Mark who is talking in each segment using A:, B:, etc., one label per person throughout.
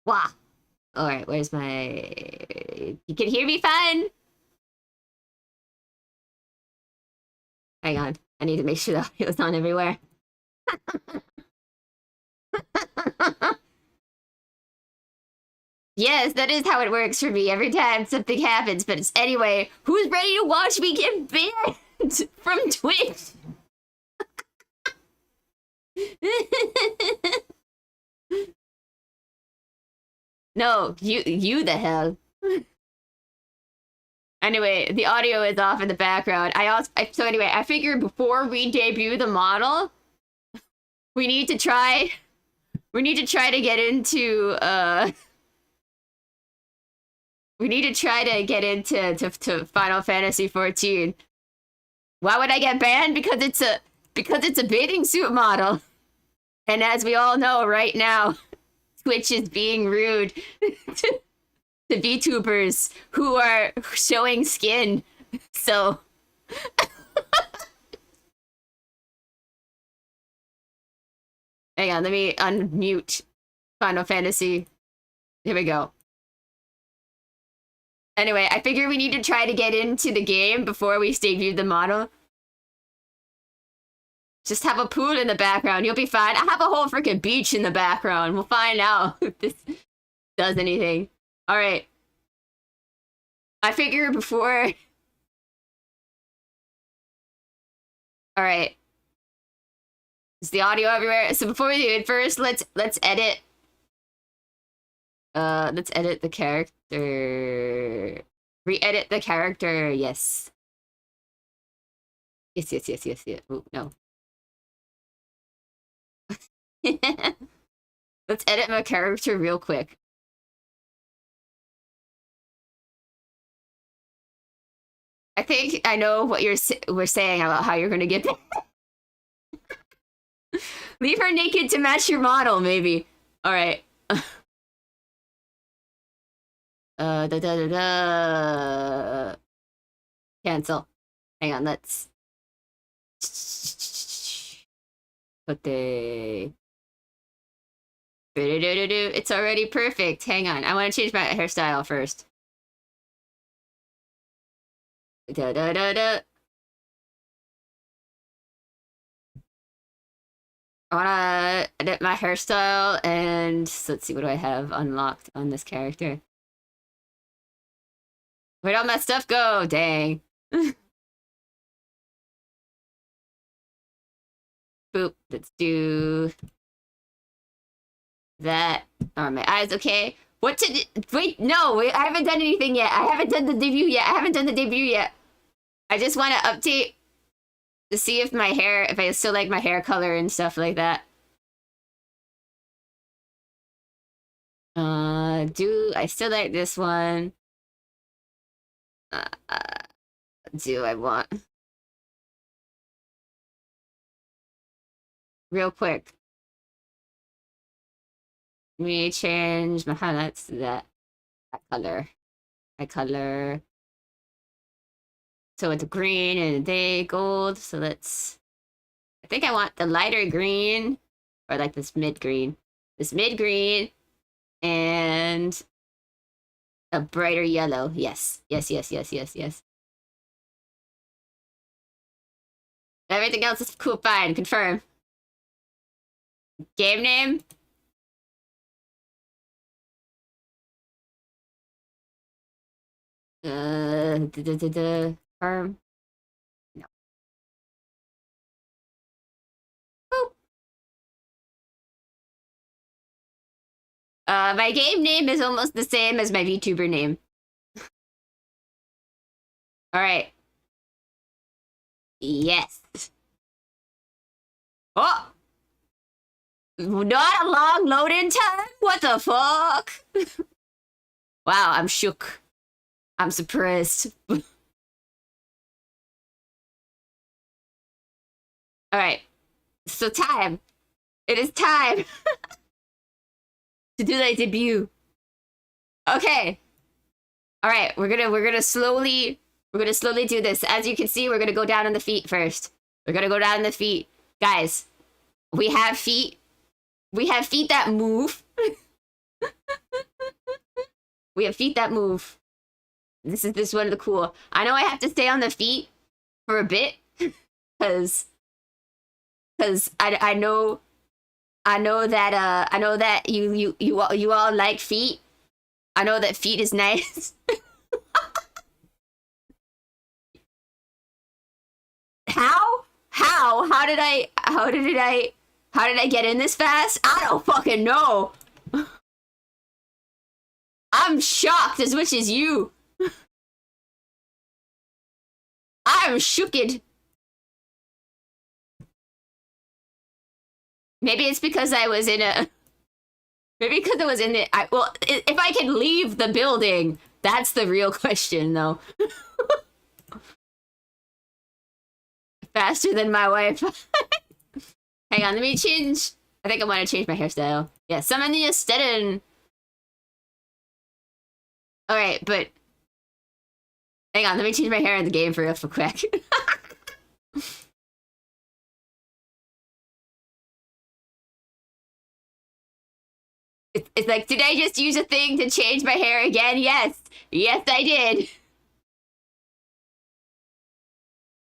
A: Wow. Alright, where's my... You can hear me fine? Hang on. I need to make sure the audio's on everywhere. Yes, that is how it works for me every time something happens. But it's anyway, who's ready to watch me get banned from Twitch? No, you the hell. Anyway, the audio is off in the background. So anyway, I figured before we debut the model, we need to try to get into we need to try to get into Final Fantasy 14. Why would I get banned? Because it's a bathing suit model. And as we all know right now, Twitch is being rude to VTubers who are showing skin. So hang on, let me unmute Final Fantasy. Here we go. Anyway, I figure we need to try to get into the game before we debut the model. Just have a pool in the background. You'll be fine. I have a whole freaking beach in the background. We'll find out if this does anything. All right. I figure before... All right. Is the audio everywhere? So before we do it, first let's edit. Let's edit the character. Re-edit the character. Yes. Yes. Oh no. Let's edit my character real quick. I think I know what we're saying about how you're gonna get. Leave her naked to match your model, maybe. All right. Cancel. Hang on, let's. Okay. It's already perfect. Hang on, I want to change my hairstyle first. I wanna edit my hairstyle and let's see, what do I have unlocked on this character? Where'd all my stuff go? Dang. Boop. Let's do that. Are my eyes okay? What to do? Wait, no, I haven't done anything yet. I haven't done the debut yet. I just want to update to see if my hair, if I still like my hair color and stuff like that. Do I still like this one? Do I want... Real quick. Let me change my highlights to that color. My color. So it's green and they gold. So let's... I think I want the lighter green. Or like this mid-green. This mid-green. And... a brighter yellow. Yes. Everything else is cool, fine. Confirm. Game name? Firm. No. Boop. My game name is almost the same as my VTuber name. Alright. Yes. Oh! Not a long loading time? What the fuck? Wow, I'm shook. I'm surprised. Alright. So time. It is time to do the debut. Okay. Alright, we're gonna slowly do this. As you can see, we're gonna go down on the feet first. We're gonna go down on the feet. Guys, we have feet. We have feet that move. We have feet that move. This is one of the cool. I know I have to stay on the feet for a bit, cause I know that you all like feet. I know that feet is nice. How did I get in this fast? I don't fucking know. I'm shocked as much as you. I'm shooked. Maybe it's because I was in a... Maybe because I was in it. Well, if I can leave the building, that's the real question, though. Faster than my wife. Hang on, let me change. I think I want to change my hairstyle. Yeah, summon the aesthetic. Alright, but... Hang on, let me change my hair in the game for real quick. It's like, did I just use a thing to change my hair again? Yes. Yes, I did.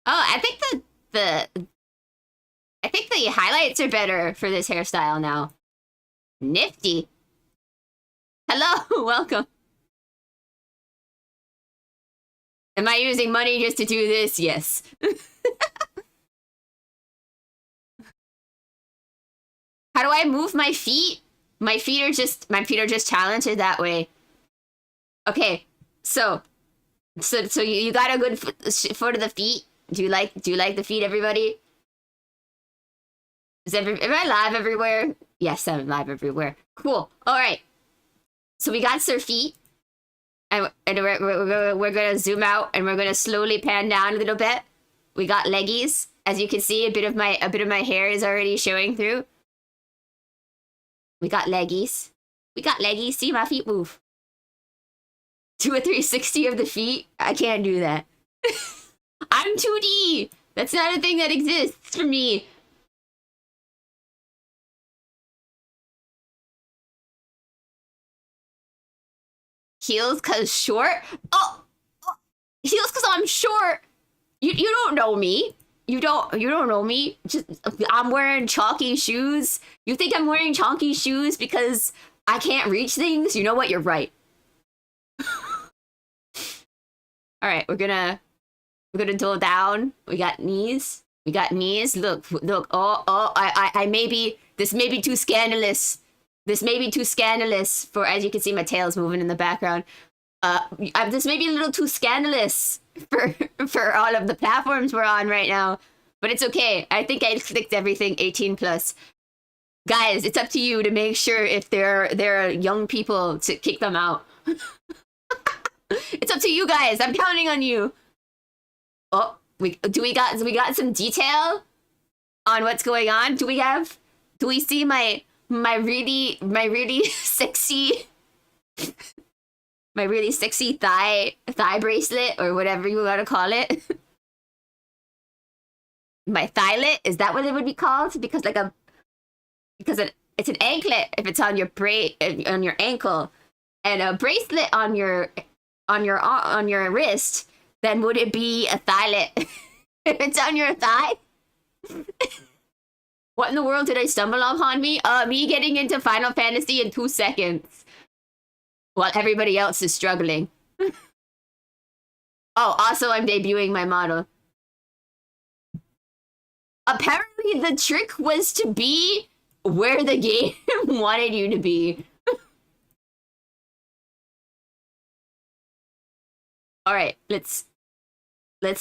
A: Oh, I think the highlights are better for this hairstyle now. Nifty. Hello, welcome. Am I using money just to do this? Yes. How do I move my feet? My feet are just talented that way. Okay, so you got a good foot of the feet. Do you like the feet, everybody? Am I live everywhere? Yes, I'm live everywhere. Cool. All right. So we got Sir Feet, and we're gonna zoom out and we're gonna slowly pan down a little bit. We got leggies. As you can see, a bit of my hair is already showing through. We got leggies. We got leggies. See my feet move. Do a 360 of the feet. I can't do that. I'm 2D. That's not a thing that exists for me. Heels cause short? Oh, heels cause I'm short. You don't know me. You don't know me. Just I'm wearing chalky shoes. You think I'm wearing chalky shoes because I can't reach things? You know what? You're right. All right, we're gonna dull down. We got knees. We got knees. Look. Oh, I may be. This may be too scandalous. This may be too scandalous for, as you can see, my tail's moving in the background. This may be a little too scandalous for all of the platforms we're on right now, but it's okay. I think I clicked everything 18 plus. Guys, it's up to you to make sure if there are young people to kick them out. It's up to you guys. I'm counting on you. Oh, we got some detail on what's going on. Do we see my really sexy thigh bracelet, or whatever you want to call it? My thighlet, is that what it would be called? Because it's an anklet if it's on your ankle, and a bracelet on your wrist. Then would it be a thighlet if it's on your thigh? What in the world did I stumble upon me? Me getting into Final Fantasy in 2 seconds. While everybody else is struggling. Oh, also I'm debuting my model. Apparently the trick was to be where the game wanted you to be. All right, let's go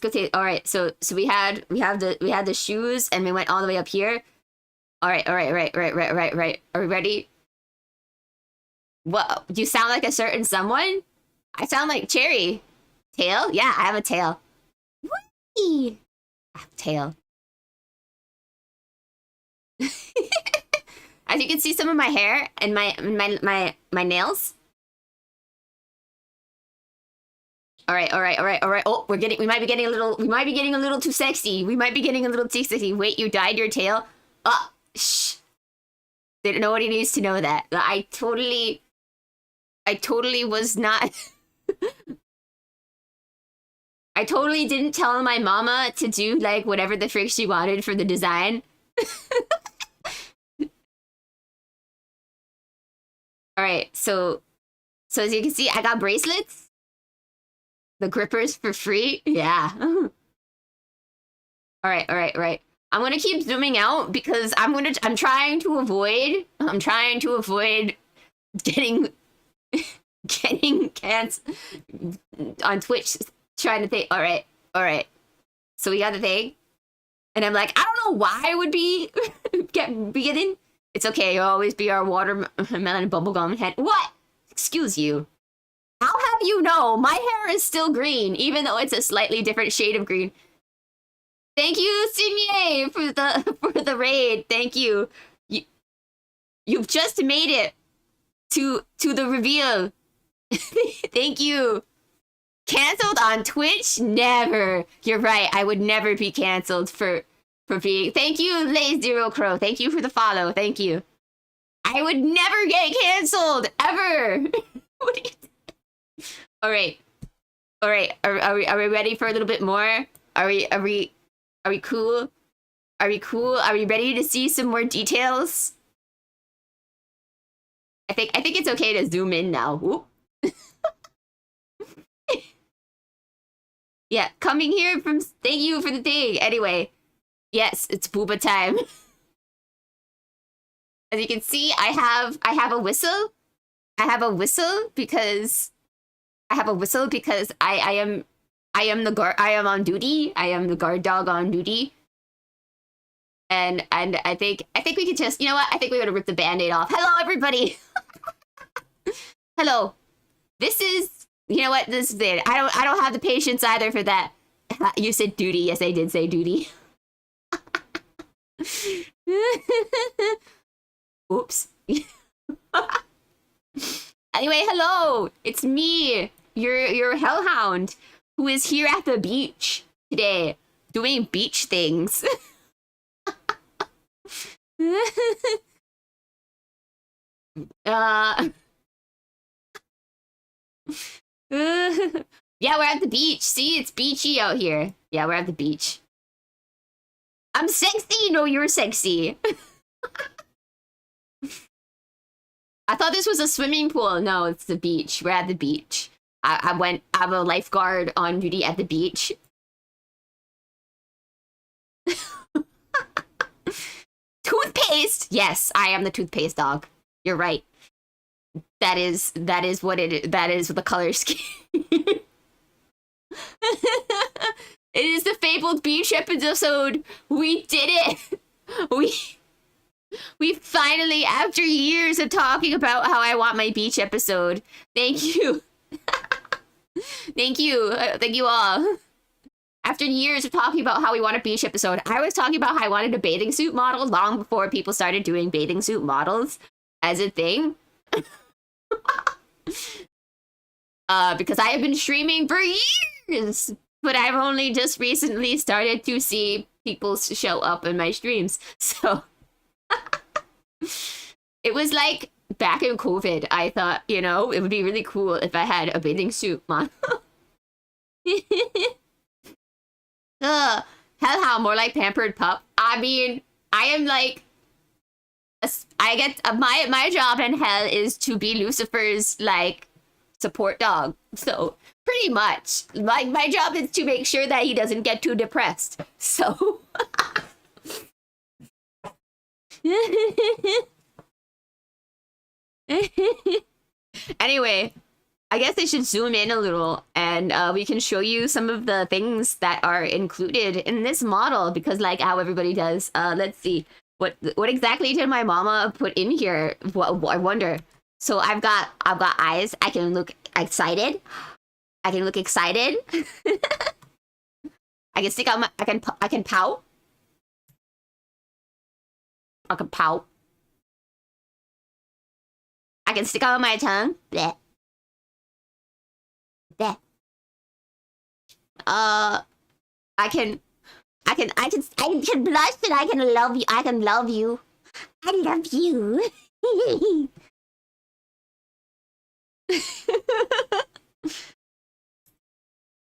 A: take. All right, so we had the shoes, and we went all the way up here. All right. Are we ready? What? Do you sound like a certain someone? I sound like Cherry. Tail? Yeah, I have a tail. Whee! I have a tail. As you can see, some of my hair and my nails. All right. Oh, we might be getting a little too sexy. Wait, you dyed your tail? Shh. Nobody needs to know that. I totally I totally was not. I totally didn't tell my mama to do like whatever the frick she wanted for the design. All right, so as you can see, I got bracelets. The grippers for free. Yeah. All right, all right, all right. I'm gonna keep zooming out because I'm trying to avoid getting canceled on Twitch. Trying to think. All right, all right. So we got the thing, and I'm like, I don't know why I would be getting. It's okay. You'll always be our watermelon bubblegum head. What? Excuse you. I'll have you know, my hair is still green, even though it's a slightly different shade of green. Thank you, Signier, for the raid. Thank you. You've just made it to the reveal. Thank you. Cancelled on Twitch? Never. You're right. I would never be cancelled for being. Thank you, Lay Zero Crow. Thank you for the follow. Thank you. I would never get cancelled ever. What do you? All right. All right. Are we ready for a little bit more? Are we cool? Are we cool? Are we ready to see some more details? I think it's okay to zoom in now. Whoop. Yeah, coming here from. Thank you for the thing. Anyway, yes, it's booba time. As you can see, I have a whistle. I have a whistle because I am the guard. I am on duty. I am the guard dog on duty. And I think we could just, you know what? I think we're gonna rip the band-aid off. Hello, everybody. Hello. This is. You know what? This is it. I don't have the patience either for that. You said duty. Yes, I did say duty. Oops. Anyway, hello. It's me, your hellhound, who is here at the beach today, doing beach things. Yeah, we're at the beach. See, it's beachy out here. Yeah, we're at the beach. I'm sexy. No, you're sexy. I thought this was a swimming pool. No, it's the beach. We're at the beach. I'm a lifeguard on duty at the beach. Toothpaste. Yes, I am the toothpaste dog. You're right. That is what it is. That is the color scheme. It is the fabled beach episode. We did it. We finally, after years of talking about how I want my beach episode. Thank you. Thank you. Thank you all. After years of talking about how we want a beach episode, I was talking about how I wanted a bathing suit model long before people started doing bathing suit models as a thing. Because I have been streaming for years, but I've only just recently started to see people show up in my streams. So it was like back in COVID, I thought, you know, it would be really cool if I had a bathing suit model. Hellhound, more like pampered pup. I mean, I am like, I get my job in hell is to be Lucifer's like support dog. So pretty much, like my job is to make sure that he doesn't get too depressed. So anyway, I guess I should zoom in a little and we can show you some of the things that are included in this model because like how everybody does. Let's see. What exactly did my mama put in here? I wonder. So I've got eyes. I can look excited. I can look excited. I can stick out my. I can pout. I can pout. I can stick out my tongue. Bleh. Bleh. I can blush and I can love you. I can love you. I love you.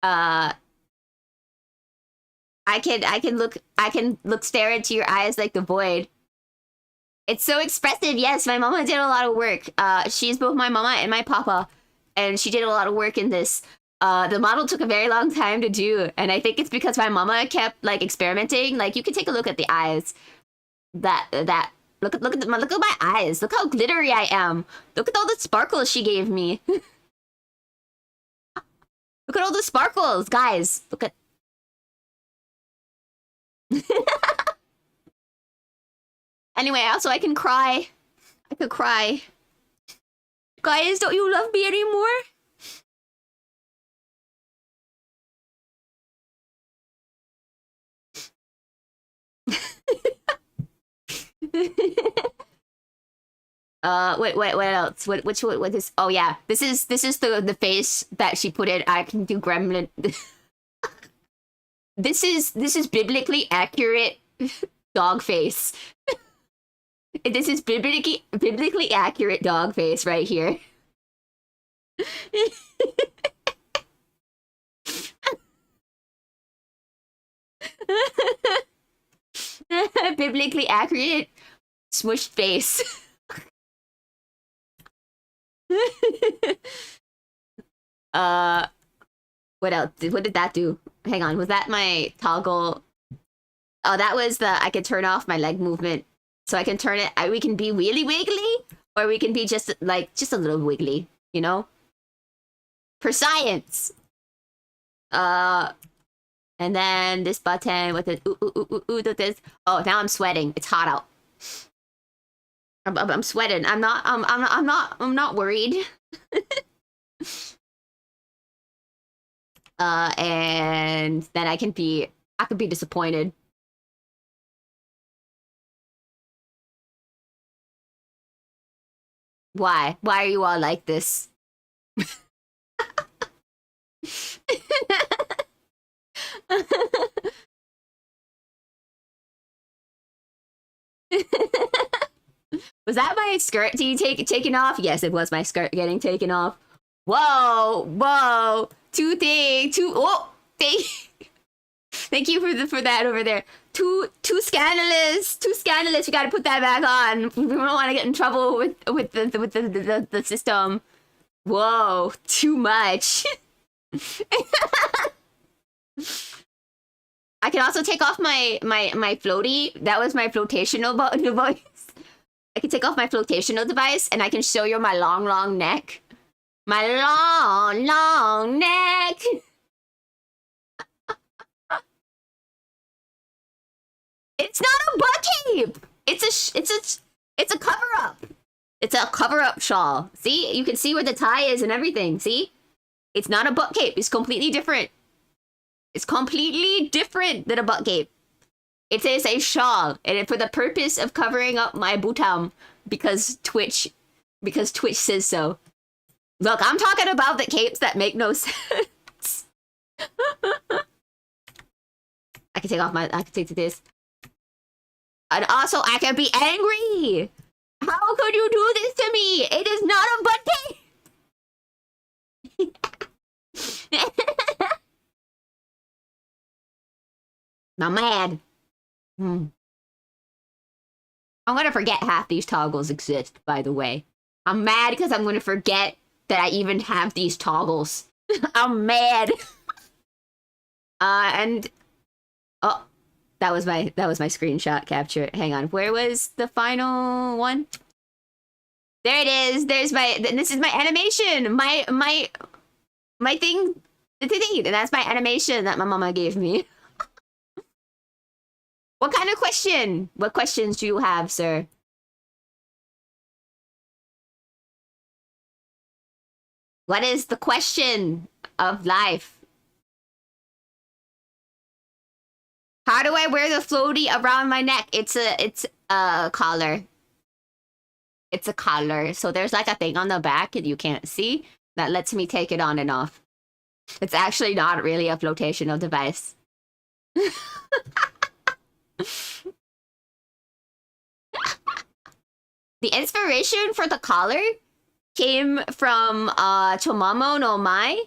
A: uh, I can look stare into your eyes like the void. It's so expressive. Yes, my mama did a lot of work. She's both my mama and my papa, and she did a lot of work in this. The model took a very long time to do, and I think it's because my mama kept like experimenting. Like you can take a look at the eyes. Look at my eyes. Look how glittery I am. Look at all the sparkles she gave me. Look at all the sparkles, guys. Look at. Anyway, also I can cry. I could cry. Guys, don't you love me anymore? What else? What is? Oh yeah, this is the face that she put in. I can do gremlin. This is biblically accurate dog face. This is biblically accurate dog face right here. Biblically accurate smushed face. What else? What did that do? Hang on, was that my toggle? Oh, that was the I can turn off my leg movement. So I can turn it, we can be really wiggly, or we can be just a little wiggly, you know? For science! And then this button with the this. Oh, now I'm sweating. It's hot out. I'm sweating. I'm not worried. And then I could be disappointed. Why? Why are you all like this? Was that my skirt taken off? Yes, it was my skirt getting taken off. Whoa, whoa. Oh, thank you for that over there. Too scandalous. Too scandalous. We gotta put that back on. We don't want to get in trouble with the system. Whoa, too much. I can also take off my floaty. That was my flotational device. I can take off my flotational device and I can show you my long neck. My long neck. It's not a butt cape. It's a cover up. It's a cover up shawl. See, you can see where the tie is and everything. See, it's not a butt cape. It's completely different. It's completely different than a butt cape. It is a shawl, and for the purpose of covering up my bootam, because Twitch says so. Look, I'm talking about the capes that make no sense. I can take this. And also, I can be angry. How could you do this to me? It is not a butt cape. I'm mad. I'm gonna forget half these toggles exist, by the way. I'm mad because I'm gonna forget that I even have these toggles. I'm mad. And oh, that was my screenshot capture. Hang on, where was the final one? There it is. There's this is my animation. My thing. And that's my animation that my mama gave me. What kind of question? What questions do you have, sir? What is the question of life? How do I wear the floaty around my neck? It's a collar. It's a collar. So there's like a thing on the back and you can't see that lets me take it on and off. It's actually not really a flotational device. The inspiration for the collar came from Tomamo no Mai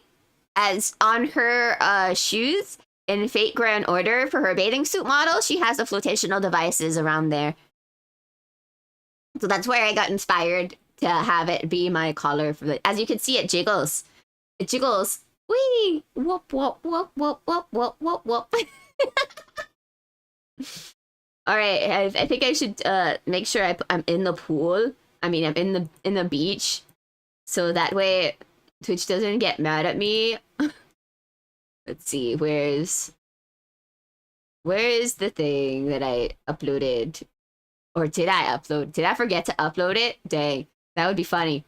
A: as on her shoes in Fate Grand Order for her bathing suit model. She has the flotational devices around there. So that's where I got inspired to have it be my collar for the. As you can see, it jiggles. It jiggles. Whee! Whoop whoop whoop whoop whoop whoop whoop whoop. All right, I think I should make sure I'm in the pool. I mean, I'm in the beach, so that way Twitch doesn't get mad at me. Let's see, where is the thing that I uploaded? Or did I upload? Did I forget to upload it? Dang, that would be funny.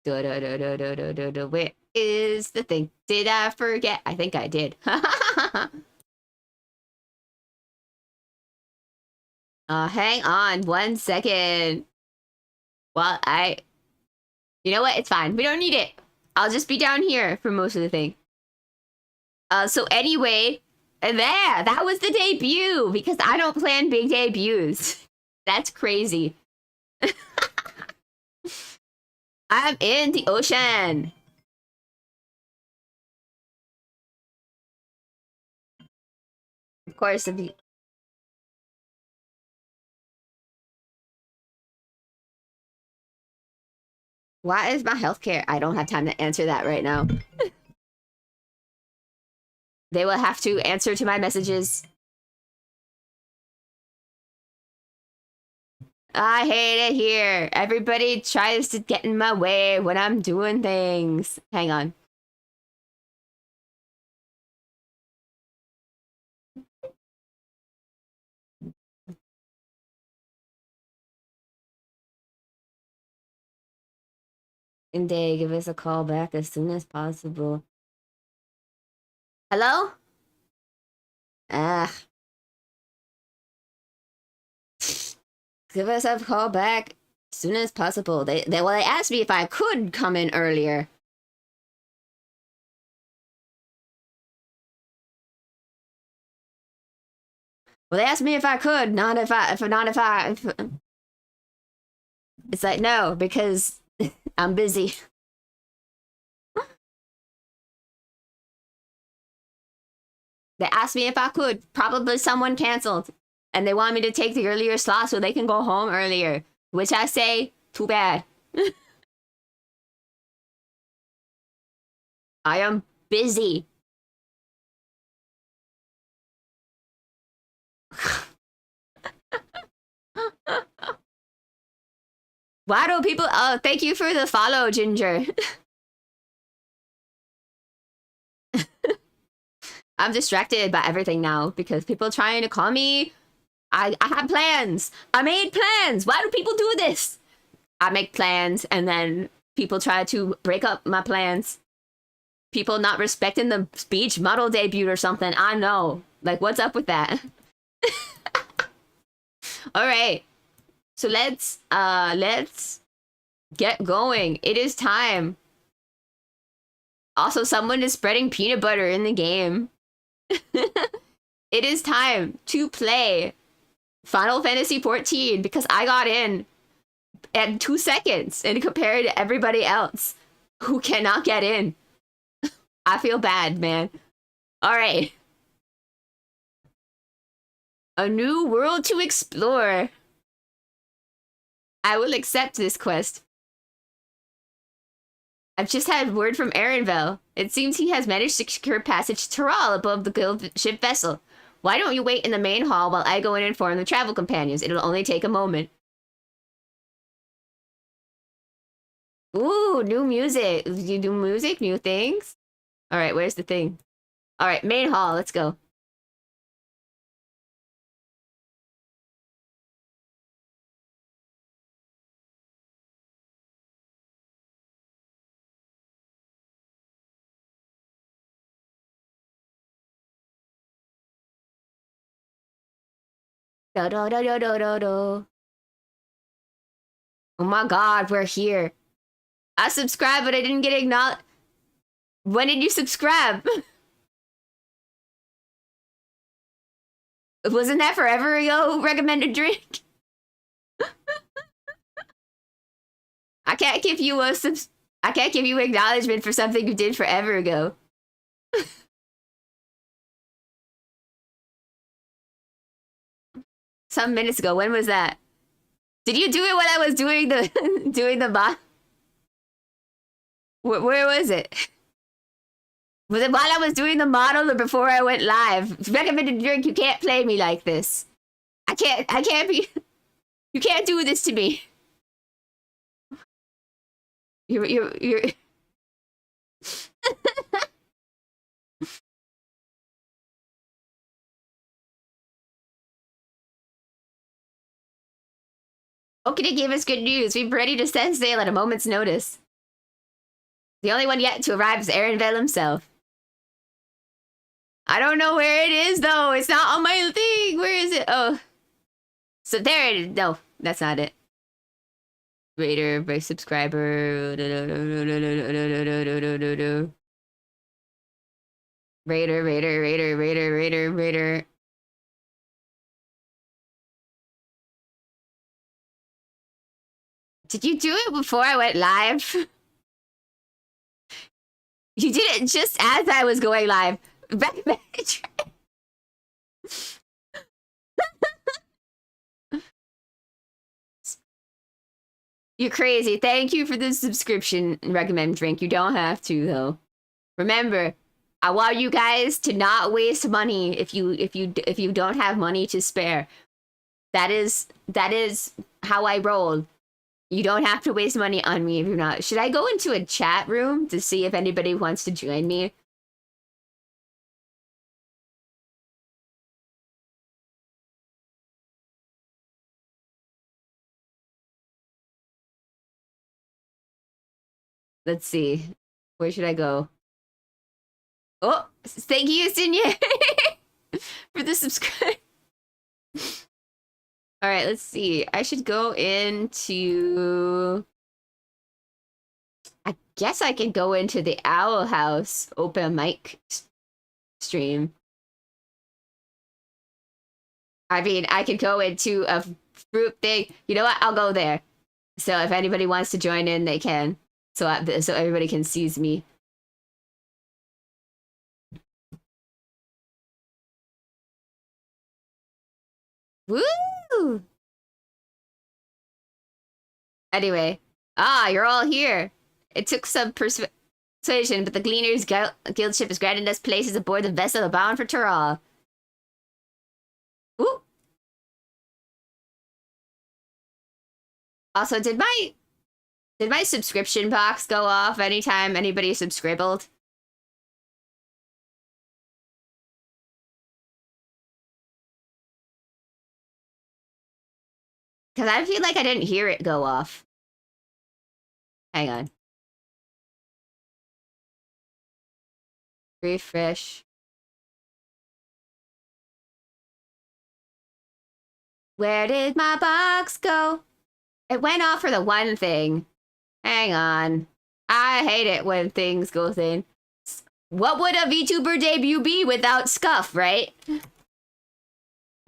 A: Where is the thing? Did I forget? I think I did. Hang on 1 second. Well, you know what? It's fine. We don't need it. I'll just be down here for most of the thing. So anyway, that was the debut because I don't plan big debuts. That's crazy. I'm in the ocean. Of course, why is my healthcare? I don't have time to answer that right now. They will have to answer to my messages. I hate it here. Everybody tries to get in my way when I'm doing things. Hang on. And they give us a call back as soon as possible. Hello? Ah. Give us a call back as soon as possible. They asked me if I could come in earlier. Well, they asked me if I could, not if I. It's like, no, because I'm busy. They asked me if I could. Probably someone canceled. And they want me to take the earlier slot so they can go home earlier. Which I say, too bad. I am busy. Why do people... Oh, thank you for the follow, Ginger. I'm distracted by everything now because people trying to call me. I have plans. I made plans. Why do people do this? I make plans and then people try to break up my plans. People not respecting the speech model debut or something. I know. Like, what's up with that? All right. So let's get going. It is time. Also, someone is spreading peanut butter in the game. It is time to play Final Fantasy XIV because I got in at 2 seconds and compared to everybody else who cannot get in. I feel bad, man. All right. A new world to explore. I will accept this quest. I've just had word from Aaronville. It seems he has managed to secure passage to Taral above the guild ship vessel. Why don't you wait in the main hall while I go and inform the travel companions? It'll only take a moment. Ooh, new music. You do music, new things? All right, where's the thing? All right, main hall, let's go. Do, do, do, do, do, do, do. Oh my god, we're here. I subscribed, but I didn't get acknowledged. When did you subscribe? Wasn't that forever ago recommended drink? I can't give you I can't give you acknowledgement for something you did forever ago. Some minutes ago. When was that? Did you do it when I was doing the doing the bot? Where was it? Was it while I was doing the model or before I went live? Recommended drink. You can't play me like this. I can't be. You can't do this to me. You're. Okita gave us good news. We're ready to set sail at a moment's notice. The only one yet to arrive is Aaronville himself. I don't know where it is, though. It's not on my thing. Where is it? Oh. So there it is. No, that's not it. Raider, by subscriber. Raider. Did you do it before I went live? You did it just as I was going live. You're crazy. Thank you for the subscription and recommend drink. You don't have to though. Remember, I want you guys to not waste money if you don't have money to spare. That is how I roll. You don't have to waste money on me if you're not. Should I go into a chat room to see if anybody wants to join me? Let's see. Where should I go? Oh, thank you, Sinye, for the subscribe. All right, let's see. I should go into... I guess I can go into the Owl House open mic stream. I mean, I could go into a group thing. You know what? I'll go there. So if anybody wants to join in, they can. So everybody can see me. Woo! Anyway, you're all here. It took some persuasion, but the Gleaners Guild ship has granted us places aboard the vessel bound for Tural. Ooh. Also, did my subscription box go off anytime anybody subscribbled? Because I feel like I didn't hear it go off. Hang on. Refresh. Where did my box go? It went off for the one thing. Hang on. I hate it when things go thin. What would a VTuber debut be without Scuff, right?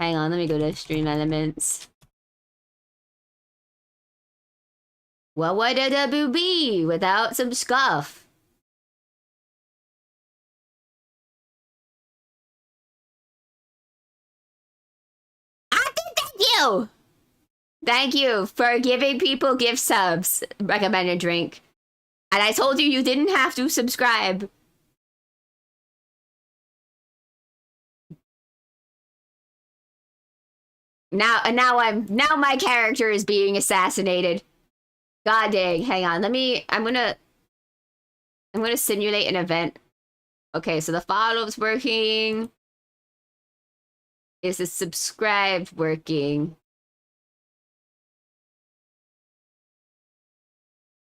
A: Hang on, let me go to Stream Elements. What would a debut be without some Scuff? Thank you! Thank you for giving people gift subs. Recommended drink. And I told you you didn't have to subscribe. Now my character is being assassinated. God dang, hang on. I'm gonna simulate an event. Okay, so the follows working. Is the subscribed working?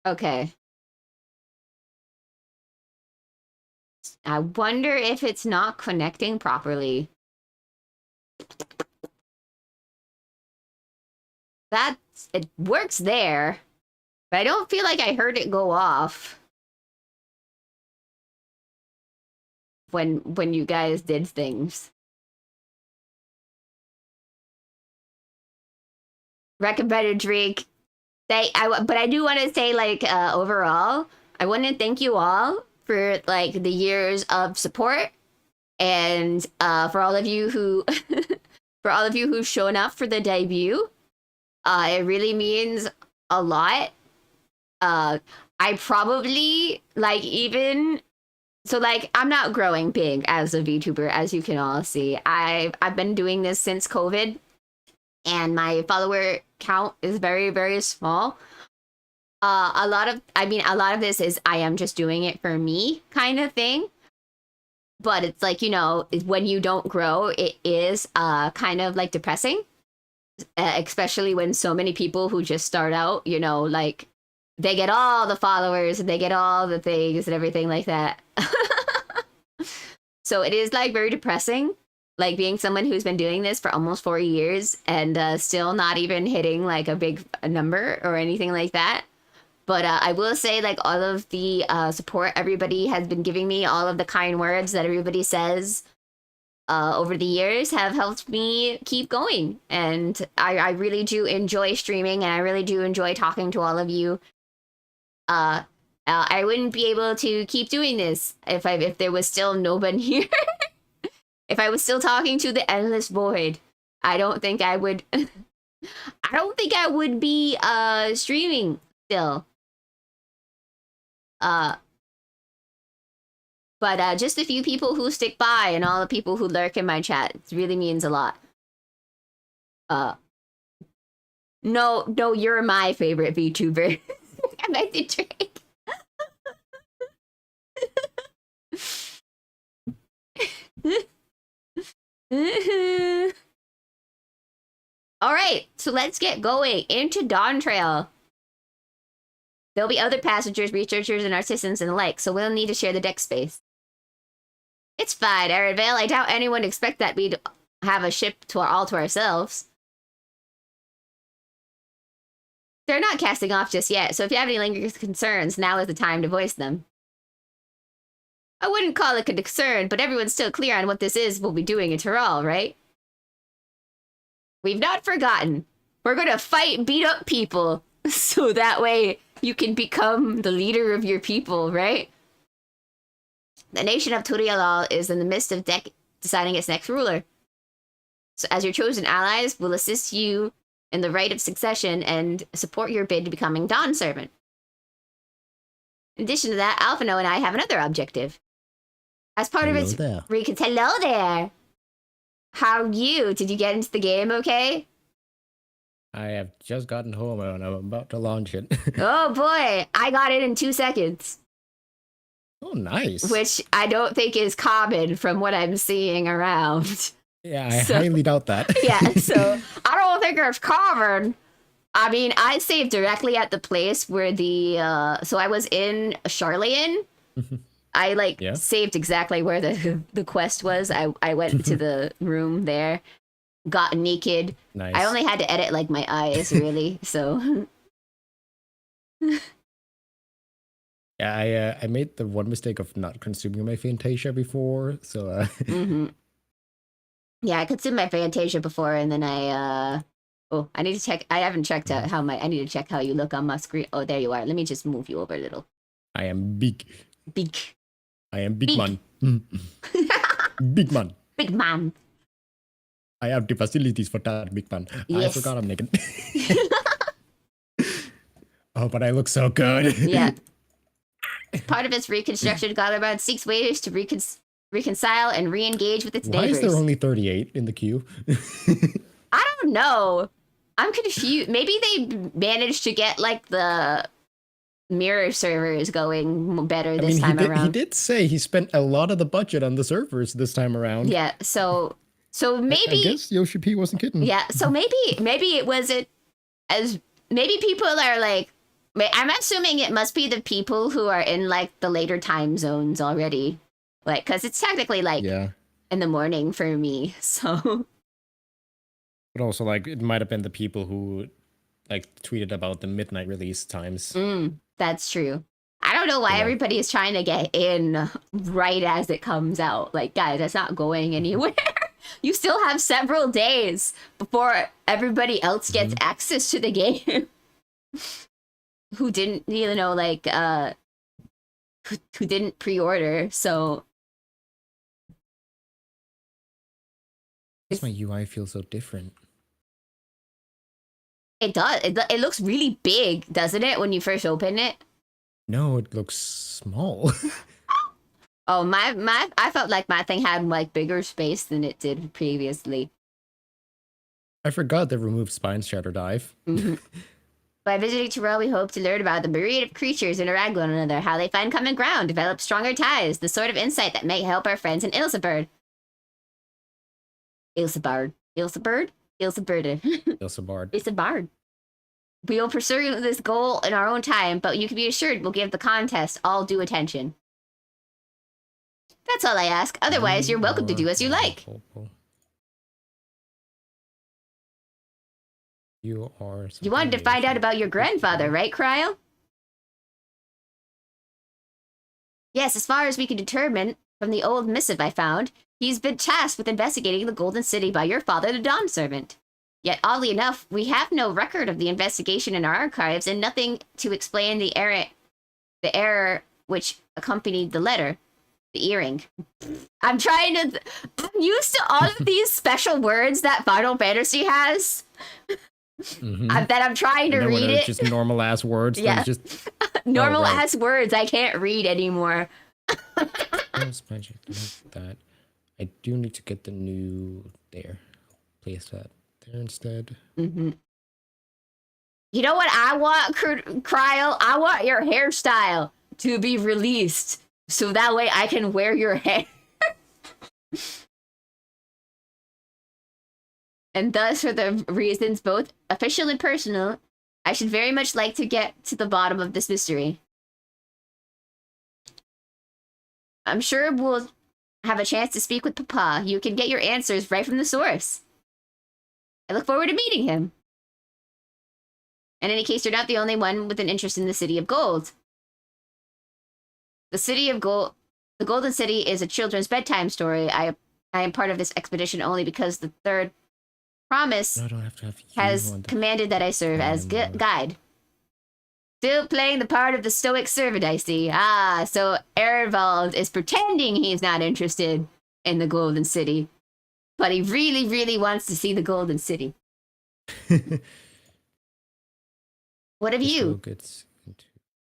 A: Okay. I wonder if it's not connecting properly. It works there, but I don't feel like I heard it go off when you guys did things. Recommended drink. but I do want to say, like, overall, I want to thank you all for like the years of support, and for all of you who for all of you who've shown up for the debut. It really means a lot. I probably like even so like I'm not growing big as a VTuber, as you can all see. I've been doing this since COVID, and my follower count is very, very small. A lot of this is I am just doing it for me kind of thing. But it's like, when you don't grow, it is kind of like depressing, especially when so many people who just start out, like they get all the followers and they get all the things and everything like that. So it is like very depressing, like being someone who's been doing this for almost 4 years and still not even hitting like a big number or anything like that. But I will say, like, all of the support everybody has been giving me, all of the kind words that everybody says over the years have helped me keep going. And I really do enjoy streaming, and I really do enjoy talking to all of you. I wouldn't be able to keep doing this if there was still no one here. If I was still talking to the endless void, I don't think I would. I don't think I would be streaming still. But just a few people who stick by and all the people who lurk in my chat, it really means a lot. No, you're my favorite VTuber. I meant to drink. All right, so let's get going into Dawntrail. There'll be other passengers, researchers, and artisans and the like, so we'll need to share the deck space. It's fine, Erenvale. I doubt anyone would expect that we'd have a ship all to ourselves. They're not casting off just yet, so if you have any lingering concerns, now is the time to voice them. I wouldn't call it a concern, but everyone's still clear on what this is we'll be doing in Tyrol, right? We've not forgotten. We're gonna fight and beat up people, so that way you can become the leader of your people, right? The nation of Turialal is in the midst of deciding its next ruler. So as your chosen allies, we'll assist you in the right of succession and support your bid to becoming Dawn Servant. In addition to that, Alphino and I have another objective. As part of its hello there. How are you? Did you get into the game okay?
B: I have just gotten home and I'm about to launch it.
A: Oh boy, I got it in 2 seconds.
B: Oh, nice.
A: Which I don't think is common from what I'm seeing around.
B: Yeah, I highly doubt that.
A: Yeah, so I don't think it's common. I mean, I saved directly at the place where so I was in Charlian. I saved exactly where the quest was. I went to the room there, got naked.
B: Nice.
A: I only had to edit like my eyes really, so.
B: Yeah, I made the one mistake of not consuming my Fantasia before, so
A: Yeah, I consumed my Fantasia before, and then I need to check. I haven't checked out I need to check how you look on my screen. Oh, there you are. Let me just move you over a little.
B: I am big.
A: Big.
B: I am big man. Big man.
A: Big man.
B: I have the facilities for that, big man.
A: Yes.
B: I forgot I'm naked. Oh, but I look so good.
A: Yeah. Part of its reconstruction got about 6 ways to reconcile and re-engage with its neighbors.
B: Why is there only 38 in the queue?
A: I don't know. I'm confused. Maybe they managed to get like the mirror servers going better this time around.
B: He did say he spent a lot of the budget on the servers this time around.
A: Yeah, so maybe
B: I guess Yoshi P wasn't kidding.
A: Yeah, so maybe it wasn't as maybe people are like, I'm assuming it must be the people who are in like the later time zones already, like because it's technically like in the morning for me. So,
B: but also like it might have been the people who like tweeted about the midnight release times.
A: That's true. I don't know why everybody is trying to get in right as it comes out. Like, guys, that's not going anywhere. You still have several days before everybody else gets access to the game. who didn't, you know, like who didn't pre-order. So
B: Why my UI feels so different?
A: it does. It looks really big, doesn't it, when you first open it?
B: No, it looks small.
A: Oh, I felt like my thing had like bigger space than it did previously.
B: I forgot they removed Spine Shatter Dive.
A: Mm-hmm. By visiting Terrell, we hope to learn about the myriad of creatures interact with one another, how they find common ground, develop stronger ties, the sort of insight that may help our friends in Ilsebird. Ilsebard. Ilsebird? Ilsebird.
B: Ilsebard.
A: Ilsebard. We will pursue this goal in our own time, but you can be assured we'll give the contest all due attention. That's all I ask. Otherwise, you're welcome to do as you like.
B: You are.
A: You wanted to find out about your grandfather, right, Cryo? Yes, as far as we can determine from the old missive I found, he's been tasked with investigating the Golden City by your father, the Dawn Servant. Yet, oddly enough, we have no record of the investigation in our archives and nothing to explain the error which accompanied the letter. The earring. I'm used to all of these special words that Final Fantasy has. That I'm trying to read it.
B: Just normal ass words.
A: Yeah.
B: Just
A: normal ass words I can't read anymore.
B: Magic like that. I do need to get the new there. Place that there instead.
A: You know what I want, Cryo? I want your hairstyle to be released. So that way I can wear your hair. And thus, for the reasons both official and personal, I should very much like to get to the bottom of this mystery. I'm sure we'll have a chance to speak with Papa. You can get your answers right from the source. I look forward to meeting him. In any case, you're not the only one with an interest in the City of Gold. The Golden City is a children's bedtime story. I am part of this expedition only because the third promise has commanded that I serve as guide. Still playing the part of the stoic servant, I see. Ah, so Ervald is pretending he's not interested in the Golden City. But he really, really wants to see the Golden City. What of you?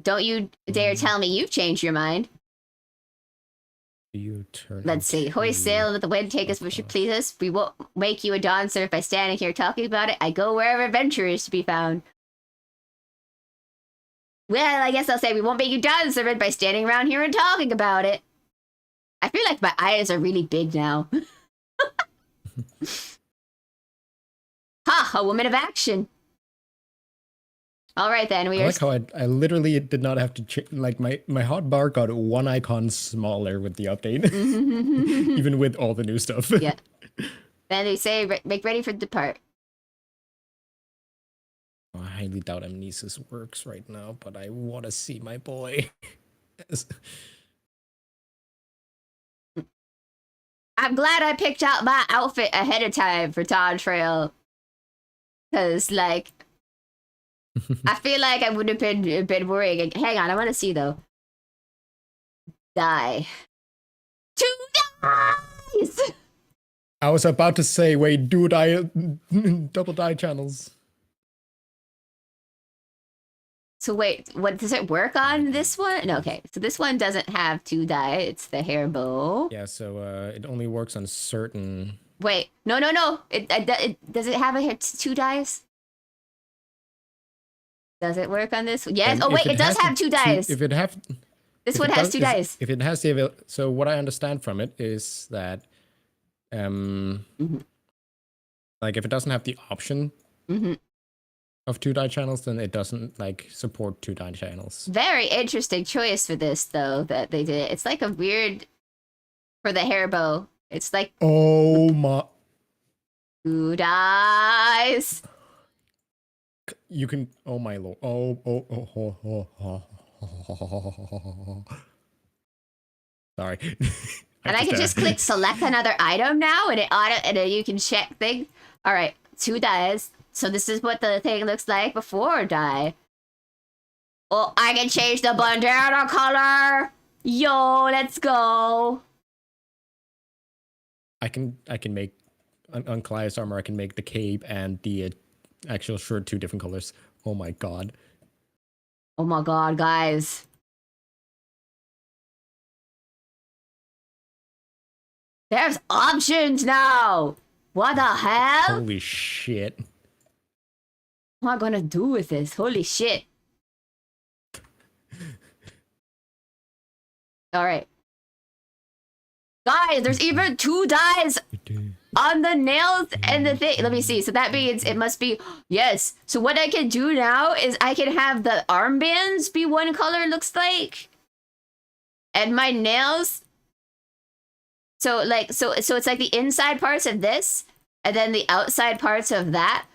A: Don't you dare tell me you've changed your mind. Let's see. Hoist sail and let the wind take us where she pleases. We won't make you a dawn surf by standing here talking about it. I go wherever adventure is to be found. Well, I guess I'll say we won't make you dawn surf by standing around here and talking about it. I feel like my eyes are really big now. Ha! A woman of action. All right, then.
B: I like how I literally did not have to like my hotbar got one icon smaller with the update, even with all the new stuff.
A: Yeah. Then they say, make ready for depart.
B: I highly doubt Amnesis works right now, but I want to see my boy.
A: I'm glad I picked out my outfit ahead of time for Dawntrail. Because, like, I feel like I would have been worrying. Hang on, I want to see, though. Die. 2 dies!
B: I was about to say, wait, do die, double die channels.
A: So wait, what does it work on this one? No, okay. So this one doesn't have 2 die. It's the hair bow.
B: Yeah, so it only works on certain.
A: Wait, no. It does it have 2 dies? Does it work on this? Yes. Oh wait, it does have 2 dies.
B: If it have.
A: This one has 2 dies.
B: If it has the so what I understand from it is that, like if it doesn't have the option. Of 2 die channels, then it doesn't like support 2 die channels.
A: Very interesting choice for this, though, that they did. It's like a weird for the hair bow. It's like,
B: oh my,
A: 2 dies.
B: You can, oh my lord, sorry.
A: And I can just click select another item now, and and you can check things. All right, 2 dies. So this is what the thing looks like before die. Oh, I can change the bandana color. Yo, let's go.
B: I can make on Caiaphas armor. I can make the cape and the actual shirt 2 different colors. Oh my god.
A: Oh my god, guys. There's options now. What the hell?
B: Holy shit.
A: What am I gonna do with this? Holy shit. Alright. Guys, there's even 2 dyes on the nails and the thing. Let me see. So that means it must be... Yes. So what I can do now is I can have the armbands be one color, looks like. And my nails... So like, so it's like the inside parts of this, and then the outside parts of that.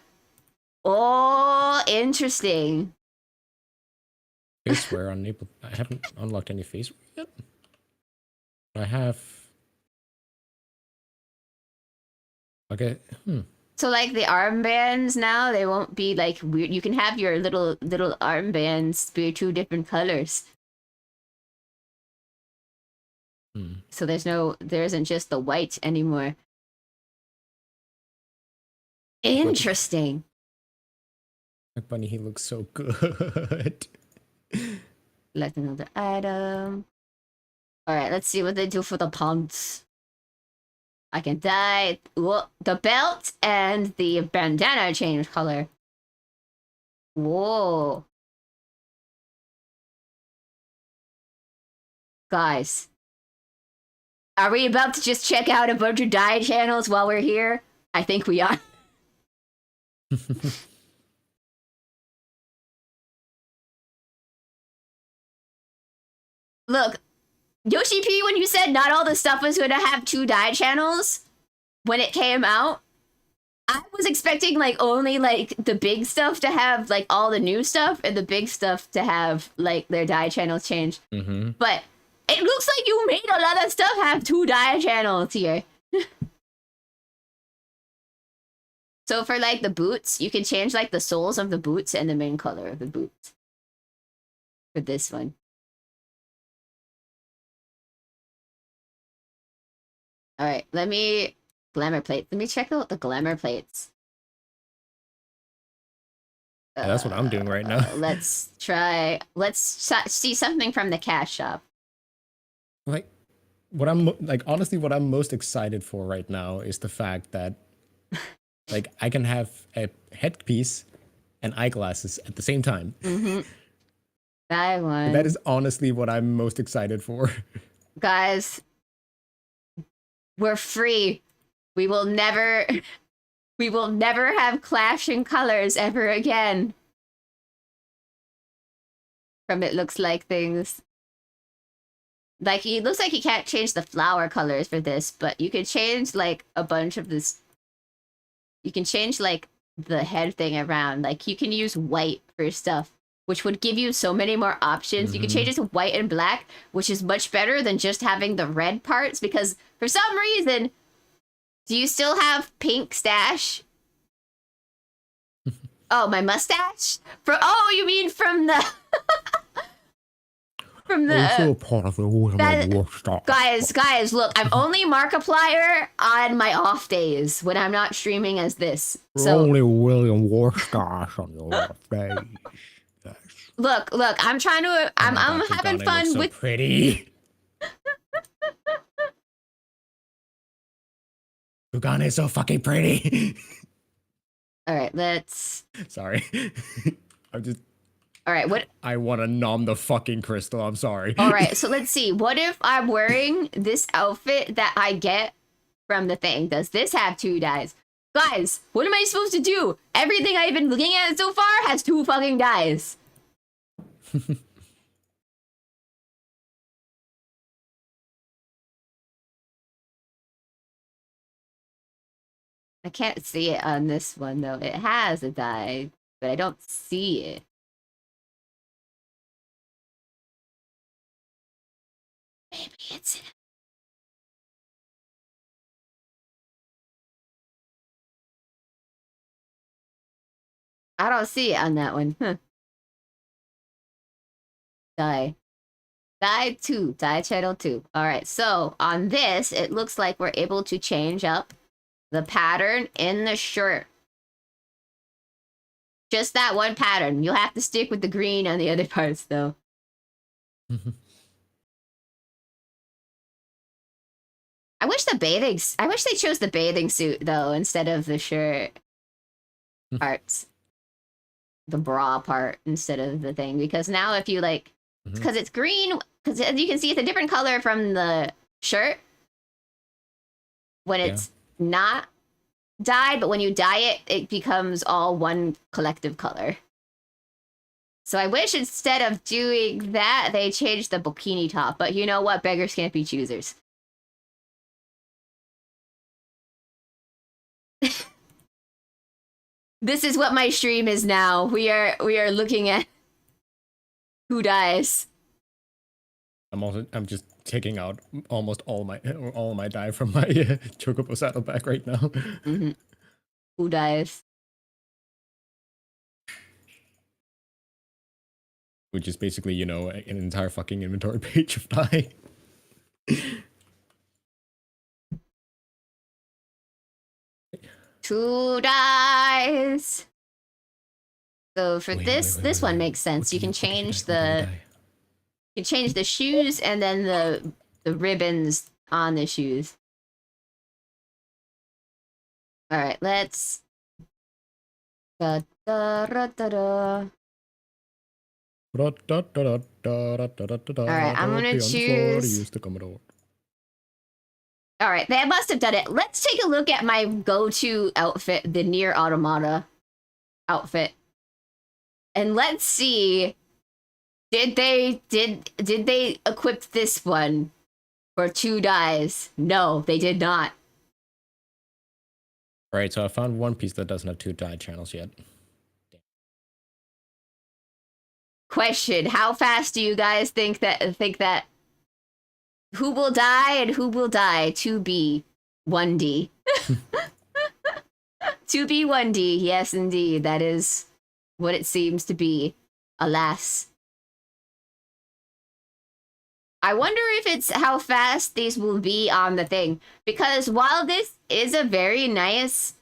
A: Oh, interesting.
B: Face wear unable. I haven't unlocked any face wear yet. I have. Okay.
A: So like the armbands now, they won't be like weird. You can have your little armbands be 2 different colors. So there isn't just the white anymore. Interesting.
B: Like Bunny, he looks so good.
A: Select another item. Alright, let's see what they do for the pants. I can dye the belt and the bandana change color. Whoa. Guys. Are we about to just check out a bunch of dye channels while we're here? I think we are. Look, Yoshi P, when you said not all the stuff was going to have 2 dye channels when it came out, I was expecting like only like the big stuff to have like all the new stuff and the big stuff to have like their dye channels changed. But it looks like you made a lot of stuff have 2 dye channels here. So for like the boots, you can change like the soles of the boots and the main color of the boots. For this one. Alright, let me... Glamour plates. Let me check out the glamour plates.
B: Yeah, that's what I'm doing right now.
A: Let's try... Let's see something from the cash shop.
B: Like, what I'm... Like, honestly, what I'm most excited for right now is the fact that, like, I can have a headpiece and eyeglasses at the same time.
A: That one.
B: That is honestly what I'm most excited for.
A: Guys... We're free. We will never have clashing colors ever again. From it looks like things. Like, it looks like you can't change the flower colors for this, but you can change, like, a bunch of this. You can change, like, the head thing around. Like, you can use white for stuff, which would give you so many more options. You can change it to white and black, which is much better than just having the red parts, because for some reason, do you still have pink stash? Oh, my mustache? Oh, you mean from the... from the... Guys, look, I'm only Markiplier on my off days when I'm not streaming as this. So
B: only William Warstash on your face. Yes.
A: Look, I'm trying to... I'm having fun
B: so
A: with...
B: pretty. Bugane is so fucking pretty.
A: Alright, let's...
B: Sorry. I'm just...
A: Alright, what...
B: I want to nom the fucking crystal, I'm sorry.
A: Alright, so let's see. What if I'm wearing this outfit that I get from the thing? Does this have 2 dyes? Guys, what am I supposed to do? Everything I've been looking at so far has 2 fucking dyes. I can't see it on this one, though. It has a dye, but I don't see it. Maybe it's in... I don't see it on that one. Huh. dye. Dye 2, dye channel 2. Alright, so on this, it looks like we're able to change up the pattern in the shirt. Just that one pattern. You'll have to stick with the green on the other parts, though. I wish they chose the bathing suit, though, instead of the shirt parts. The bra part instead of the thing. Because now if you, like... Because it's green... Because as you can see, it's a different color from the shirt. When it's not dyed, but when you dye it, it becomes all one collective color. So I wish instead of doing that, they changed the bikini top. But you know what? Beggars can't be choosers. This is what my stream is now. We are looking at who dies.
B: I'm just taking out almost all my dye from my Chocobo saddleback right now.
A: Who dies?
B: Which is basically, you know, an entire fucking inventory page of dye.
A: Who dies? So for this one makes sense. You can change the shoes and then the ribbons on the shoes. All right, let's. All right, I'm gonna choose. All right, they must have done it. Let's take a look at my go-to outfit, the Nier Automata outfit, and let's see. Did they equip this one for 2 dyes? No, they did not.
B: Right, so I found one piece that doesn't have 2 dye channels yet.
A: Question: how fast do you guys think that who will die and who will die? 2B, 1D. 2B, 1D. Yes, indeed, that is what it seems to be. Alas. I wonder if it's how fast these will be on the thing. Because while this is a very nice,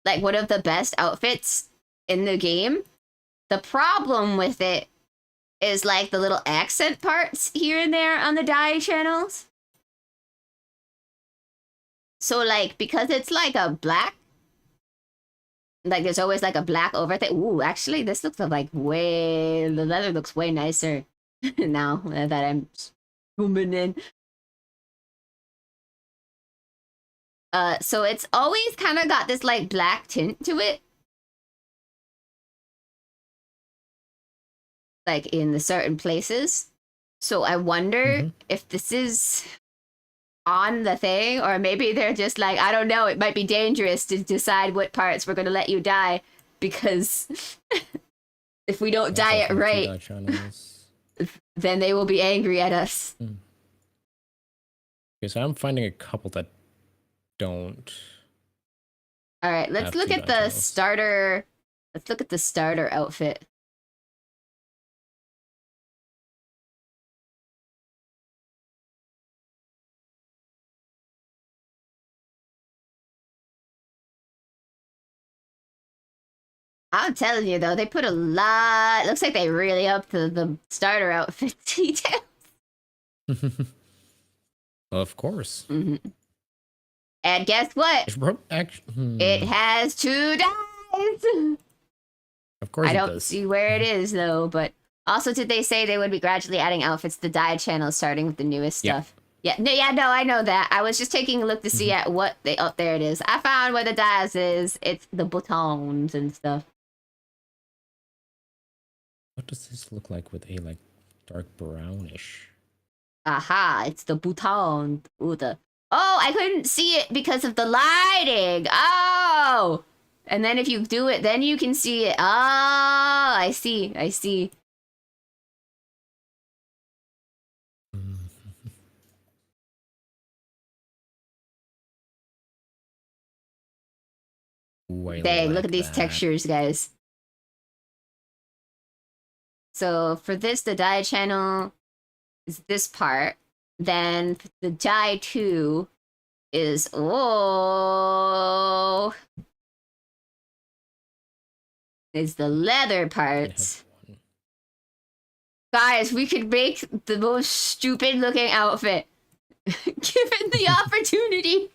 A: like one of the best outfits in the game, the problem with it is like the little accent parts here and there on the dye channels. So like, because it's like a black, like there's always like a black over thing. Ooh, actually this looks like the leather looks way nicer now that I'm zooming in. So it's always kind of got this like black tint to it. Like in the certain places. So I wonder if this is on the thing, or maybe they're just like, I don't know, it might be dangerous to decide what parts we're going to let you dye, because if we don't dye it right, then they will be angry at us.
B: Okay, so I'm finding a couple that don't.
A: All right, let's look at the starter. Let's look at the starter outfit. I'm telling you though, they put a lot. Looks like they really upped the starter outfit details.
B: Of course.
A: And guess what? It has 2 dyes.
B: Of course,
A: I don't see where it is though. But also, did they say they would be gradually adding outfits to dye channels, starting with the newest stuff? Yeah, no, I know that. I was just taking a look to see at what they. Oh, there it is. I found where the dyes is. It's the buttons and stuff.
B: What does this look like with a like dark brownish?
A: Aha! It's the bouton. Ooh, oh, I couldn't see it because of the lighting. Oh, and then if you do it, then you can see it. Oh, I see. Dang, look at these textures, guys. So for this, the die channel is this part. Then the die 2 is is the leather parts. Guys, we could make the most stupid looking outfit given the opportunity.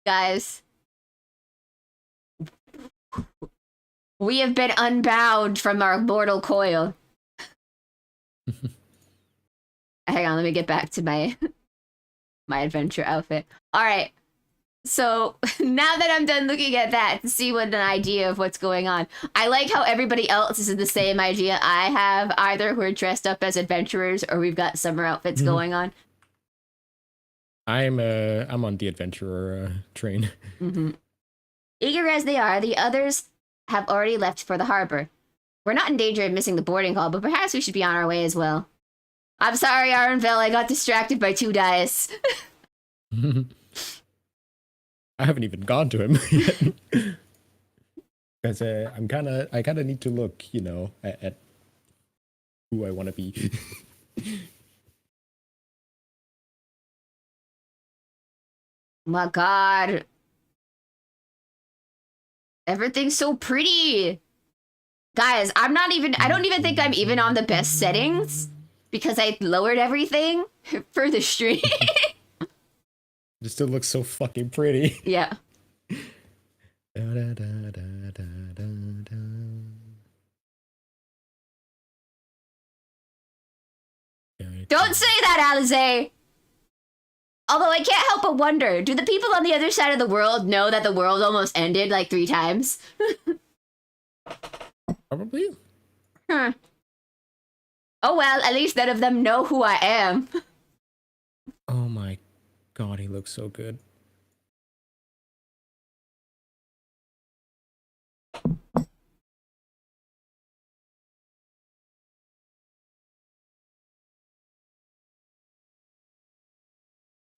A: Guys, we have been unbound from our mortal coil. Hang on, let me get back to my adventure outfit. All right. So now that I'm done looking at that to see what an idea of what's going on, I like how everybody else is in the same idea I have. Either we're dressed up as adventurers or we've got summer outfits going on.
B: I'm on the adventurer train.
A: Eager as they are, the others have already left for the harbor. We're not in danger of missing the boarding call, but perhaps we should be on our way as well. I'm sorry, Arenville, I got distracted by 2 dice.
B: I haven't even gone to him yet. Because I kind of need to look, you know, at who I want to be.
A: My God. Everything's so pretty. Guys, I don't even think I'm even on the best settings because I lowered everything for the stream.
B: It still looks so fucking pretty.
A: Yeah.
B: Don't
A: say that, Alize! Although I can't help but wonder, do the people on the other side of the world know that the world almost ended like 3 times?
B: Probably.
A: Huh. Oh well, at least none of them know who I am.
B: Oh my God, he looks so good.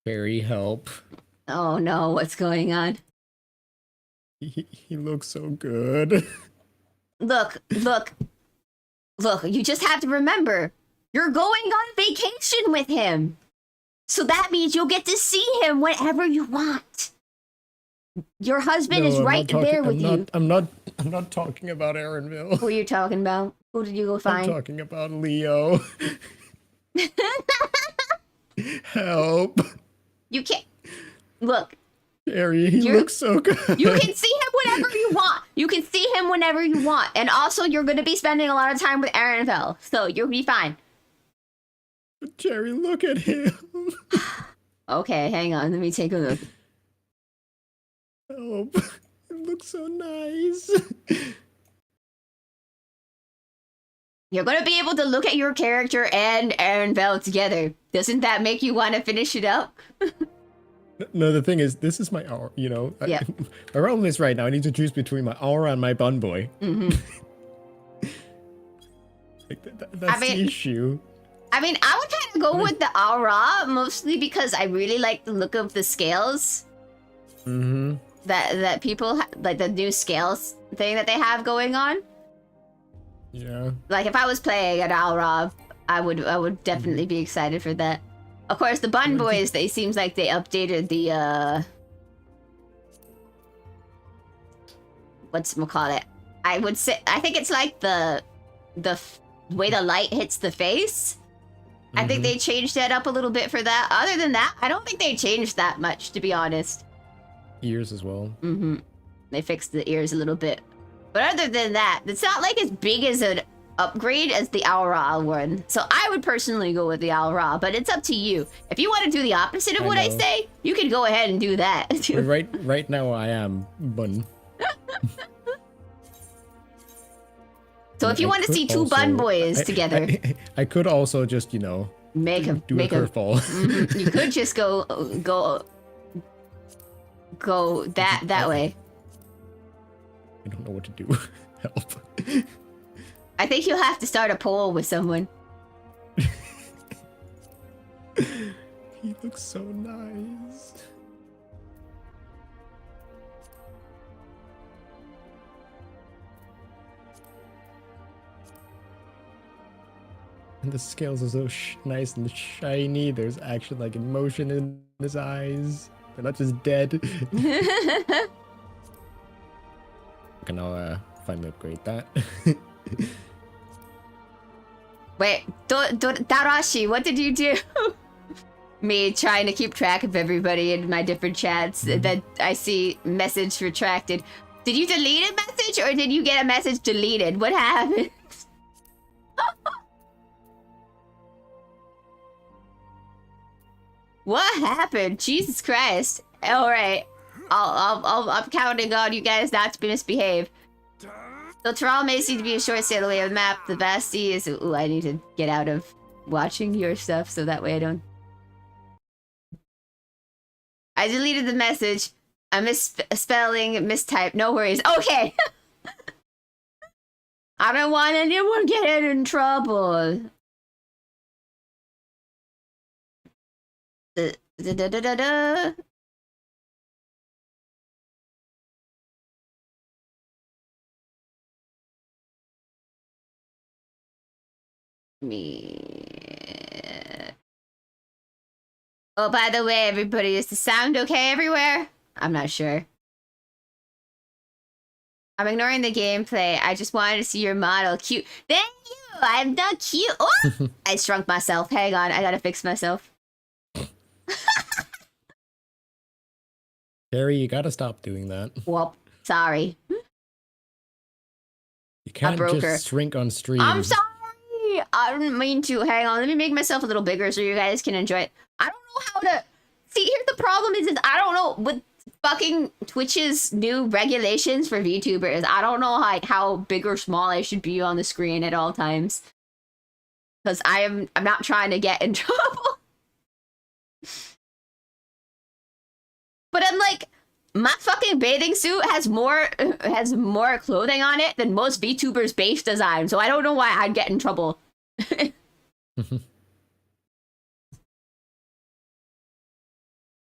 B: Barry, help.
A: Oh no, what's going on?
B: He looks so good.
A: Look, you just have to remember, you're going on vacation with him. So that means you'll get to see him whenever you want. Your husband is right there with you.
B: I'm not talking about Aaronville.
A: Who are you talking about? Who did you go find?
B: I'm talking about Leo. Help.
A: You can't. Look.
B: Harry, he looks so good.
A: You can see him whenever you want. You can see him whenever you want. And also, you're going to be spending a lot of time with Aaronville. So you'll be fine.
B: But Jerry, look at him.
A: Okay, hang on. Let me take a look.
B: Help. It looks so nice.
A: You're going to be able to look at your character and Aaronville together. Doesn't that make you want to finish it up?
B: No, the thing is, this is my aura, you know.
A: Yeah.
B: My problem is right now, I need to choose between my aura and my bun boy. Like, that's the issue.
A: I mean, I would kind of go with the aura, mostly because I really like the look of the scales. That people, like the new scales thing that they have going on.
B: Yeah.
A: Like, if I was playing an aura, I would definitely be excited for that. Of course, the Bun Boys, they seems like they updated the, whatchamacallit? I would say, I think it's like the way the light hits the face. I think they changed that up a little bit for that. Other than that, I don't think they changed that much, to be honest.
B: Ears as well.
A: They fixed the ears a little bit. But other than that, it's not like as big as an upgrade as the Aura one. So I would personally go with the Aura, but it's up to you. If you want to do the opposite of what I say, you can go ahead and do that.
B: But right now I am Bun.
A: So if you want to see two Bun Boys together,
B: I could also just, you know, do a curveball.
A: You could just go that way.
B: I don't know what to do. Help.
A: I think you'll have to start a poll with someone.
B: He looks so nice. The scales are so nice and shiny. There's actually like emotion in his eyes. They're not just dead. Okay, now finally upgrade that.
A: Wait, Darashi, what did you do? Me trying to keep track of everybody in my different chats that I see message retracted. Did you delete a message or did you get a message deleted? What happened? What happened? Jesus Christ. Alright. I'm counting on you guys not to misbehave. So Toronto may seem to be a short sail away on the map. The Bastille is... Ooh, I need to get out of watching your stuff so that way I don't... I deleted the message. I misspelling, mistyped. No worries. Okay! I don't want anyone getting in trouble. Da-da-da-da-da. Me. Oh, by the way, everybody, is the sound okay everywhere? I'm not sure. I'm ignoring the gameplay. I just wanted to see your model. Cute. Thank you! I'm not cute. Oh! I shrunk myself. Hang on, I gotta fix myself.
B: Carrie, you gotta stop doing that.
A: Well, sorry.
B: You can't just shrink on stream.
A: I'm sorry! I didn't mean to. Hang on, let me make myself a little bigger so you guys can enjoy it. I don't know how to... See, here's the problem is I don't know with fucking Twitch's new regulations for VTubers. I don't know how big or small I should be on the screen at all times. Because I'm not trying to get in trouble. But I'm like, my fucking bathing suit has more clothing on it than most VTubers' base design, so I don't know why I'd get in trouble. And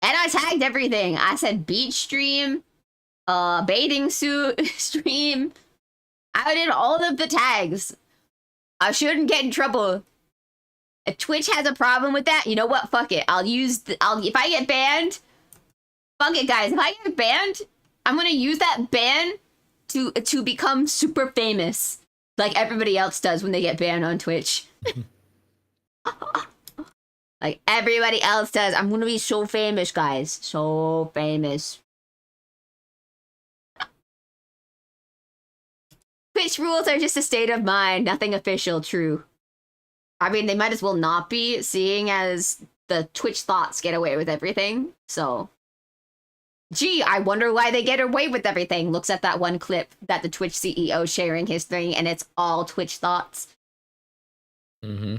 A: I tagged everything. I said beach stream, bathing suit stream. I did all of the tags. I shouldn't get in trouble. If Twitch has a problem with that, you know what? Fuck it. If I get banned, fuck it, guys. If I get banned, I'm gonna use that ban to become super famous, like everybody else does when they get banned on Twitch. Like everybody else does. I'm gonna be so famous, guys. So famous. Twitch rules are just a state of mind, nothing official, true. I mean, they might as well not be, seeing as the Twitch thoughts get away with everything, so. Gee, I wonder why they get away with everything. Looks at that one clip that the Twitch CEO sharing his thing, and it's all Twitch thoughts.
B: Mm-hmm.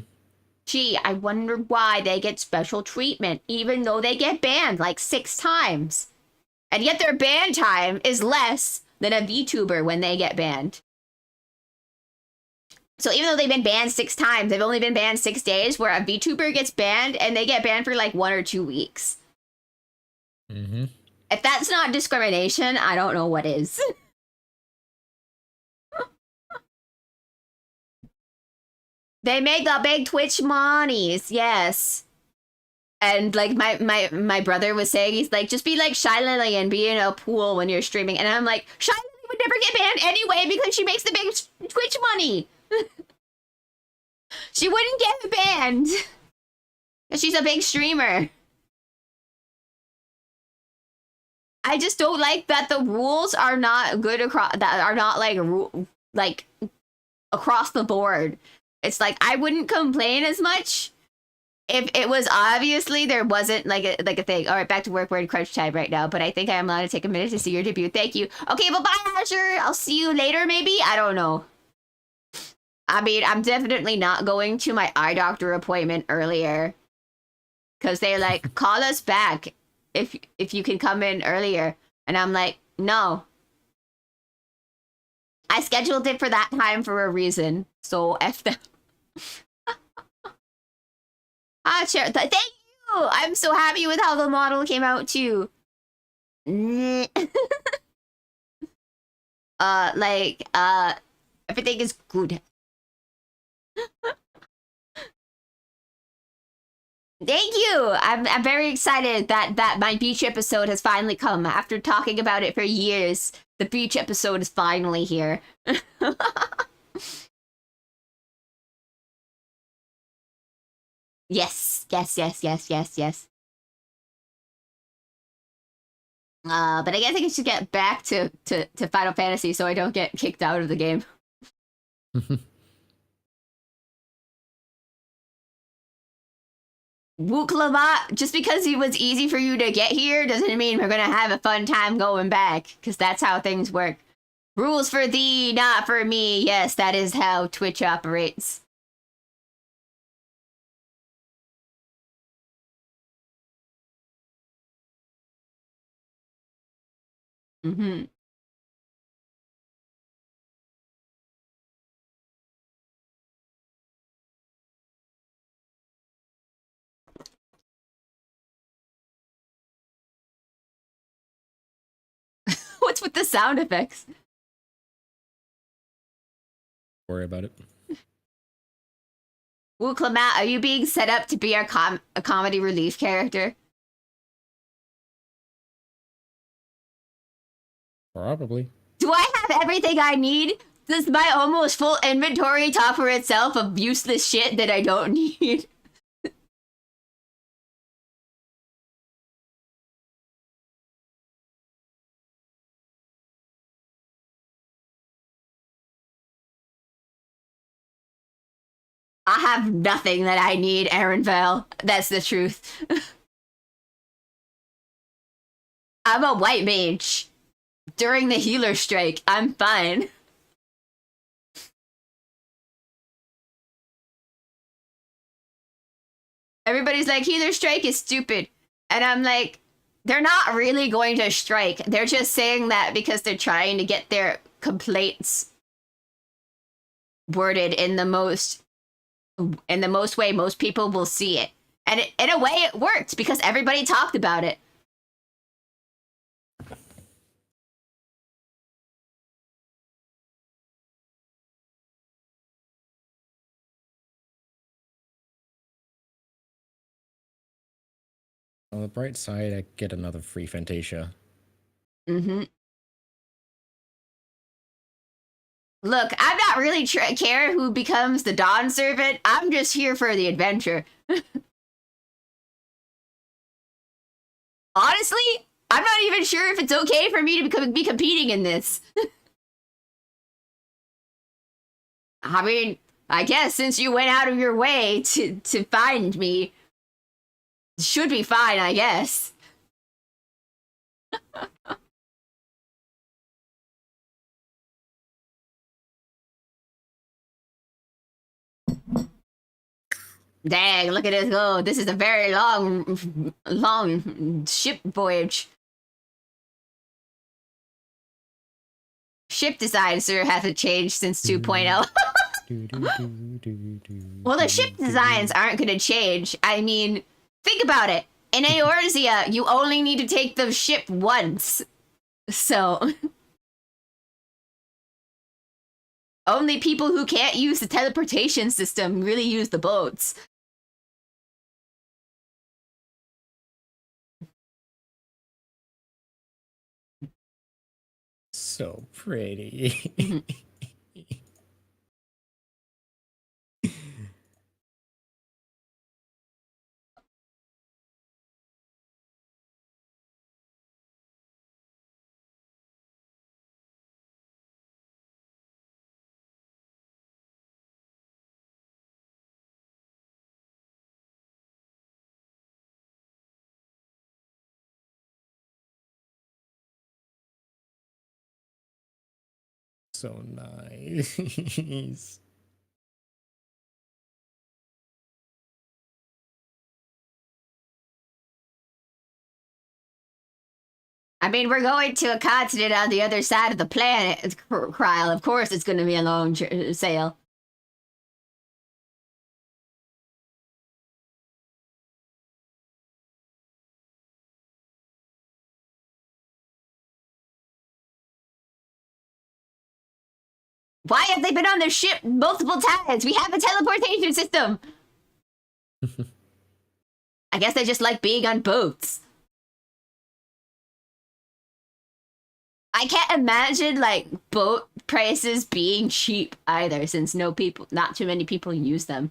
A: Gee, I wonder why they get special treatment, even though they get banned like 6 times. And yet their ban time is less than a VTuber when they get banned. So even though they've been banned 6 times, they've only been banned 6 days, where a VTuber gets banned and they get banned for like 1 or 2 weeks.
B: Mm-hmm.
A: If that's not discrimination, I don't know what is. They make the big Twitch monies, yes. And like my brother was saying, he's like, just be like Shy Lily and be in a pool when you're streaming. And I'm like, Shy Lily would never get banned anyway because she makes the big Twitch money. She wouldn't get banned. She's a big streamer. I just don't like that the rules are not good across, that are not like across the board. It's like, I wouldn't complain as much if it was obviously there wasn't like a thing. All right, back to work. We're in crunch time right now, but I think I am allowed to take a minute to see your debut. Thank you. Okay, bye-bye, Asher. I'll see you later, maybe? I don't know. I mean, I'm definitely not going to my eye doctor appointment earlier. Because they're like, call us back if you can come in earlier. And I'm like, no. I scheduled it for that time for a reason. So F them. Ah, sure. Thank you! I'm so happy with how the model came out too. Everything is good. Thank you. I'm very excited that my beach episode has finally come. After talking about it for years, the beach episode is finally here. Yes, yes, yes, yes, yes, yes. But I guess I should get back to Final Fantasy so I don't get kicked out of the game. Wuklama, just because it was easy for you to get here doesn't mean we're gonna have a fun time going back, because that's how things work. Rules for thee, not for me. Yes, that is how Twitch operates. Mm-hmm. What's with the sound effects?
B: Worry about it.
A: Wuklama, are you being set up to be our a comedy relief character?
B: Probably.
A: Do I have everything I need? Does my almost full inventory talk for itself of useless shit that I don't need? I have nothing that I need, Aaronville. That's the truth. I'm a white mage. During the healer strike, I'm fine. Everybody's like, healer strike is stupid. And I'm like, they're not really going to strike. They're just saying that because they're trying to get their complaints worded in the most way most people will see it. And in a way it worked because everybody talked about it.
B: On the bright side, I get another free Fantasia.
A: Mm-hmm. Look, I'm not really care who becomes the Dawn Servant. I'm just here for the adventure. Honestly, I'm not even sure if it's okay for me to be competing in this. I mean, I guess since you went out of your way to find me, should be fine, I guess. Dang, look at this go. This is a very long ship voyage. Ship design, sir, hasn't changed since 2.0. Well, the ship designs aren't going to change. I mean, think about it. In Eorzea, you only need to take the ship once. So, only people who can't use the teleportation system really use the boats.
B: So pretty. So nice.
A: I mean, we're going to a continent on the other side of the planet, Kryl. Of course, it's going to be a long sail. Why have they been on their ship multiple times? We have a teleportation system. I guess they just like being on boats. I can't imagine like boat prices being cheap either, since not too many people use them.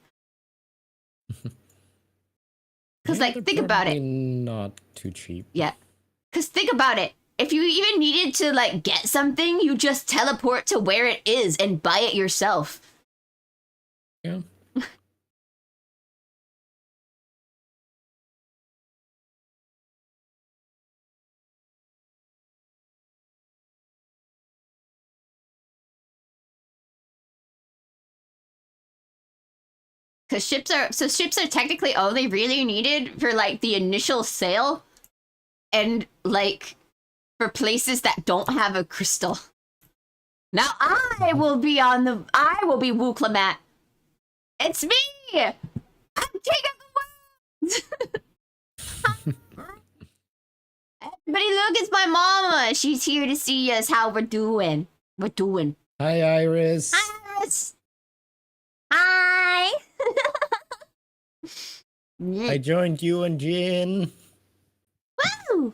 A: Because like think about it.
B: Not too cheap.
A: Yeah. Because think about it. If you even needed to like get something, you just teleport to where it is and buy it yourself.
B: Yeah.
A: Because ships are technically only really needed for like the initial sale and like for places that don't have a crystal. Now I will be Wooklamat. It's me! I'm king of the world! Everybody look, it's my mama! She's here to see us how we're doing. We're doing.
B: Hi, Iris.
A: Hi, Iris! Hi!
B: I joined you and Jin.
A: Woo!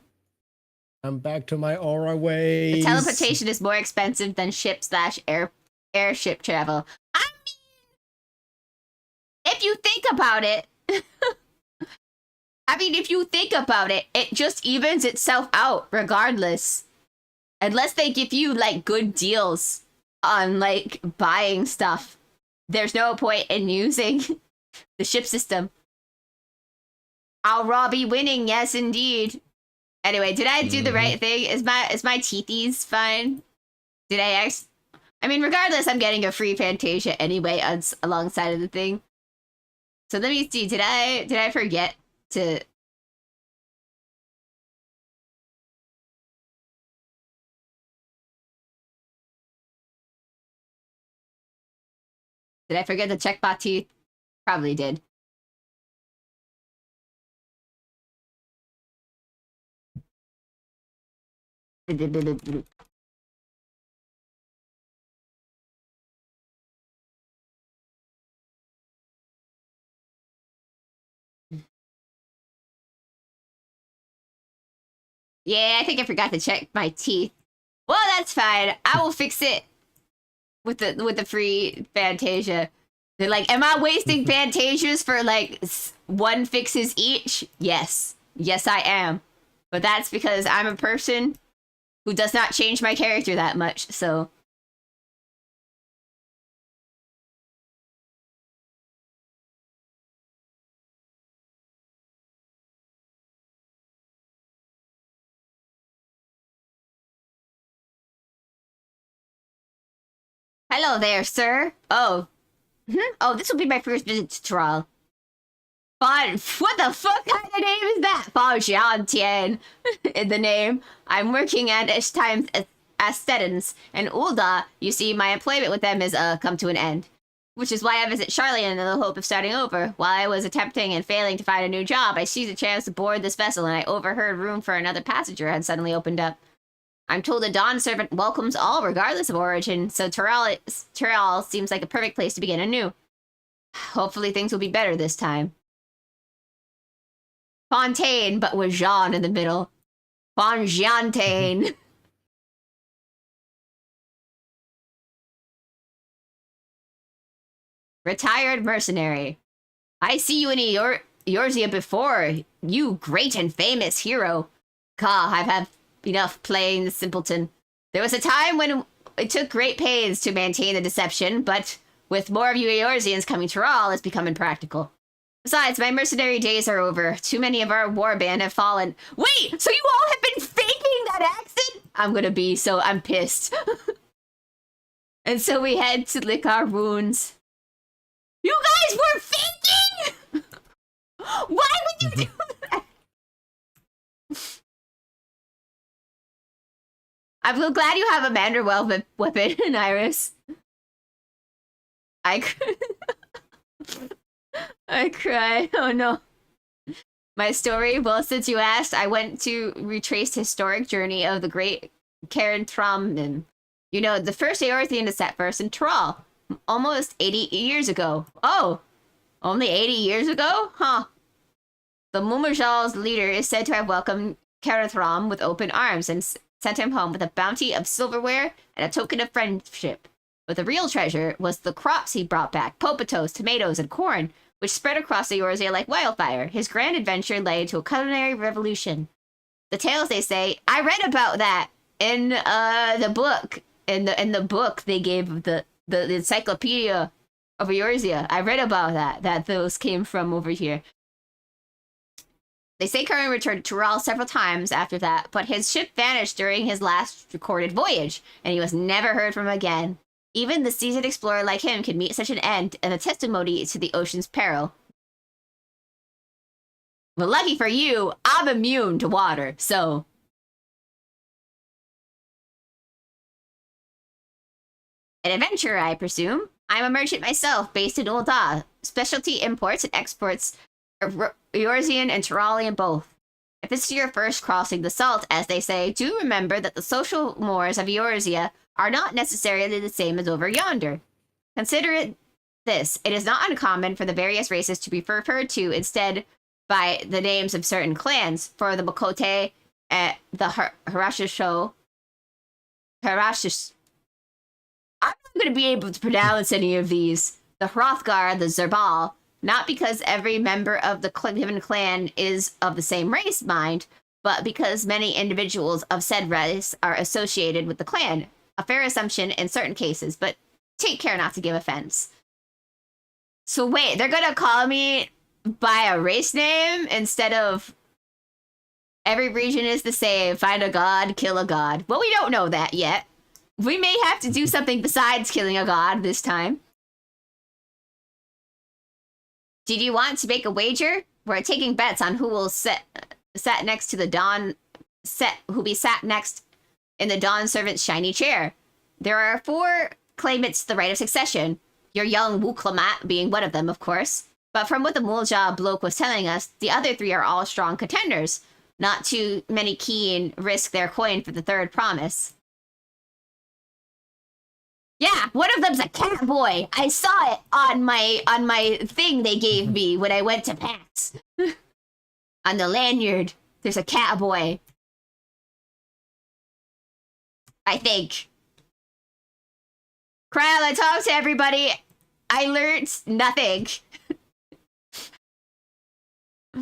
B: I'm back to my aura ways.
A: The teleportation is more expensive than ship/airship travel. I mean, if you think about it, it just evens itself out regardless. Unless they give you like good deals on like buying stuff. There's no point in using the ship system. I'll raw be winning, yes indeed. Anyway, did I do the right thing? Is my teethies fine? Did I I mean, regardless, I'm getting a free Fantasia anyway alongside of the thing. So let me see. Did I forget to? Did I forget to check bot teeth? Probably did. Yeah, I think I forgot to check my teeth. Well, that's fine. I will fix it with the free Fantasia. They're like, am I wasting Fantasias for like 1 fixes each? Yes. Yes, I am. But that's because I'm a person who does not change my character that much, so. Hello there, sir. Oh. Oh, this will be my first visit to Tral. What the fuck kind of name is that? Fa Jiantian in the name. I'm working at Times Aesthetics, and Ulda, you see, my employment with them is come to an end. Which is why I visit Charlie in the hope of starting over. While I was attempting and failing to find a new job, I seized a chance to board this vessel, and I overheard room for another passenger had suddenly opened up. I'm told the Dawn servant welcomes all regardless of origin, so Tyrell seems like a perfect place to begin anew. Hopefully things will be better this time. Fontaine, but with Jean in the middle. Fongiantaine. Retired mercenary. I see you in Eorzea before, you great and famous hero. I've had enough playing the simpleton. There was a time when it took great pains to maintain the deception, but with more of you Eorzeans coming to Rawl, it's become impractical. Besides, my mercenary days are over. Too many of our warband have fallen. Wait, so you all have been faking that accent? I'm pissed. And so we head to lick our wounds. You guys were faking? Why would you do that? I'm so glad you have a Manderwell weapon, Iris. I cry. Oh no. My story? Well, since you asked, I went to retrace the historic journey of the great Karen Thrombin. You know, the first Eorthian to set first in Thrall. Almost 80 years ago. Oh! Only 80 years ago? Huh. The Mumajal's leader is said to have welcomed Karathram with open arms and sent him home with a bounty of silverware and a token of friendship. But the real treasure was the crops he brought back, popatos, tomatoes, and corn, which spread across the Eorzea like wildfire. His grand adventure led to a culinary revolution. The tales, they say, I read about that in the book. In the book they gave of the encyclopedia of Eorzea. I read about that those came from over here. They say Curran returned to Tyrell several times after that, but his ship vanished during his last recorded voyage, and he was never heard from again. Even the seasoned explorer like him could meet such an end, and a testimony to the ocean's peril. Well, lucky for you, I'm immune to water, so... An adventurer, I presume. I'm a merchant myself, based in Ul'dah. Specialty imports and exports Eorzean and Tyrrellian both. If this is your first crossing the salt, as they say, do remember that the social mores of Eorzea are not necessarily the same as over yonder. Consider it this. It is not uncommon for the various races to be referred to instead by the names of certain clans. For the Makote, the Harashisho... I'm not going to be able to pronounce any of these. The Hrothgar, the Zerbal, not because every member of the given clan is of the same race, mind, but because many individuals of said race are associated with the clan. A fair assumption in certain cases, but take care not to give offense. So wait, they're going to call me by a race name instead of every region is the same, find a god, kill a god. Well, we don't know that yet. We may have to do something besides killing a god this time. Did you want to make a wager? We're taking bets on who will sat next to the Dawn who'll be sat next in the Dawn servant's shiny chair. There are 4 claimants to the right of succession. Your young Wuklamat being one of them, of course. But from what the Mulja bloke was telling us, the other 3 are all strong contenders. Not too many keen risk their coin for the third promise. Yeah, one of them's a cat boy. I saw it on my thing they gave me when I went to PAX. On the lanyard, there's a cat boy. I think. Kryl, I talked to everybody. I learned nothing. Oh,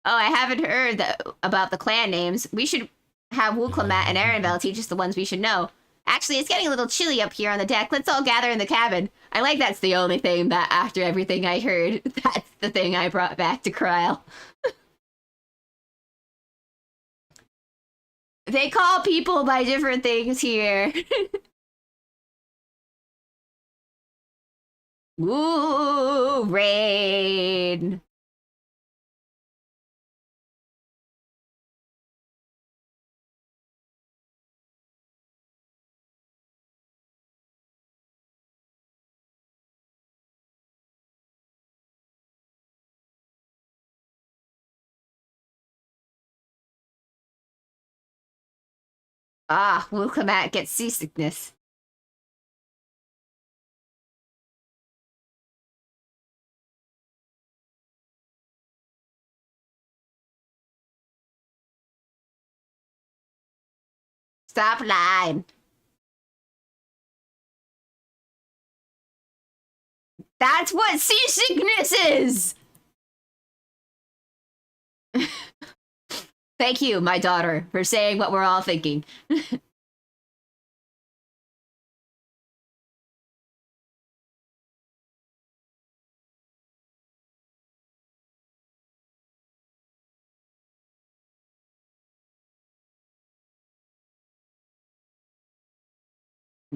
A: I haven't heard about the clan names. We should have Wuklamat and Arenvel teach us the ones we should know. Actually, it's getting a little chilly up here on the deck. Let's all gather in the cabin. I like that's the only thing that, after everything I heard, that's the thing I brought back to Kryl. They call people by different things here. Ooh, rain. Ah, Wuklamat gets seasickness. Stop lying. That's what seasickness is! Thank you, my daughter, for saying what we're all thinking.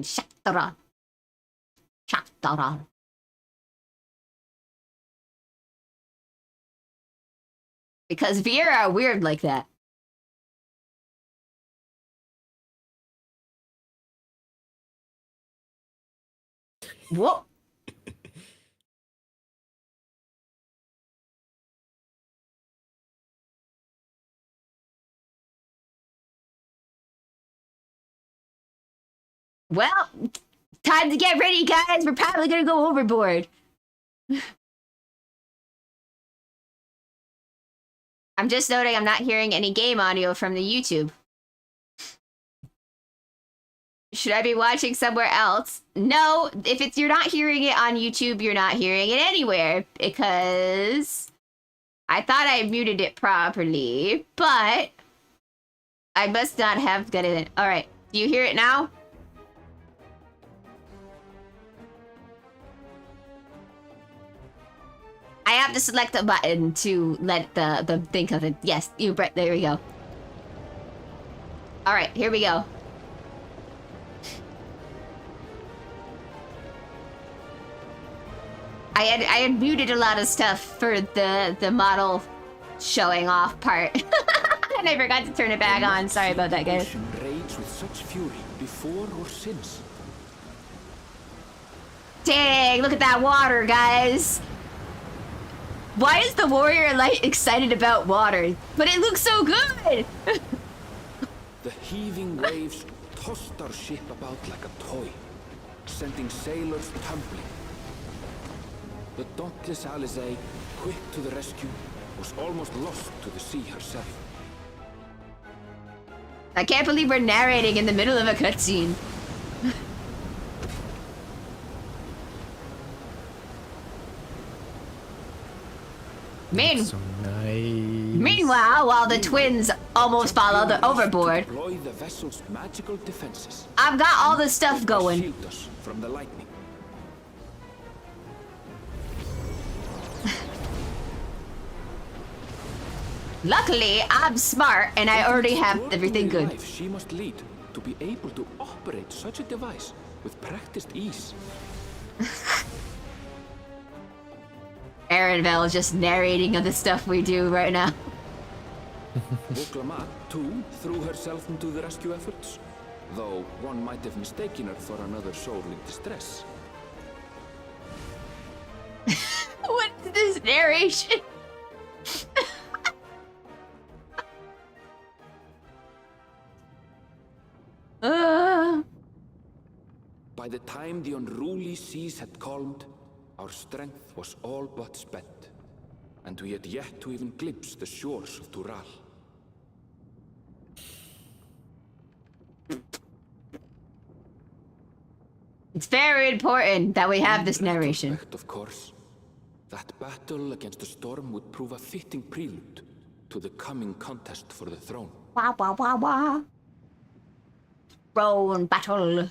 A: Shataran. Shataran. Because Viera are weird like that. Whoa. Well, time to get ready, guys. We're probably gonna go overboard. I'm just noting I'm not hearing any game audio from the YouTube. Should I be watching somewhere else? No, if you're not hearing it on YouTube, you're not hearing it anywhere because I thought I muted it properly, but I must not have got it in. All right, do you hear it now? I have to select a button to let the thing come in. Yes, there we go. All right, here we go. I had muted a lot of stuff for the model showing off part. And I forgot to turn it back on. Sorry about that, guys.
C: Rage with such fury before or since.
A: Dang, look at that water, guys. Why is the warrior like excited about water? But it looks so good.
C: The heaving waves tossed our ship about like a toy, sending sailors tumbling. The dauntless Alizé, quick to the rescue, was almost lost to the sea herself.
A: I can't believe we're narrating in the middle of a cutscene.
B: So nice.
A: Meanwhile, while the twins almost fall overboard,
C: Deploy the vessel's magical defenses.
A: I've got all the stuff going.
C: Shield us from the lightning.
A: Luckily, I'm smart and I already have everything good.
C: Life she must lead to be able to operate such a device with practiced ease.
A: Arenvel is just narrating of the stuff we do right now.
C: Woklama, too, threw herself into the rescue efforts, though one might have mistaken her for another soul in distress.
A: What's this narration?
C: By the time the unruly seas had calmed, our strength was all but spent, and we had yet to even glimpse the shores of Tural.
A: It's very important that we have this
C: In
A: narration.
C: retrospect, of course, that battle against the storm would prove a fitting prelude to the coming contest for the throne.
A: Wah wah wah wah. Throne battle.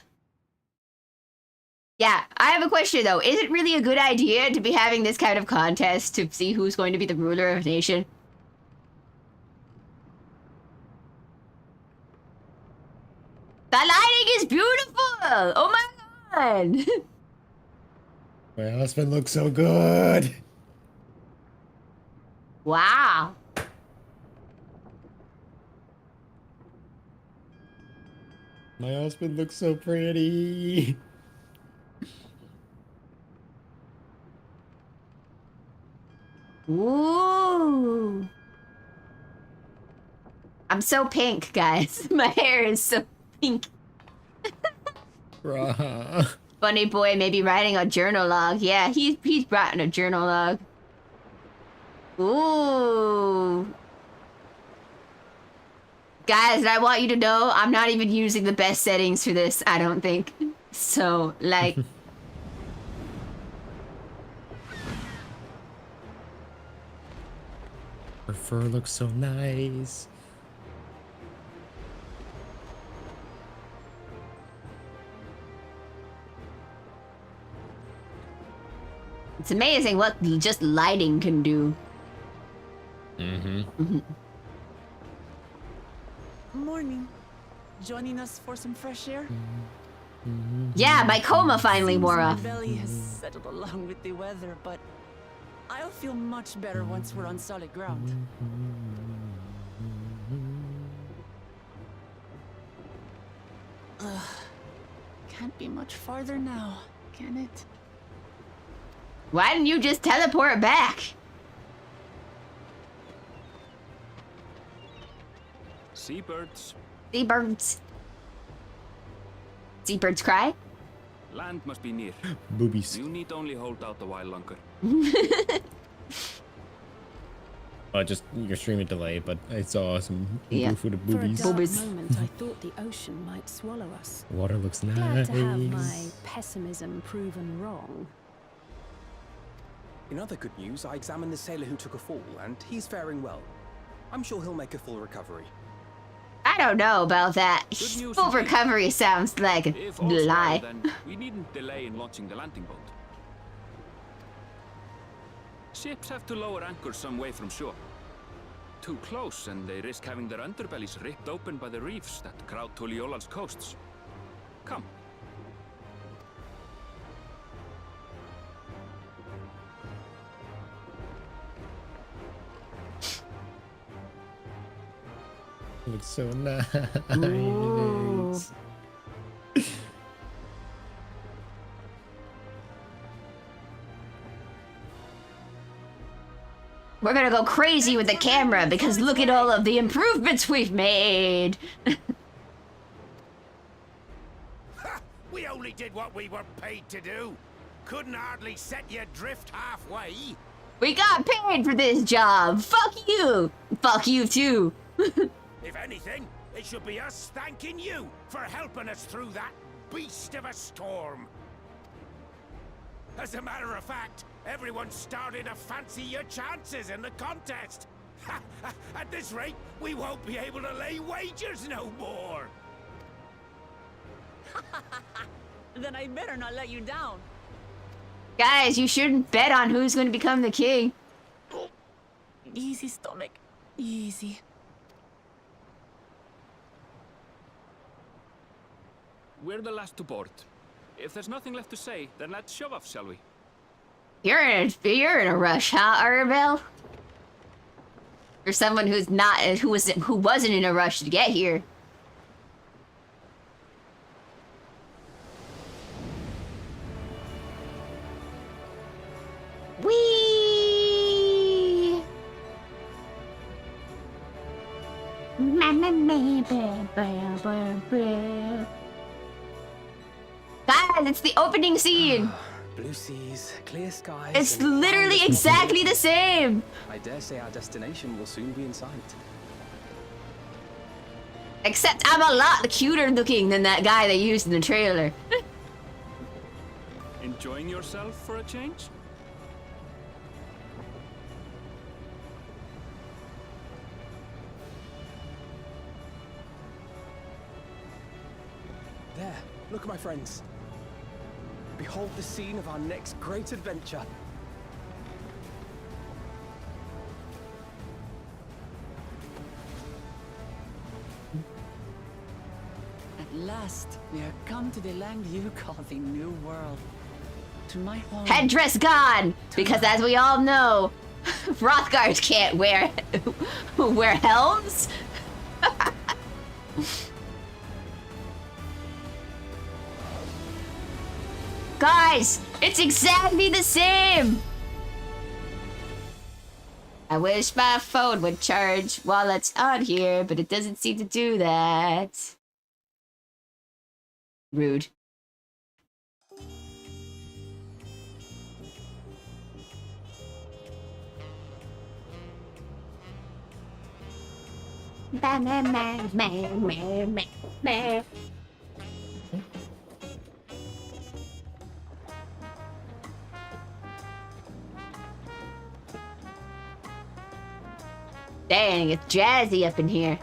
A: Yeah, I have a question though. Is it really a good idea to be having this kind of contest to see who's going to be the ruler of a nation? The lighting is beautiful! Oh my god!
B: My husband looks so good.
A: Wow.
B: My husband looks so pretty.
A: Ooh. I'm so pink, guys. My hair is so pink.
B: Bruh.
A: Funny boy may be writing a journal log. Yeah, he's writing a journal log. Ooh. Guys, I want you to know I'm not even using the best settings for this, I don't think. So, like...
B: Her fur looks so nice.
A: It's amazing what just lighting can do.
B: Mm-hmm.
D: Morning. Joining us for some fresh air?
A: Yeah, my coma finally wore
D: My
A: off.
D: belly has settled along with the weather, but I'll feel much better once we're on solid ground. Ugh. Can't be much farther now, can it?
A: Why didn't you just teleport back?
C: Seabirds,
A: Seabirds. Seabirds cry?
C: land must be near.
B: Boobies.
C: You need only hold out a while longer.
B: Just your streaming delay, but it's awesome.
A: Yeah.
B: For the
E: For a
B: boobies.
E: dark
A: Boobies.
E: moment, I thought the ocean might swallow us.
B: Water looks
E: Glad
B: nice.
E: to have my pessimism proven wrong.
F: In other good news, I examined the sailor who took a fall, and he's faring well. I'm sure he'll make a full recovery.
A: I don't know about that.
C: Good news
A: Full
C: indeed.
A: recovery sounds like a
C: If all's well,
A: lie.
C: then we needn't delay in launching the landing boat. Ships have to lower anchor some way from shore. Too close, and they risk having their underbellies ripped open by the reefs that crowd Tuliola's coasts. Come.
B: Looks so nice.
A: Ooh. We're gonna go crazy with the camera because look at all of the improvements we've made.
G: We only did what we were paid to do. Couldn't hardly set you adrift halfway.
A: We got paid for this job. Fuck you. Fuck you too.
G: If anything, it should be us thanking you for helping us through that beast of a storm. As a matter of fact, everyone's starting to fancy your chances in the contest. At this rate, we won't be able to lay wagers no more.
D: Then I better not let you down.
A: Guys, you shouldn't bet on who's going to become the king.
D: Easy, stomach. Easy.
C: We're the last to board. If there's nothing left to say, then let's shove off, shall we?
A: You're in a rush, huh, Arabelle? You're someone who wasn't in a rush to get here. Wee. Guys, it's the opening scene.
F: Blue seas, clear skies.
A: It's
F: and
A: literally
F: boundless
A: exactly the same.
F: I dare say our destination will soon be in sight.
A: Except I'm a lot cuter looking than that guy they used in the trailer.
C: Enjoying yourself for a change?
F: There, look at my friends. Behold the scene of our next great adventure.
D: At last, we are come to the land you call the New World. To my home.
A: Headdress gone! Because as we all know, Rothgard can't wear helms. Guys, it's exactly the same! I wish my phone would charge while it's on here, but it doesn't seem to do that. Rude. Dang, it's jazzy up in here.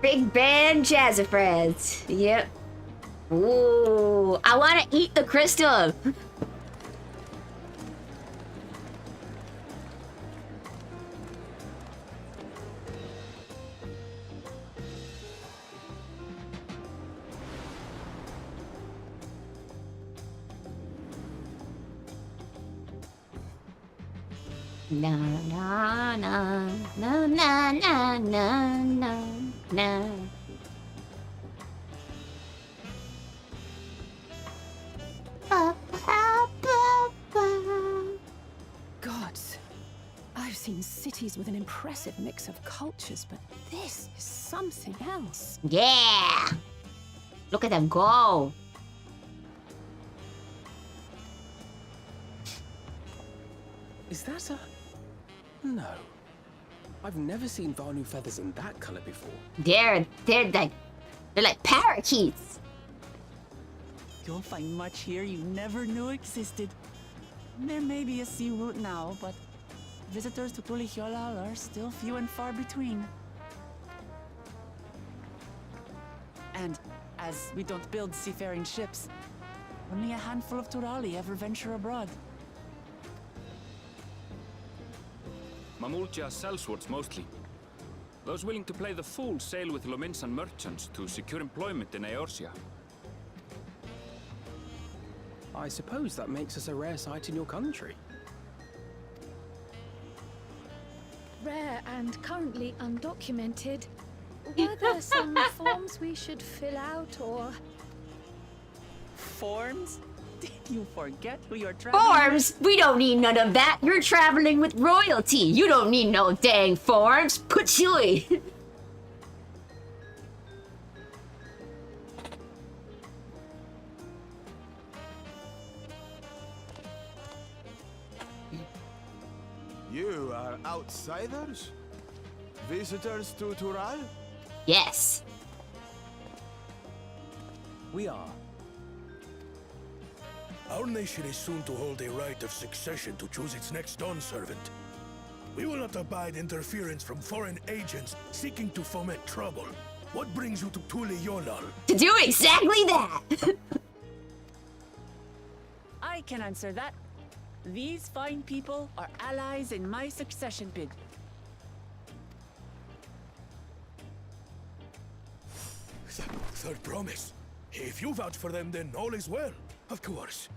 A: Big band jazzafreds. Yep. Ooh, I want to eat the crystal. Na na na na na na na na na.
E: Gods, I've seen cities with an impressive mix of cultures, but this is something else.
A: Yeah! Look at them go.
F: Is that a... No. I've never seen Vanu feathers in that color before.
A: They're like parakeets.
D: You'll find much here you never knew existed. There may be a sea route now, but visitors to Tulihyolal are still few and far between. And as we don't build seafaring ships, only a handful of Turali ever venture abroad.
C: Mamulja sellswords mostly. Those willing to play the fool sail with Lominsan merchants to secure employment in Eorzea.
F: I suppose that makes us a rare sight in your country.
H: Rare and currently undocumented. Were there some forms we should fill out or...
D: Forms? Did you forget who you're traveling
A: Forms? We don't need none of that. You're traveling with royalty. You don't need no dang forms. Patchouli.
I: You are outsiders? Visitors to Tural?
A: Yes.
F: We are.
G: Our nation is soon to hold a right of succession to choose its next Dawn servant. We will not abide interference from foreign agents seeking to foment trouble. What brings you to Tulihyolal?
A: To do exactly that.
D: I can answer that. These fine people are allies in my succession bid.
G: Third promise. If you vouch for them, then all is well. Of course.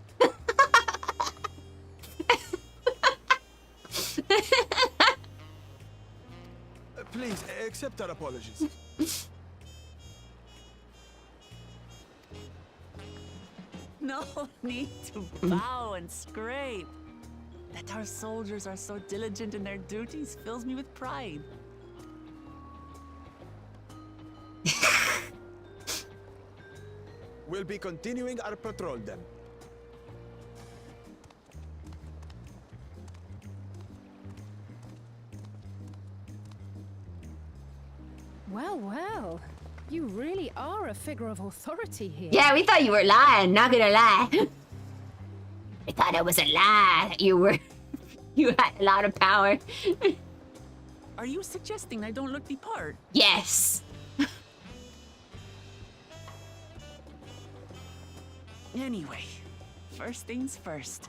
I: Please, accept our apologies.
D: No need to bow and scrape. That our soldiers are so diligent in their duties fills me with pride.
I: We'll be continuing our patrol then.
E: Well, well. You really are a figure of authority here.
A: Yeah, we thought you were lying. Not gonna lie. I thought it was a lie that you were... You had a lot of power.
D: Are you suggesting I don't look the part?
A: Yes.
D: Anyway, first things first.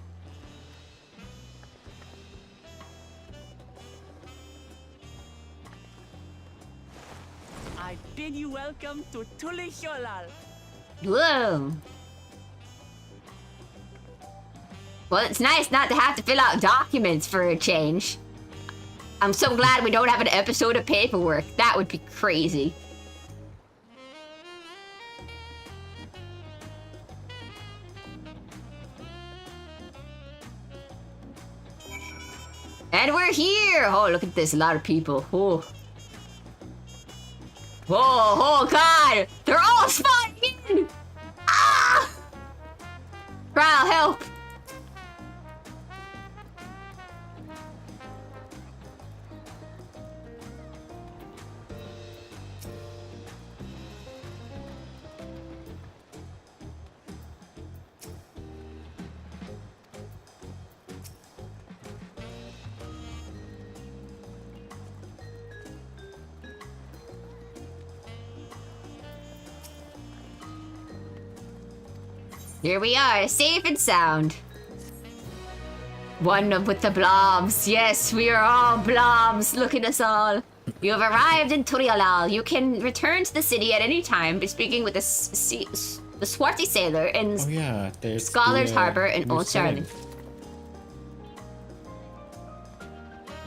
D: I bid you welcome to Tulihyolal.
A: Whoa. Well, it's nice not to have to fill out documents for a change. I'm so glad we don't have an episode of paperwork. That would be crazy. And we're here! Oh, look at this, a lot of people. Oh. Whoa, oh god! They're all spawning in! Ah! Trial, help! Here we are, safe and sound. One with the blobs. Yes, we are all blobs. Look at us all. You have arrived in Tulihyolal. You can return to the city at any time by speaking with the swarthy sailor in
B: there's
A: Scholar's Harbor in Old
B: setting.
A: Charlotte.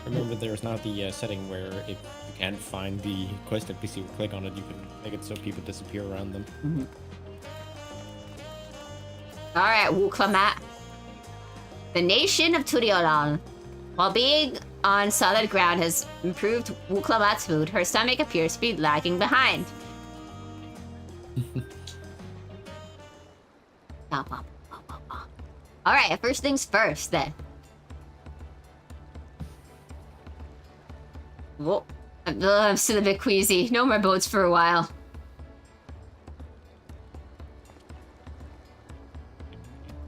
B: Remember, there's now the setting where if you can't find the quest NPC, you click on it, you can make it so people disappear around them.
A: Mm-hmm. Alright, Wuklamat. The nation of Tulihyolal. While being on solid ground has improved Wuklamat's mood, her stomach appears to be lagging behind. Alright, first things first then. Whoa. I'm still a bit queasy. No more boats for a while.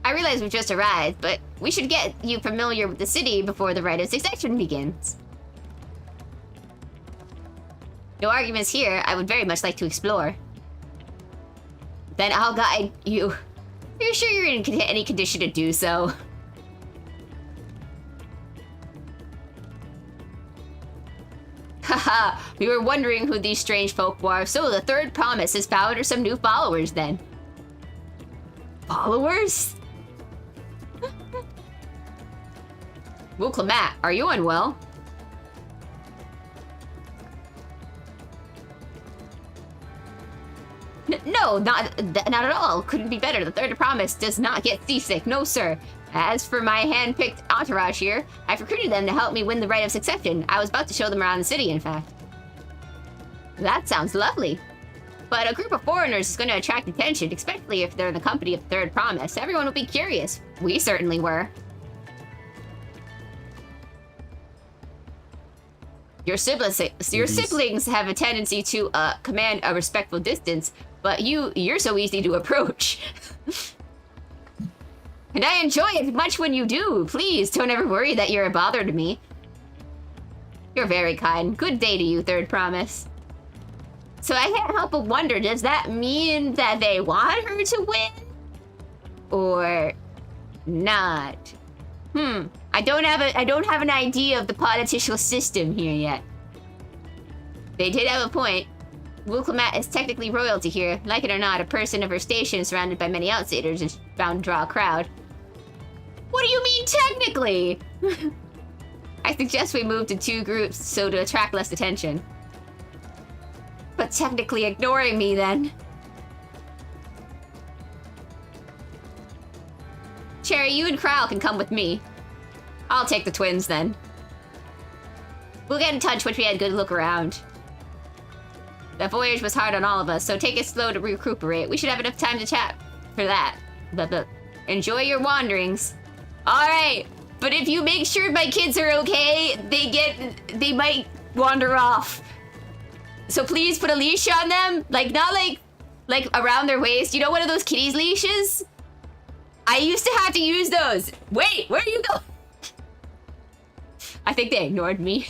A: I realize we've just arrived, but we should get you familiar with the city before the rite of succession begins. No arguments here. I would very much like to explore. Then I'll guide you. Are you sure you're in any condition to do so? Haha, we were wondering who these strange folk were, so the third promise has found her some new followers then. Followers? Wuklemat, are you unwell? No, not at all. Couldn't be better. The third promise does not get seasick. No, sir. As for my hand-picked entourage here, I've recruited them to help me win the rite of succession. I was about to show them around the city, in fact. That sounds lovely. But a group of foreigners is going to attract attention, especially if they're in the company of the third promise. Everyone will be curious. We certainly were. Your siblings have a tendency to command a respectful distance, but you're so easy to approach. And I enjoy it much when you do. Please, don't ever worry that you're a bother to me. You're very kind. Good day to you, third promise. So I can't help but wonder, does that mean that they want her to win? Or not? I don't have an idea of the political system here yet. They did have a point. Wuklemat is technically royalty here. Like it or not, a person of her station surrounded by many outsiders is bound to draw a crowd. What do you mean technically? I suggest we move to 2 groups so to attract less attention. But technically ignoring me then. Cherry, you and Kryle can come with me. I'll take the twins then. We'll get in touch once we had a good look around. The voyage was hard on all of us, so take it slow to recuperate. We should have enough time to chat for that. But enjoy your wanderings. Alright, but if you make sure my kids are okay, they might wander off. So please put a leash on them. Not like around their waist. You know, one of those kitties leashes? I used to have to use those. Wait, where are you going? I think they ignored me.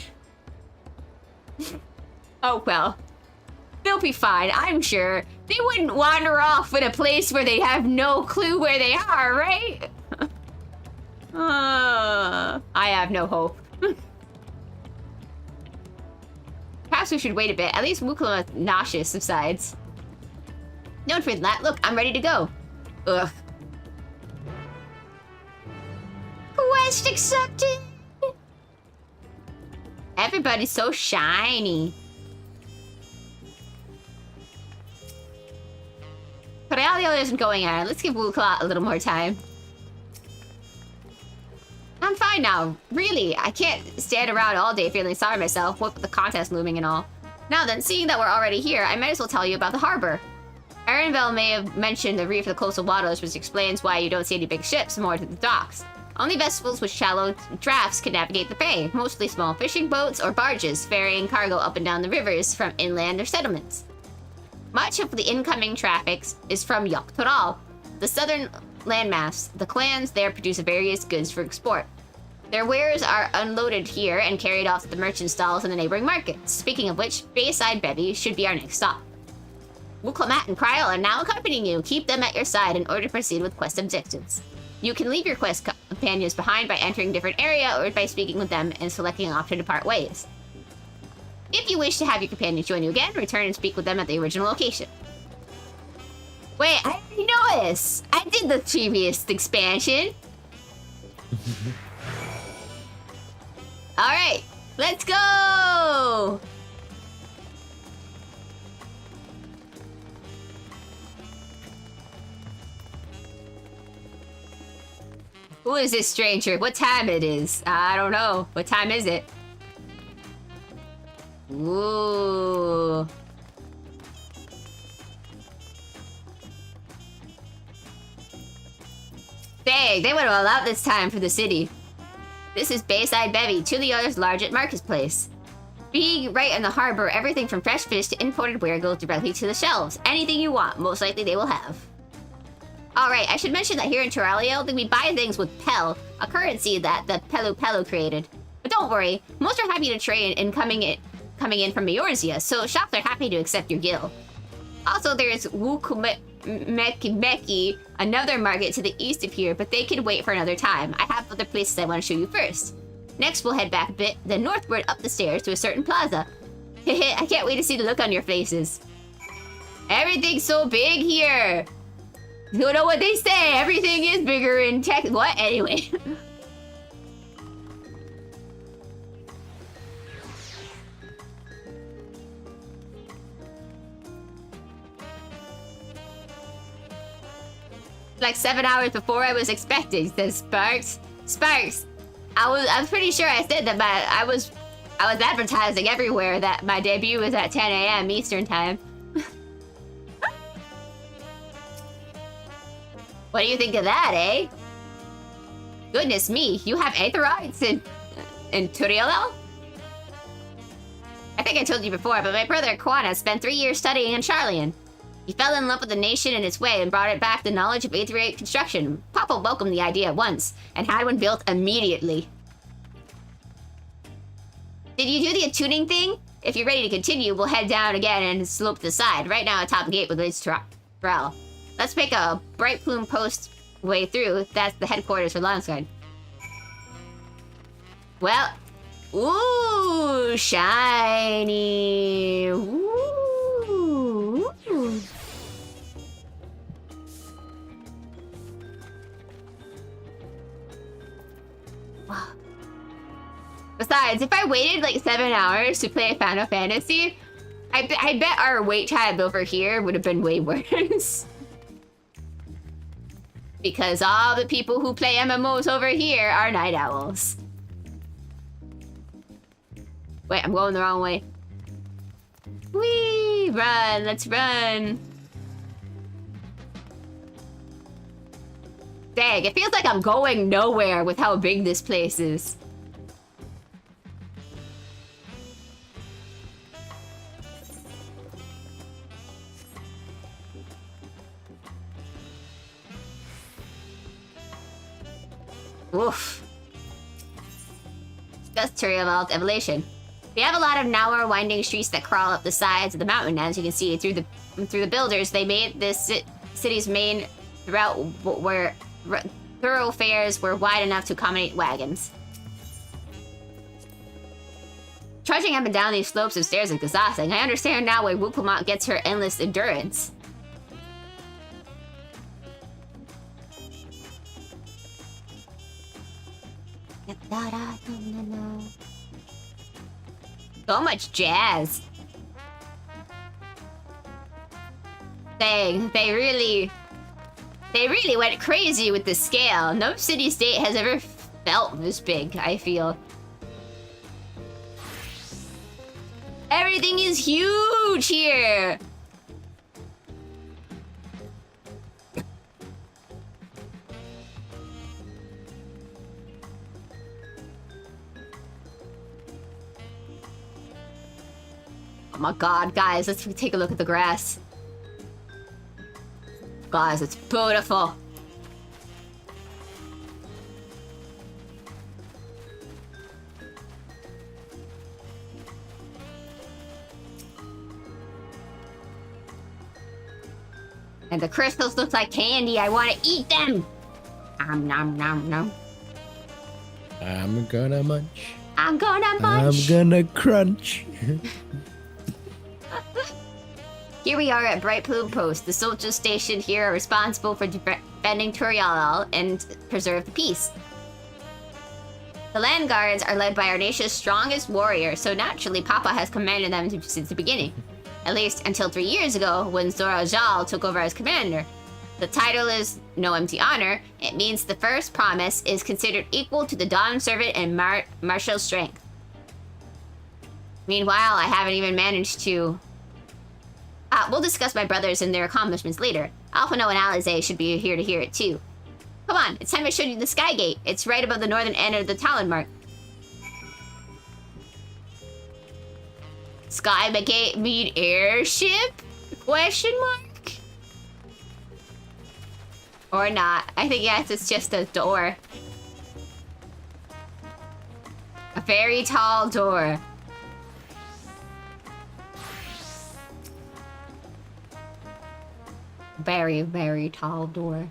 A: Oh well. They'll be fine, I'm sure. They wouldn't wander off in a place where they have no clue where they are, right? I have no hope. Perhaps we should wait a bit. At least Wuklema's nauseous subsides. Don't fret that. Look, I'm ready to go. Ugh. Quest accepted. Everybody's so shiny. But Alia isn't going out. Let's give Wukla a little more time. I'm fine now. Really, I can't stand around all day feeling sorry myself, what with the contest looming and all. Now then, seeing that we're already here, I might as well tell you about the harbor. Erenville may have mentioned the reef of the coastal waters, which explains why you don't see any big ships moored to the docks. Only vessels with shallow drafts can navigate the bay, mostly small fishing boats or barges ferrying cargo up and down the rivers from inland or settlements. Much of the incoming traffic is from Yoktoral, the southern landmass. The clans there produce various goods for export. Their wares are unloaded here and carried off to the merchant stalls in the neighboring markets. Speaking of which, Bayside Bevy should be our next stop. Wuklemat and Kryle are now accompanying you. Keep them at your side in order to proceed with quest objectives. You can leave your quest companions behind by entering a different area or by speaking with them and selecting an option to part ways. If you wish to have your companions join you again, return and speak with them at the original location. Wait, I already know this! I did the previous expansion! Alright, let's go! Who is this stranger? What time it is? I don't know. What time is it? Ooh. Dang, they went all out this time for the city. This is Bayside Bevy, 2 of the others large at Marketplace. Being right in the harbor, everything from fresh fish to imported ware goes directly to the shelves. Anything you want, most likely they will have. Alright, I should mention that here in Turalio, we buy things with Pel, a currency that the Pelu Pelu created. But don't worry, most are happy to trade in coming in from Eorzea, so shops are happy to accept your gil. Also, there's Wukumeki, another market to the east of here, but they can wait for another time. I have other places I want to show you first. Next, we'll head back a bit, then northward up the stairs to a certain plaza. Hehe, I can't wait to see the look on your faces. Everything's so big here! You know what they say, everything is bigger in tech. What? Anyway. Like 7 hours before I was expecting, says Sparks. Sparks, I was pretty sure I said that I was advertising everywhere that my debut was at 10 a.m. Eastern time. What do you think of that, eh? Goodness me, you have aetherites in Turielo? I think I told you before, but my brother Kwana spent 3 years studying in Charlian. He fell in love with the nation and its way and brought it back the knowledge of aetherite construction. Papa welcomed the idea at once and had one built immediately. Did you do the attuning thing? If you're ready to continue, we'll head down again and slope to the side. Right now, atop the gate with Liz Trowel. Let's make a bright plume post way through. That's the headquarters for Longside. Well, ooh, shiny. Ooh. Wow. Besides, if I waited like 7 hours to play Final Fantasy, I bet our wait time over here would have been way worse. Because all the people who play MMOs over here are night owls. Wait, I'm going the wrong way. Whee! Run, let's run. Dang, it feels like I'm going nowhere with how big this place is. Oof. That's Turiel Evolution. We have a lot of narrow, winding streets that crawl up the sides of the mountain. As you can see, through the builders, they made this city's main route where thoroughfares were wide enough to accommodate wagons. Trudging up and down these slopes of stairs is exhausting. I understand now why Wukumot gets her endless endurance. So much jazz. Dang, they really went crazy with the scale. No city-state has ever felt this big, I feel. Everything is huge here. Oh my god, guys, let's take a look at the grass. Guys, it's beautiful. And the crystals look like candy. I want to eat them. Nom nom nom.
B: I'm gonna munch.
A: I'm gonna munch.
B: I'm gonna crunch.
A: Here we are at Bright Plume Post. The soldiers stationed here are responsible for defending Turiel and preserve the peace. The land guards are led by our nation's strongest warrior, so naturally Papa has commanded them since the beginning. At least until 3 years ago, when Zora Jal took over as commander. The title is no empty honor. It means the first promise is considered equal to the Dawn Servant and martial strength. Meanwhile, I haven't even managed to... we'll discuss my brothers and their accomplishments later. Alphino and Alize should be here to hear it too. Come on, it's time to show you the Sky Gate. It's right above the northern end of the Talon Mark. Sky Gate mean airship? Question mark? Or not. I think yes, it's just a door. A very tall door. Very, very tall door.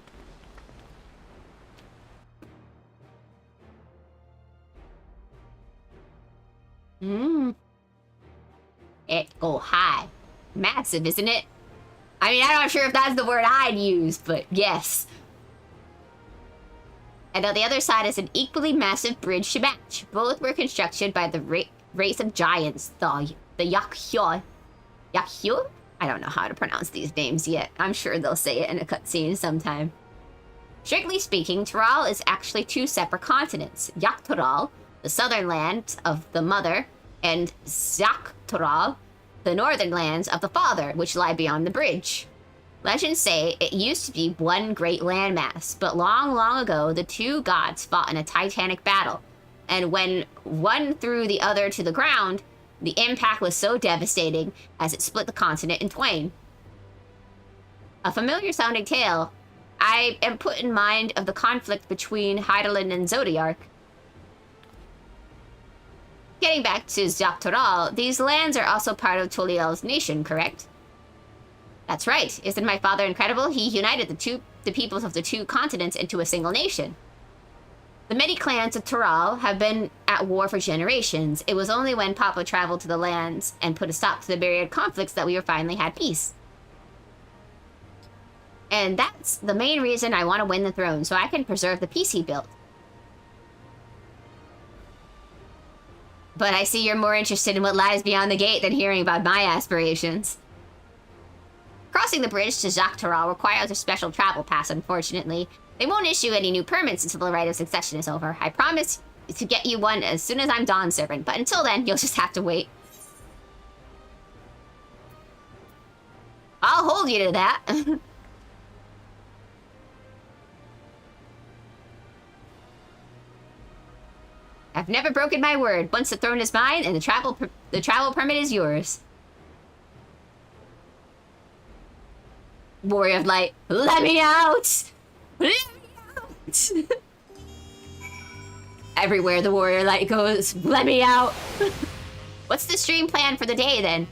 A: It go high. Massive, isn't it? I mean, I'm not sure if that's the word I'd use, but yes. And on the other side is an equally massive bridge to match. Both were constructed by the race of giants, the Yakhyo. Yakhyo? I don't know how to pronounce these names yet. I'm sure they'll say it in a cutscene sometime. Strictly speaking, Tural is actually two separate continents. Yaktural, the southern lands of the mother, and Zaktural, the northern lands of the father, which lie beyond the bridge. Legends say it used to be one great landmass, but long, long ago, the two gods fought in a titanic battle. And when one threw the other to the ground, the impact was so devastating as it split the continent in twain. A familiar sounding tale. I am put in mind of the conflict between Hydaelyn and Zodiark. Getting back to Zaktural, these lands are also part of Toliel's nation, correct? That's right. Isn't my father incredible? He united the peoples of the two continents into a single nation. The many clans of Tural have been at war for generations. It was only when Papa traveled to the lands and put a stop to the myriad conflicts that we finally had peace. And that's the main reason I want to win the throne, so I can preserve the peace he built. But I see you're more interested in what lies beyond the gate than hearing about my aspirations. Crossing the bridge to Zaktural requires a special travel pass, unfortunately. They won't issue any new permits until the rite of succession is over. I promise to get you one as soon as I'm Dawn Servant, but until then, you'll just have to wait. I'll hold you to that. I've never broken my word. Once the throne is mine, and the travel permit is yours. Warrior of Light, let me out! Let me out! Everywhere the Warrior Light goes, let me out! What's the stream plan for the day then?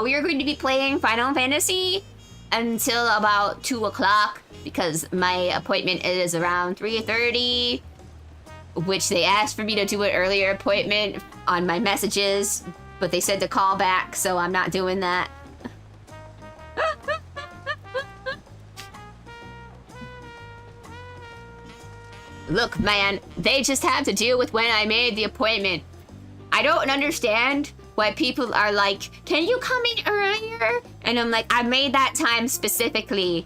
A: We are going to be playing Final Fantasy until about 2 o'clock because my appointment is around 3:30. Which they asked for me to do an earlier appointment on my messages, but they said to call back, so I'm not doing that. Look, man, they just have to deal with when I made the appointment. I don't understand why people are like, can you come in earlier? And I'm like, I made that time specifically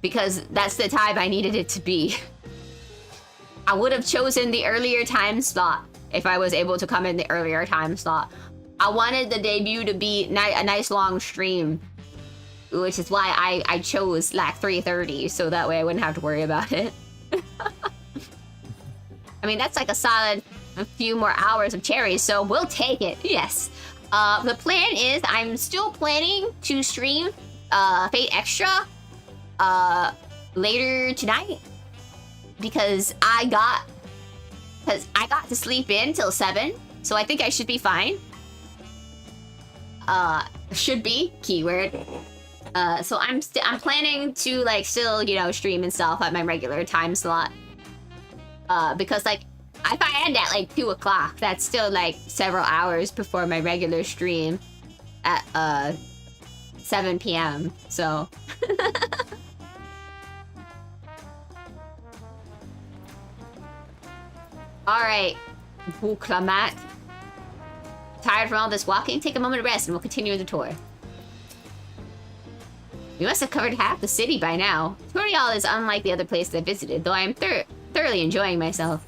A: because that's the time I needed it to be. I would have chosen the earlier time slot if I was able to come in the earlier time slot. I wanted the debut to be a nice long stream, which is why I chose like 3:30, so that way I wouldn't have to worry about it. I mean, that's like a few more hours of cherries, so we'll take it, yes. The plan is I'm still planning to stream Fate Extra later tonight. Because I got to sleep in till 7, so I think I should be fine. Should be keyword. So I'm planning to like still, you know, stream and stuff at my regular time slot. Because like if I end at like 2 o'clock, that's still like several hours before my regular stream at 7 p.m. So. Alright, Buklamat. Tired from all this walking? Take a moment to rest and we'll continue the tour. We must have covered half the city by now. Toriel is unlike the other places I visited, though I am thoroughly enjoying myself.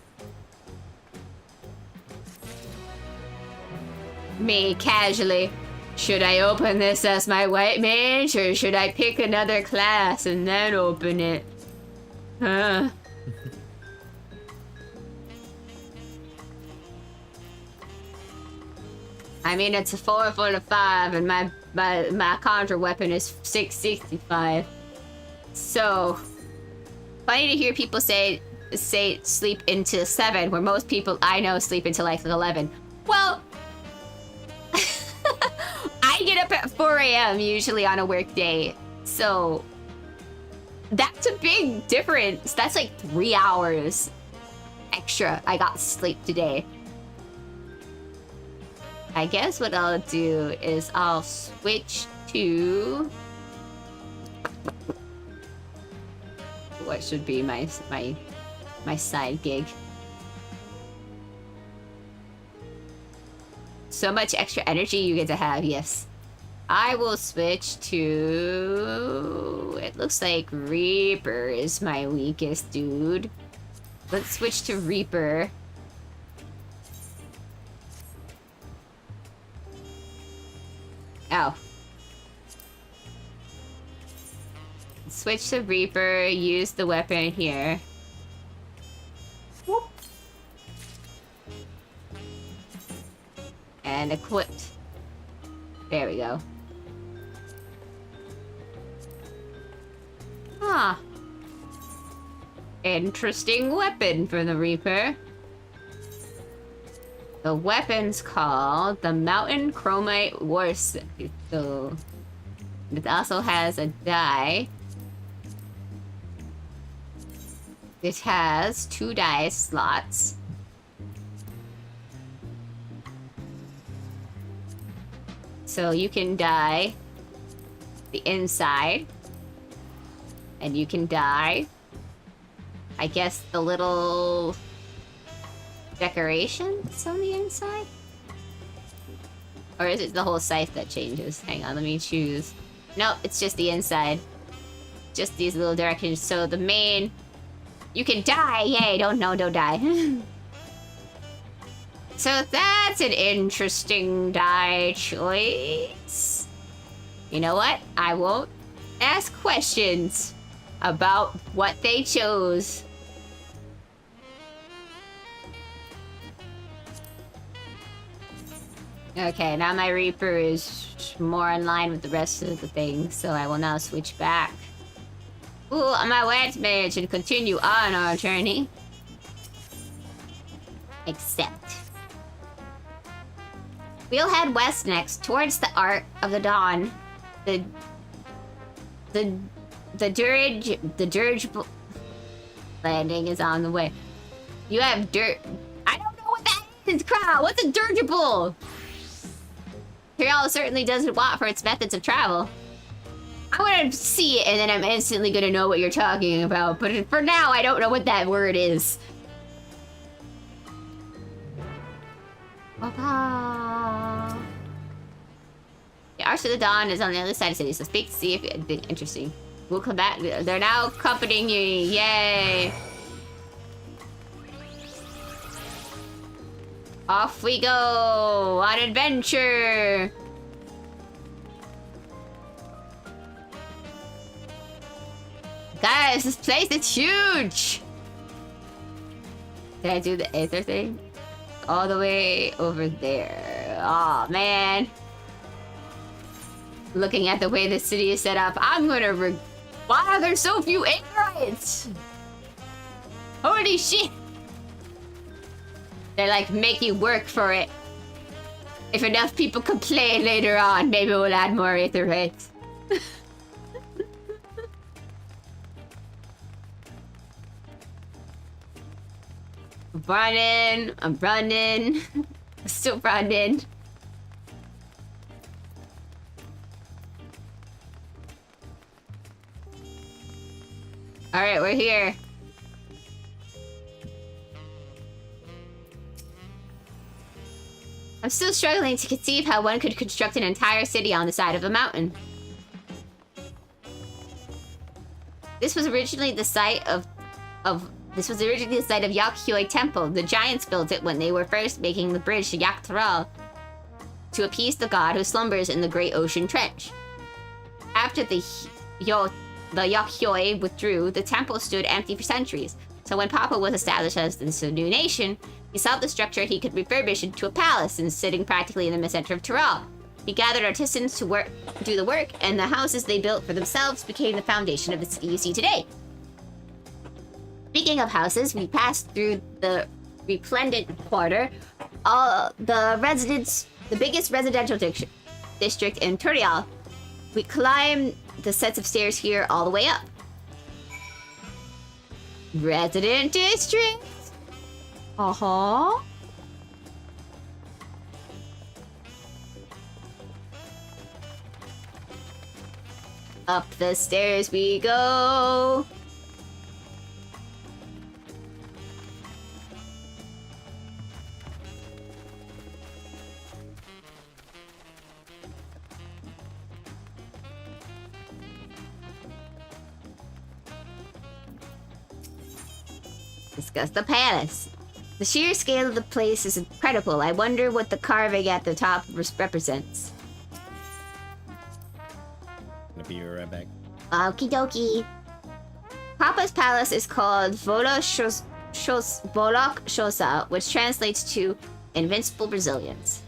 A: Me, casually. Should I open this as my white mage, or should I pick another class and then open it? Huh? I mean, it's a 4 for the 5, and my conjure weapon is 665. So, funny to hear people say sleep into 7, where most people I know sleep into like 11. Well, I get up at 4 a.m. usually on a work day, so that's a big difference. That's like 3 hours extra I got sleep today. I guess what I'll do is I'll switch to what should be my side gig. So much extra energy you get to have, yes. I will switch to... It looks like Reaper is my weakest dude. Let's switch to Reaper. Oh. Switch to Reaper, use the weapon here. Whoop. And equipped. There we go. Ah. Interesting weapon for the Reaper. The weapon's called the Mountain Chromite Warsaw. So it also has a die. It has 2 die slots. So you can dye the inside. And you can dye, I guess, the little decorations on the inside? Or is it the whole scythe that changes? Hang on, let me choose. Nope, it's just the inside. Just these little directions. So the main... You can die! Yay! Don't die. So that's an interesting dye choice. You know what? I won't ask questions about what they chose. Okay, now my Reaper is more in line with the rest of the things, so I will now switch back. Ooh, on my way to manage and continue on our journey. Except... We'll head west next, towards the Ark of the Dawn. The dirigible landing is on the way. You have dirt... I don't know what that is, crowd! What's a dirigible? Imperial certainly doesn't want for its methods of travel. I'm gonna see it and then I'm instantly gonna know what you're talking about, but for now I don't know what that word is. Yeah, Arch of the Dawn is on the other side of the city, so speak to see if anything interesting. We'll come back. They're now accompanying you. Yay! Off we go on adventure. Guys, this place is huge. Did I do the Aether thing? All the way over there. Oh man. Looking at the way the city is set up, I'm gonna why are there so few Aetherites? Holy shit! They like make you work for it. If enough people complain later on, maybe we'll add more Aetherites. I'm running. I'm still running. Alright, we're here. I'm still struggling to conceive how one could construct an entire city on the side of a mountain. This was originally the site of Yakyoi Temple. The giants built it when they were first making the bridge to Dawntrail to appease the god who slumbers in the Great Ocean Trench. After the Yakyoi withdrew, the temple stood empty for centuries. So when Papa was established as this new nation, he saw the structure he could refurbish into a palace and sitting practically in the center of Tyrol. He gathered artisans to do the work, and the houses they built for themselves became the foundation of the city you see today. Speaking of houses, we passed through the Resplendent Quarter, the biggest residential district in Turial. We climbed the sets of stairs here all the way up. Resident district? Uh-huh. Up the stairs we go. Discuss the palace. The sheer scale of the place is incredible. I wonder what the carving at the top represents.
B: Gonna be right back.
A: Okie dokie. Papa's palace is called Volok Shosa, which translates to Invincible Brazilians.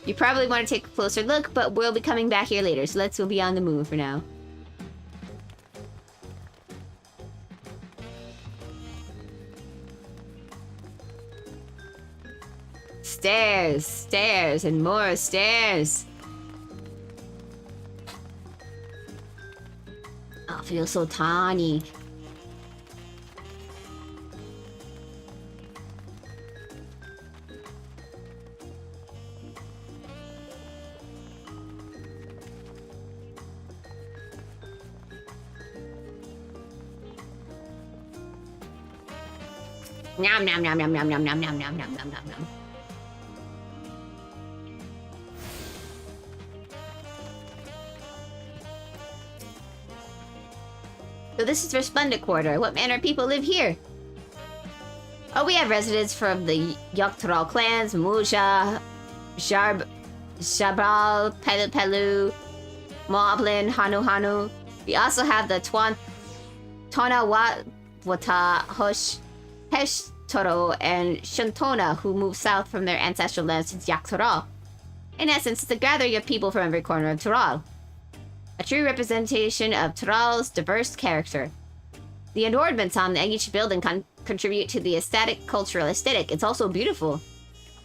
A: You probably want to take a closer look, but we'll be coming back here later, so let's go be on the move for now. Stairs, stairs, and more stairs. I feel so tiny. Nom nom nom nom nom nom nom nom nom nom nom nom. So this is Resplendent Quarter. What manner of people live here? Oh, we have residents from the Yoktaral clans, Muja, Shabral, Pelu Pelu, Moblin, Hanu Hanu. We also have the Tonawata, Hush, Hesh Toro, and Shuntona, who moved south from their ancestral lands to Yaktaral. In essence, it's a gathering of people from every corner of Tyrol. A true representation of Tyrol's diverse character. The adornments on each building contribute to the cultural aesthetic. It's also beautiful.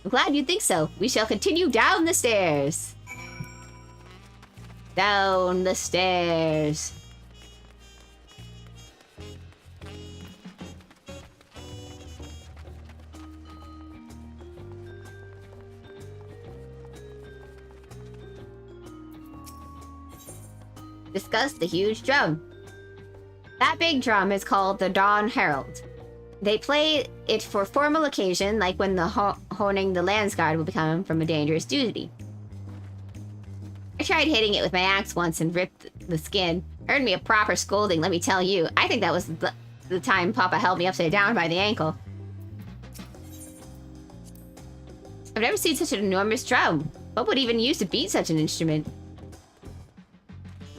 A: I'm glad you think so. We shall continue down the stairs. Down the stairs. Discuss the huge drum. That big drum is called the Dawn Herald. They play it for formal occasion, like when the honing the Landsguard will become from a dangerous duty. I tried hitting it with my axe once and ripped the skin. Earned me a proper scolding, let me tell you. I think that was the time Papa held me upside down by the ankle. I've never seen such an enormous drum. What would even use to beat such an instrument?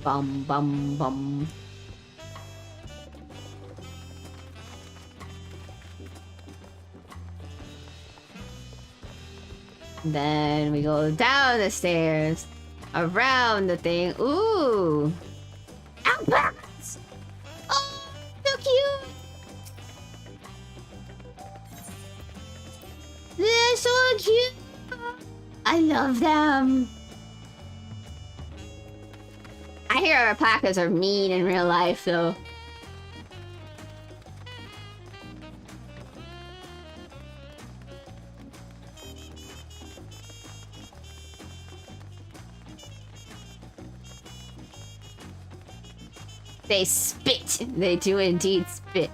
A: Bum, bum, bum. Then we go down the stairs, around the thing. Ooh! Outbursts! Oh, so cute! They're so cute! I love them! I hear alpacas are mean in real life, though. They spit. They do indeed spit.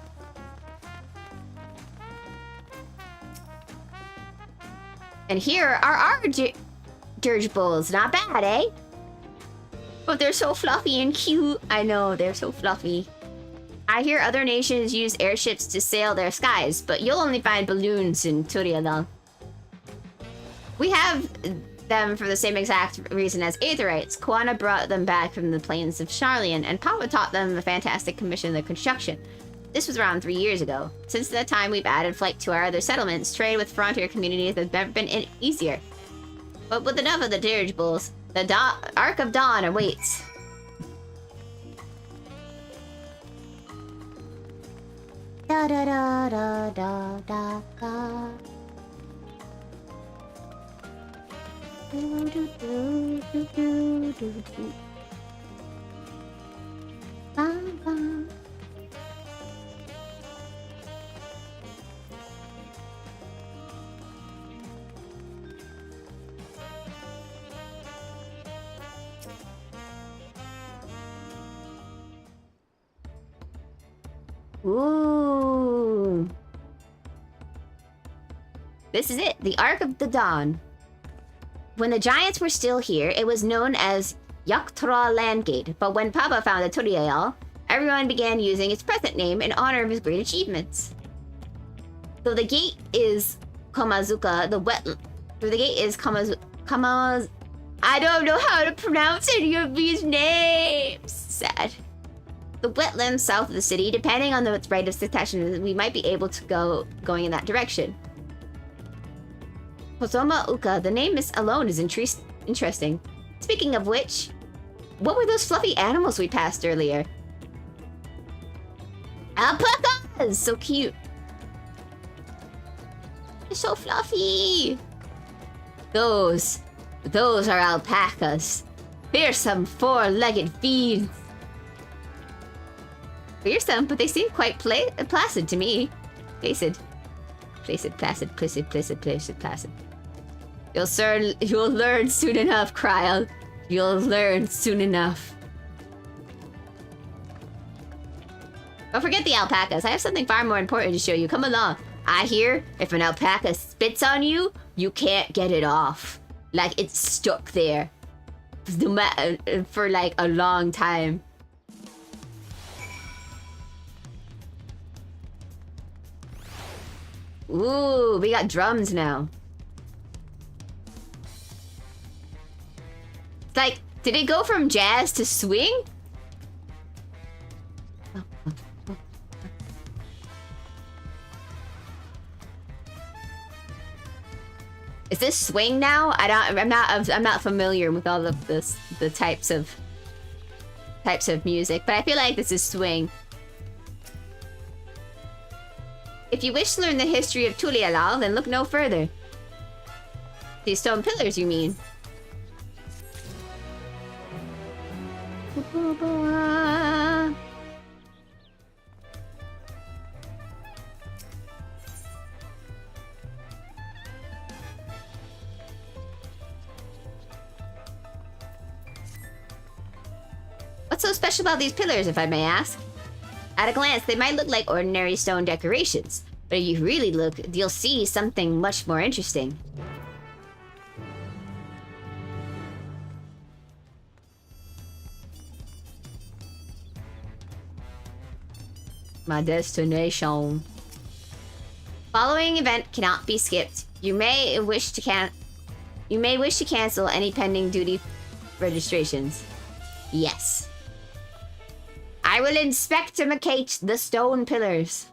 A: And here are our dirge bulls. Not bad, eh? But they're so fluffy and cute. I know, they're so fluffy. I hear other nations use airships to sail their skies, but you'll only find balloons in Turiel. We have them for the same exact reason as Aetherites. Kwana brought them back from the plains of Charlian, and Papa taught them the fantastic commission of construction. This was around 3 years ago. Since that time, we've added flight to our other settlements. Trade with frontier communities has never been easier. But with enough of the dirigibles, the Ark of Dawn awaits. Da da da da da da da. Do, do, do, do, do, do, do. Bum, bum. Ooh. This is it, the Ark of the Dawn. When the giants were still here, it was known as Dawntrail Landgate, but when Papa founded Dawntrail, everyone began using its present name in honor of his great achievements. So the gate is Komazuka, I don't know how to pronounce any of these names. Sad. The wetlands south of the city, depending on the rate of succession, we might be able to going in that direction. Hosoma Uka, the name alone is interesting. Speaking of which, what were those fluffy animals we passed earlier? Alpacas! So cute. They're so fluffy. Those are alpacas. Fearsome four-legged fiends. Fearsome, but they seem quite placid to me. Placid. You'll learn soon enough, Kryl. You'll learn soon enough. Don't forget the alpacas. I have something far more important to show you. Come along. I hear if an alpaca spits on you, you can't get it off. Like it's stuck there. For like a long time. Ooh, we got drums now. It's like, did it go from jazz to swing? Is this swing now? I'm not familiar with all of the types of music, but I feel like this is swing. If you wish to learn the history of Tulialal, then look no further. These stone pillars, you mean? What's so special about these pillars, if I may ask? At a glance, they might look like ordinary stone decorations, but if you really look, you'll see something much more interesting. My destination. Following event cannot be skipped. You may wish to cancel any pending duty registrations. Yes. I will inspectimate the stone pillars.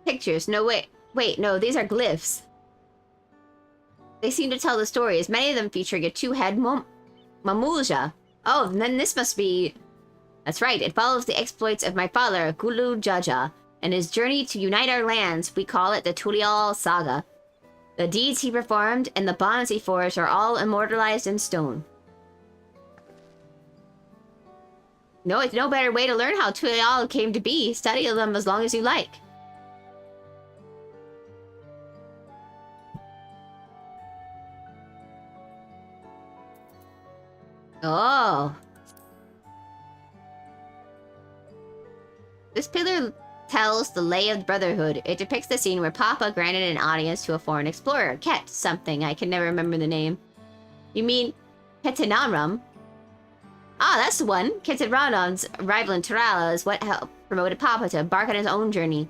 A: Pictures. No, wait, no, these are glyphs. They seem to tell the stories, many of them featuring a two-head Mamulja. Oh, then this must be... That's right, it follows the exploits of my father, Gulu Jaja, and his journey to unite our lands. We call it the Tulial Saga. The deeds he performed and the bonds he forged are all immortalized in stone. No, it's no better way to learn how Tulial came to be. Study them as long as you like. Oh, This pillar tells the lay of the Brotherhood. It depicts the scene where Papa granted an audience to a foreign explorer, Ket something. I can never remember the name. You mean Ketanamram? Ah, that's the one. Ketanamram's arrival in Tirala is what helped promoted Papa to embark on his own journey.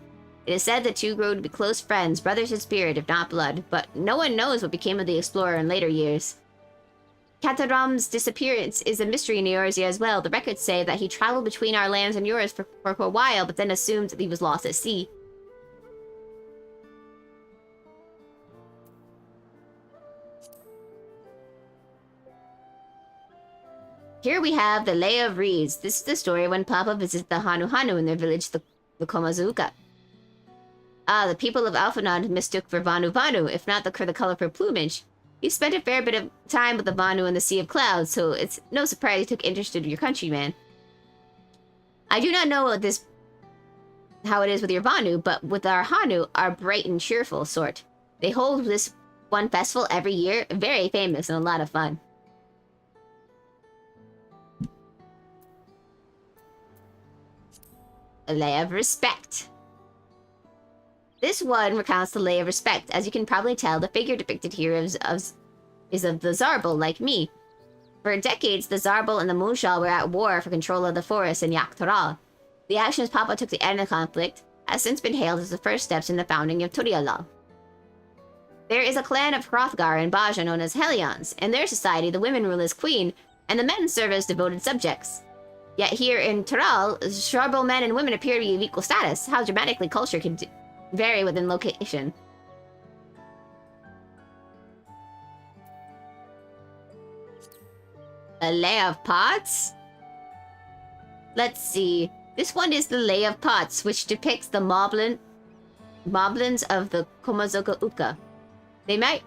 A: It is said the two grew to be close friends, brothers in spirit, if not blood, but no one knows what became of the explorer in later years. Kataram's disappearance is a mystery in Eorzea as well. The records say that he traveled between our lands and yours for a while, but then assumed that he was lost at sea. Here we have the Lay of Reeds. This is the story when Papa visited the Hanu in their village, the Komazuka. Ah, the people of Alphanod mistook for Vanu, if not the colorful plumage. He spent a fair bit of time with the Vanu in the Sea of Clouds, so it's no surprise he took interest in your countryman. I do not know how it is with your Vanu, but with our Hanu are bright and cheerful sort. They hold this one festival every year, very famous and a lot of fun. A Lay of Respect. This one recounts the Lay of Respect. As you can probably tell, the figure depicted here is of the Zarbal, like me. For decades, the Zarbal and the Munshal were at war for control of the forest in Yaktaral. The actions Papa took to end the conflict has since been hailed as the first steps in the founding of Turialal. There is a clan of Hrothgar and Baja known as Helions. In their society, the women rule as queen, and the men serve as devoted subjects. Yet here in Tural, Zarbal men and women appear to be of equal status. How dramatically culture can vary within location. A Lay of Pots? Let's see. This one is the Lay of Pots, which depicts the moblins of the Komazoka Uka. They might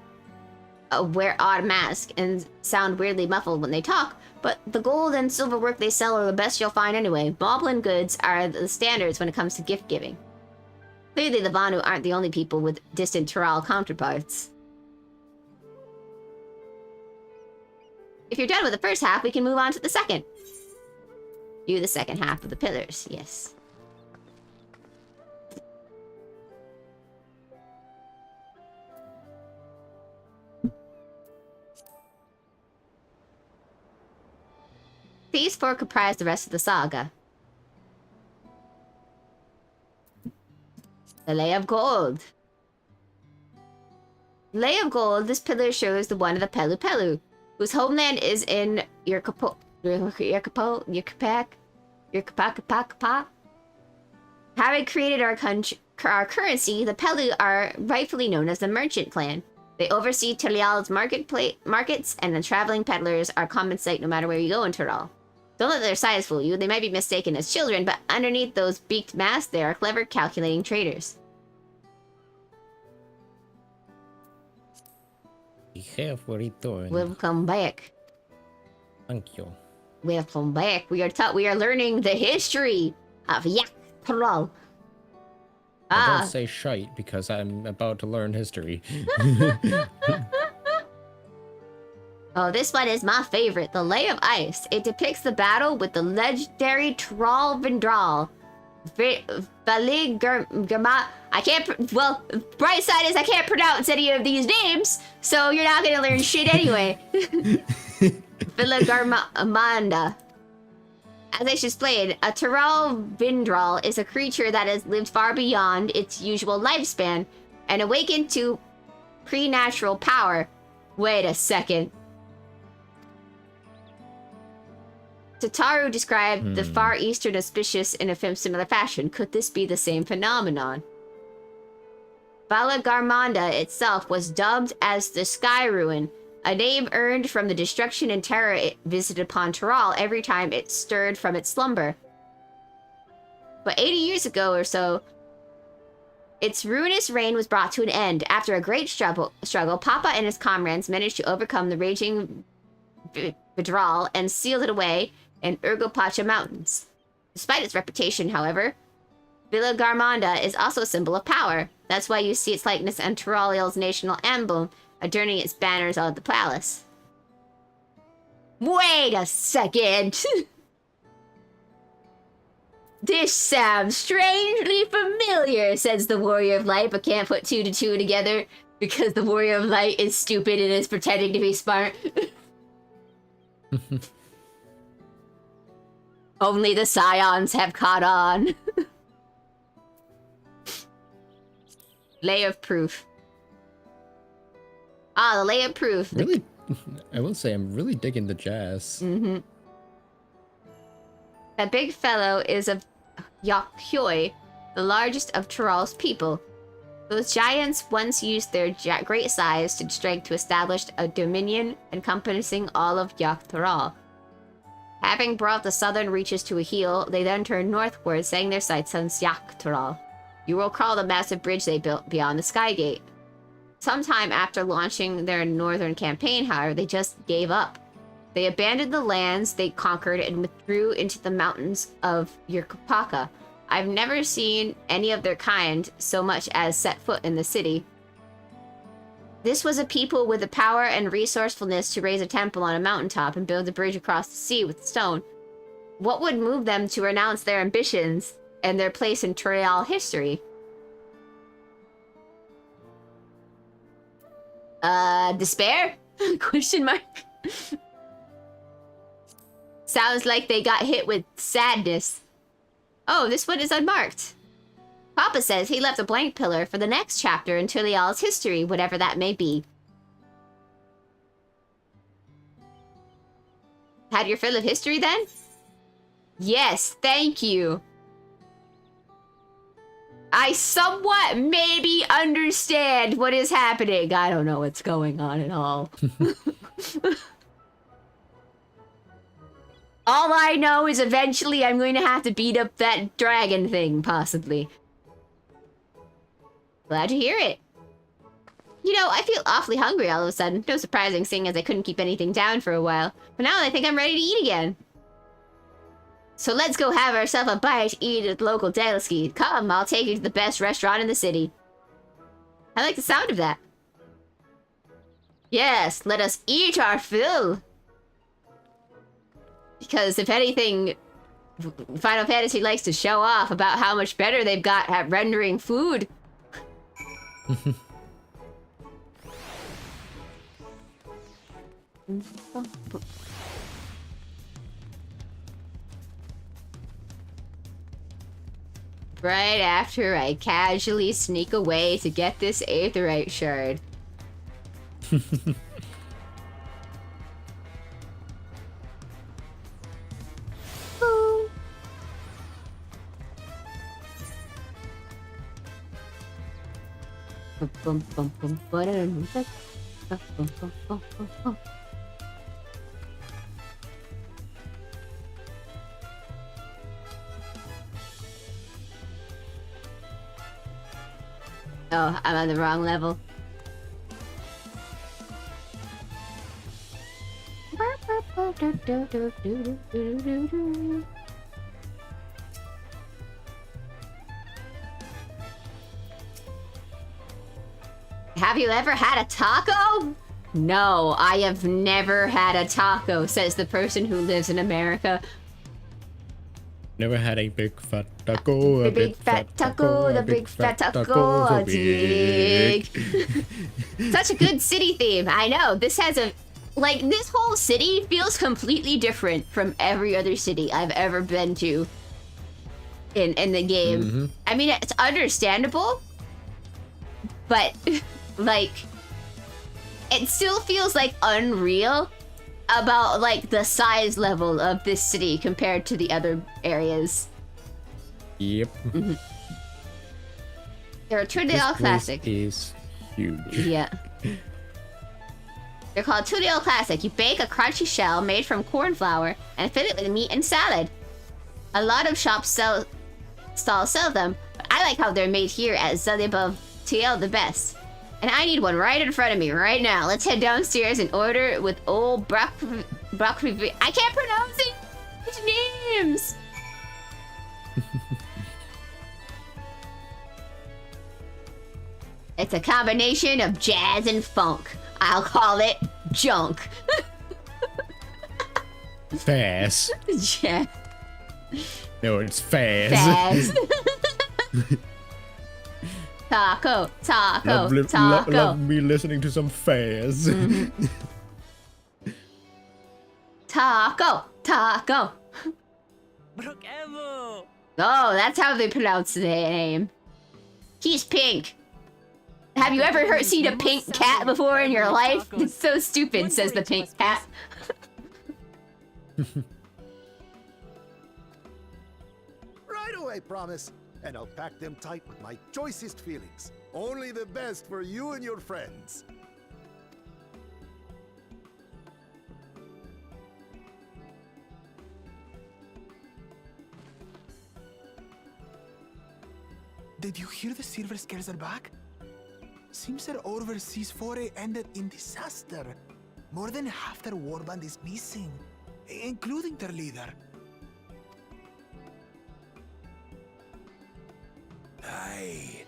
A: wear odd masks and sound weirdly muffled when they talk, but the gold and silver work they sell are the best you'll find anyway. Moblin goods are the standards when it comes to gift giving. Clearly the Vanu aren't the only people with distant Tural counterparts. If you're done with the first half, we can move on to the second. View the second half of the pillars, yes. These four comprise the rest of the saga. The Lay of Gold. Lay of Gold, this pillar shows the one of the Pelu Pelu, whose homeland is in Yurkapakapakapa. Having created our currency, the Pelu are rightfully known as the Merchant Clan. They oversee Turial's markets, and the traveling peddlers are common sight no matter where you go in Tural. Don't let their size fool you. They might be mistaken as children, but underneath those beaked masks, they are clever, calculating traders.
B: We have returned.
A: Welcome back.
B: Thank you.
A: Welcome back. We are learning the history of Yaktaral.
B: Don't say shite because I'm about to learn history.
A: Oh, this one is my favorite, the Lay of Ice. It depicts the battle with the legendary Troll Vindral. I can't, well, bright side is I can't pronounce any of these names, so you're not gonna learn shit anyway. Villagarmanda. As I just explained, a Troll Vindral is a creature that has lived far beyond its usual lifespan and awakened to preternatural power. Wait a second. Tataru described the Far Eastern auspicious in a similar fashion. Could this be the same phenomenon? Valagarmanda itself was dubbed as the Sky Ruin, a name earned from the destruction and terror it visited upon Tural every time it stirred from its slumber. But 80 years ago or so, its ruinous reign was brought to an end. After a great struggle, Papa and his comrades managed to overcome the raging Vidral and sealed it away in Urgopacha Mountains. Despite its reputation, however, Villagarmanda is also a symbol of power. That's why you see its likeness on Turaliel's national emblem adorning its banners out of the palace. Wait a second! This sounds strangely familiar, says the Warrior of Light, but can't put two to two together because the Warrior of Light is stupid and is pretending to be smart. Only the Scions have caught on. Lay of Proof. Ah, the Lay of Proof.
B: Really, I will say I'm really digging the jazz.
A: Mm-hmm. That big fellow is of Yakyoi, the largest of Tyrol's people. Those giants once used their great size and strength to establish a dominion encompassing all of Tyrol. Having brought the southern reaches to a heel, they then turned northward, setting their sights on Tyrol. You will recall the massive bridge they built beyond the Skygate. Sometime after launching their northern campaign, however, they just gave up. They abandoned the lands they conquered and withdrew into the mountains of Yurkapaka. I've never seen any of their kind so much as set foot in the city. This was a people with the power and resourcefulness to raise a temple on a mountaintop and build a bridge across the sea with stone. What would move them to renounce their ambitions and their place in Tyrol history? Despair? Question mark? Sounds like they got hit with sadness. Oh, this one is unmarked. Papa says he left a blank pillar for the next chapter in Tyrol's history, whatever that may be. Had your fill of history then? Yes, thank you. I somewhat maybe understand what is happening. I don't know what's going on at all. All I know is eventually I'm going to have to beat up that dragon thing, possibly. Glad to hear it. You know, I feel awfully hungry all of a sudden. No surprising, seeing as I couldn't keep anything down for a while. But now I think I'm ready to eat again. So let's go have ourselves a bite to eat at the local delicacy. Come, I'll take you to the best restaurant in the city. I like the sound of that. Yes, let us eat our fill. Because if anything, Final Fantasy likes to show off about how much better they've got at rendering food. Right after I casually sneak away to get this aetheryte shard. Oh, I'm on the wrong level. Have you ever had a taco? No, I have never had a taco, says the person who lives in America.
B: Never had a big fat taco,
A: The big fat taco, the big fat taco,
B: so
A: a big. Such a good city theme. I know. This has a... Like, this whole city feels completely different from every other city I've ever been to in the game.
B: Mm-hmm.
A: I mean, it's understandable, but, like, it still feels, like, unreal about, like, the size level of this city compared to the other areas.
B: Yep.
A: Mm-hmm. They're a Turdale
B: This
A: Classic.
B: place is huge.
A: Yeah. They're called Turdale Classic. You bake a crunchy shell made from corn flour and fill it with meat and salad. A lot of shops stalls sell them, but I like how they're made here at Zalibov TL the best. And I need one right in front of me right now. Let's head downstairs and order with old broccoli. I can't pronounce it. Which names? It's a combination of jazz and funk. I'll call it junk.
B: Pass.
A: Yeah.
B: No, it's Faz.
A: Faz. Taco, taco, taco.
B: Love me listening to some Faz.
A: Taco, taco.
D: Brokevo!
A: Oh, that's how they pronounce the name. He's pink. Have you ever seen a pink cat before in your life? It's so stupid, says the pink cat.
J: Right away, promise. And I'll pack them tight with my choicest feelings. Only the best for you and your friends.
I: Did you hear the silver scales are back? Seems their overseas foray ended in disaster. More than half their warband is missing, including their leader.
G: Aye.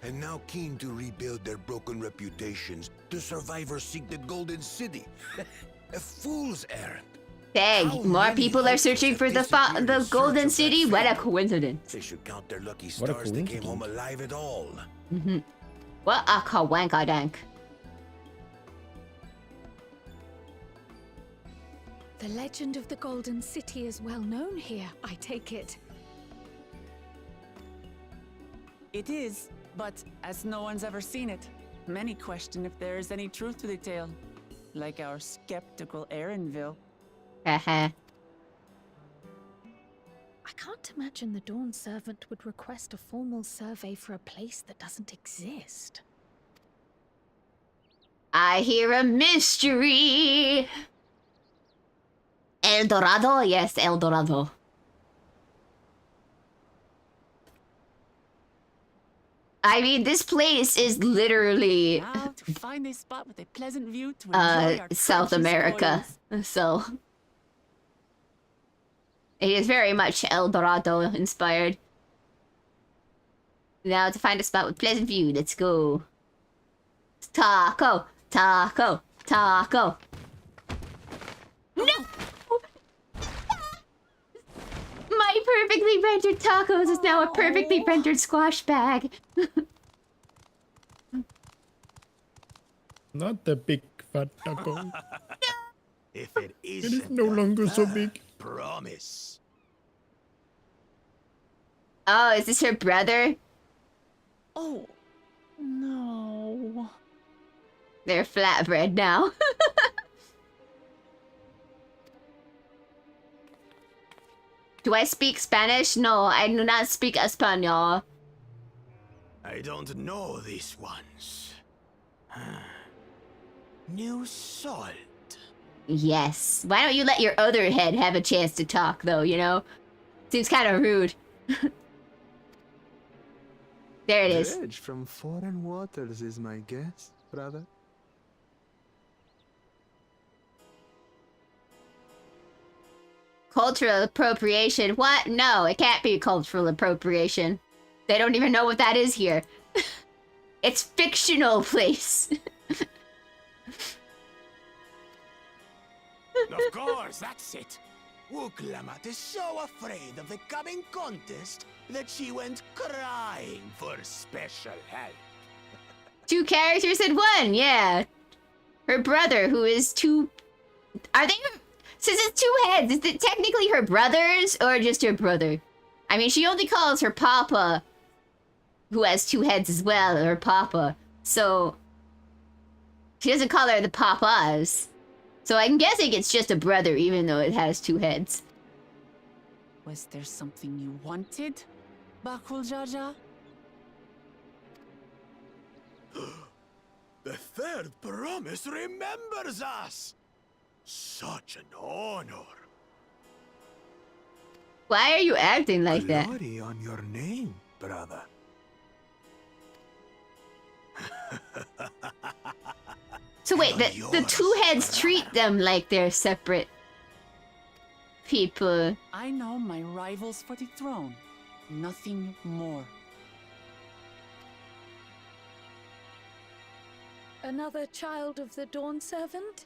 G: And now keen to rebuild their broken reputations, the survivors seek the Golden City. A fool's errand.
A: Dang, more people are searching for the Golden City? What a coincidence.
G: They should count their lucky
B: What a
G: stars they came home alive at all.
A: What a kawankadank.
H: The legend of the Golden City is well known here, I take it.
D: It is, but as no one's ever seen it, many question if there is any truth to the tale. Like our skeptical Erinville.
A: Haha.
H: I can't imagine the Dawn Servant would request a formal survey for a place that doesn't exist.
A: I hear a mystery. El Dorado? Yes, El Dorado. I mean, this place is literally
D: Now to find a spot with a pleasant view to enjoy our
A: South
D: crunchy
A: America.
D: spoils.
A: So it is very much El Dorado inspired. Now to find a spot with pleasant view, let's go. Taco, taco, taco. No! My perfectly rendered tacos is now a perfectly rendered squash bag.
B: Not the big fat taco.
J: If it
B: It
J: isn't
B: is no longer so big.
J: promise.
A: Oh, is this her brother?
D: Oh, no.
A: They're flatbread now. Do I speak Spanish? No, I do not speak Espanol.
J: I don't know these ones. New salt.
A: Yes. Why don't you let your other head have a chance to talk, though, you know? Seems kind of rude. There it is.
I: Dredge from foreign waters is my guess, brother.
A: Cultural appropriation. What? No, it can't be cultural appropriation. They don't even know what that is here. It's fictional place.
G: Of course, that's it.
J: Wuklamat is so afraid of the coming contest that she went crying for special help.
A: 2 characters in 1, yeah. Her brother, who is 2... Are they... Since it's 2 heads, is it technically her brothers or just her brother? I mean, she only calls her papa, who has 2 heads as well, her papa. So... She doesn't call her the papas. So I'm guessing it's just a brother, even though it has 2 heads.
D: Was there something you wanted, Bakul Jaja?
J: The third promise remembers us. Such an honor.
A: Why are you acting like that?
I: Glory on your name, brother.
A: So wait, the 2 heads treat them like they're separate people.
D: I know my rivals for the throne. Nothing more.
H: Another child of the Dawn Servant?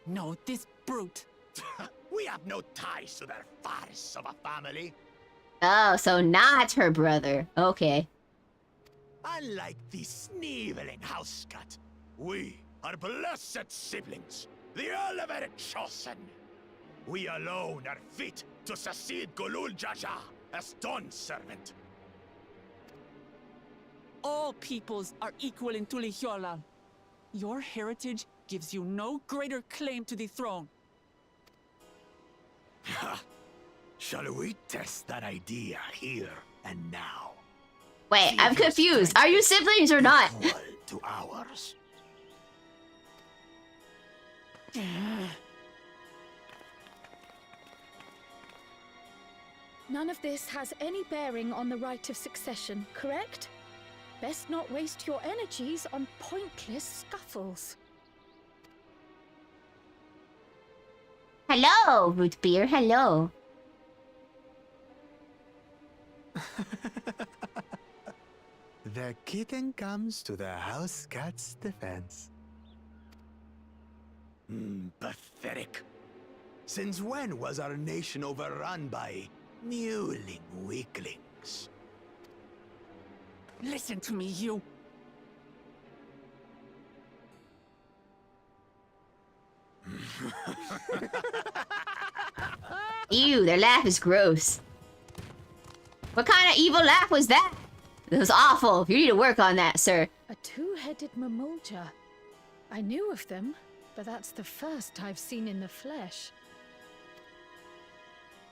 D: No, this brute.
I: We have no ties to their farce of a family.
A: Oh, so not her brother. Okay.
I: Unlike the sneevling housecut, we are blessed siblings, the elevated chosen. We alone are fit to succeed Golul Jaja as Dawn's servant.
D: All peoples are equal in Tulihyolal. Your heritage gives you no greater claim to the throne.
I: Ha! Shall we test that idea here and now?
A: Wait, I'm confused. Are you siblings or not?
I: Equal to ours.
H: None of this has any bearing on the right of succession, correct? Best not waste your energies on pointless scuffles.
A: Hello, root beer. Hello.
I: The kitten comes to the house cat's defense. Pathetic. Since when was our nation overrun by mewling weaklings?
D: Listen to me, you.
A: Ew, their laugh is gross. What kind of evil laugh was that? It was awful. You need to work on that, sir.
H: A two-headed mamulja. I knew of them, but that's the first I've seen in the flesh.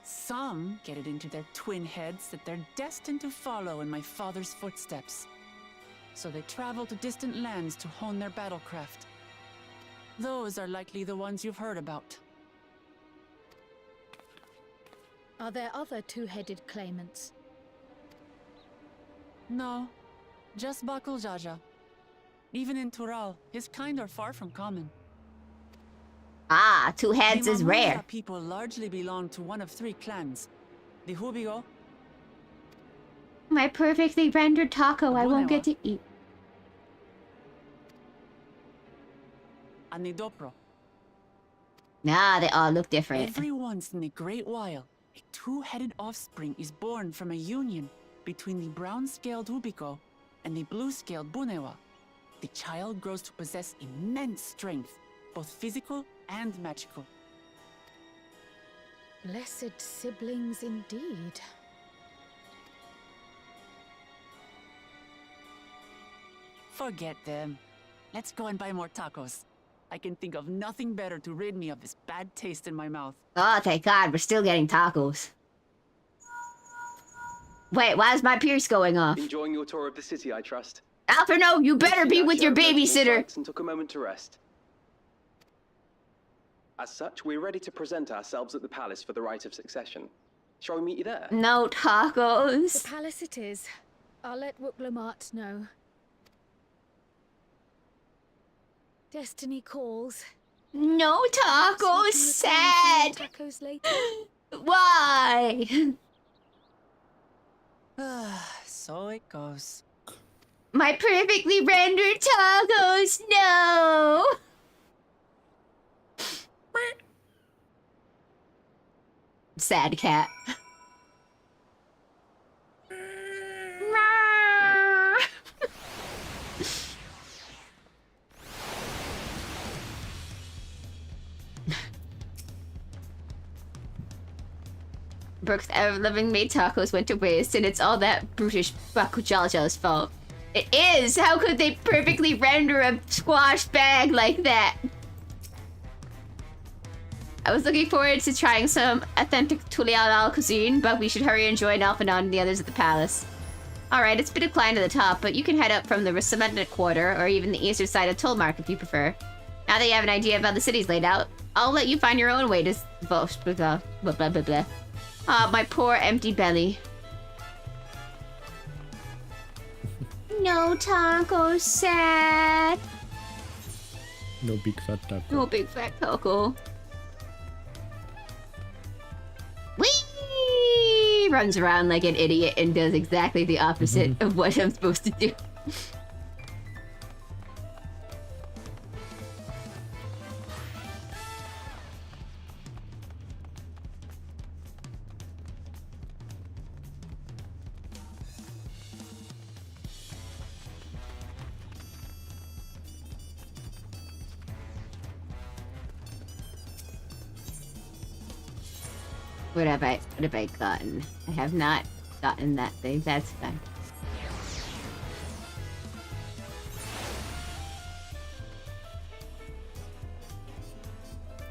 D: Some get it into their twin heads that they're destined to follow in my father's footsteps. So they travel to distant lands to hone their battlecraft. Those are likely the ones you've heard about.
H: Are there other two-headed claimants?
D: No, just Bakul Jaja. Even in Tural, his kind are far from common.
A: Ah, two heads
D: The
A: is
D: Mamurza
A: rare.
D: people largely belong to one of three clans. The Hubigo,
A: My perfectly rendered taco I won't get to eat.
D: and the Dopro.
A: Nah, they all look different.
D: Every once in a great while, a two-headed offspring is born from a union between the brown-scaled Hubico and the blue-scaled Bunewa. The child grows to possess immense strength, both physical and magical.
H: Blessed siblings indeed.
D: Forget them. Let's go and buy more tacos. I can think of nothing better to rid me of this bad taste in my mouth.
A: Oh, thank God, we're still getting tacos. Wait, why is my pierce going off?
F: Enjoying your tour of the city, I trust.
A: Alperno, you better be with your babysitter.
F: And took a moment to rest. As such, we're ready to present ourselves at the palace for the rite of succession. Shall we meet you there?
A: No tacos.
H: The palace it is. I'll let Wuklamart know. Destiny calls.
A: No tacos, sad.
H: Tacos later.
A: Why?
D: So it goes.
A: My perfectly rendered tacos, no. Sad cat. Brooks' ever-loving made tacos went to waste, and it's all that brutish Bakujalja's fault. It is! How could they perfectly render a squash bag like that? I was looking forward to trying some authentic Tulialal cuisine, but we should hurry and join Alphanon and the others at the palace. Alright, it's been a climb to the top, but you can head up from the Resentment Quarter, or even the eastern side of Tullmark if you prefer. Now that you have an idea of how the city's laid out, I'll let you find your own way to... blah, blah, blah, blah, blah, blah. Ah, my poor empty belly. No tacos, sad.
B: No big fat taco.
A: No big fat taco. Whee! Runs around like an idiot and does exactly the opposite of what I'm supposed to do. What have I gotten? I have not gotten that thing. That's fine.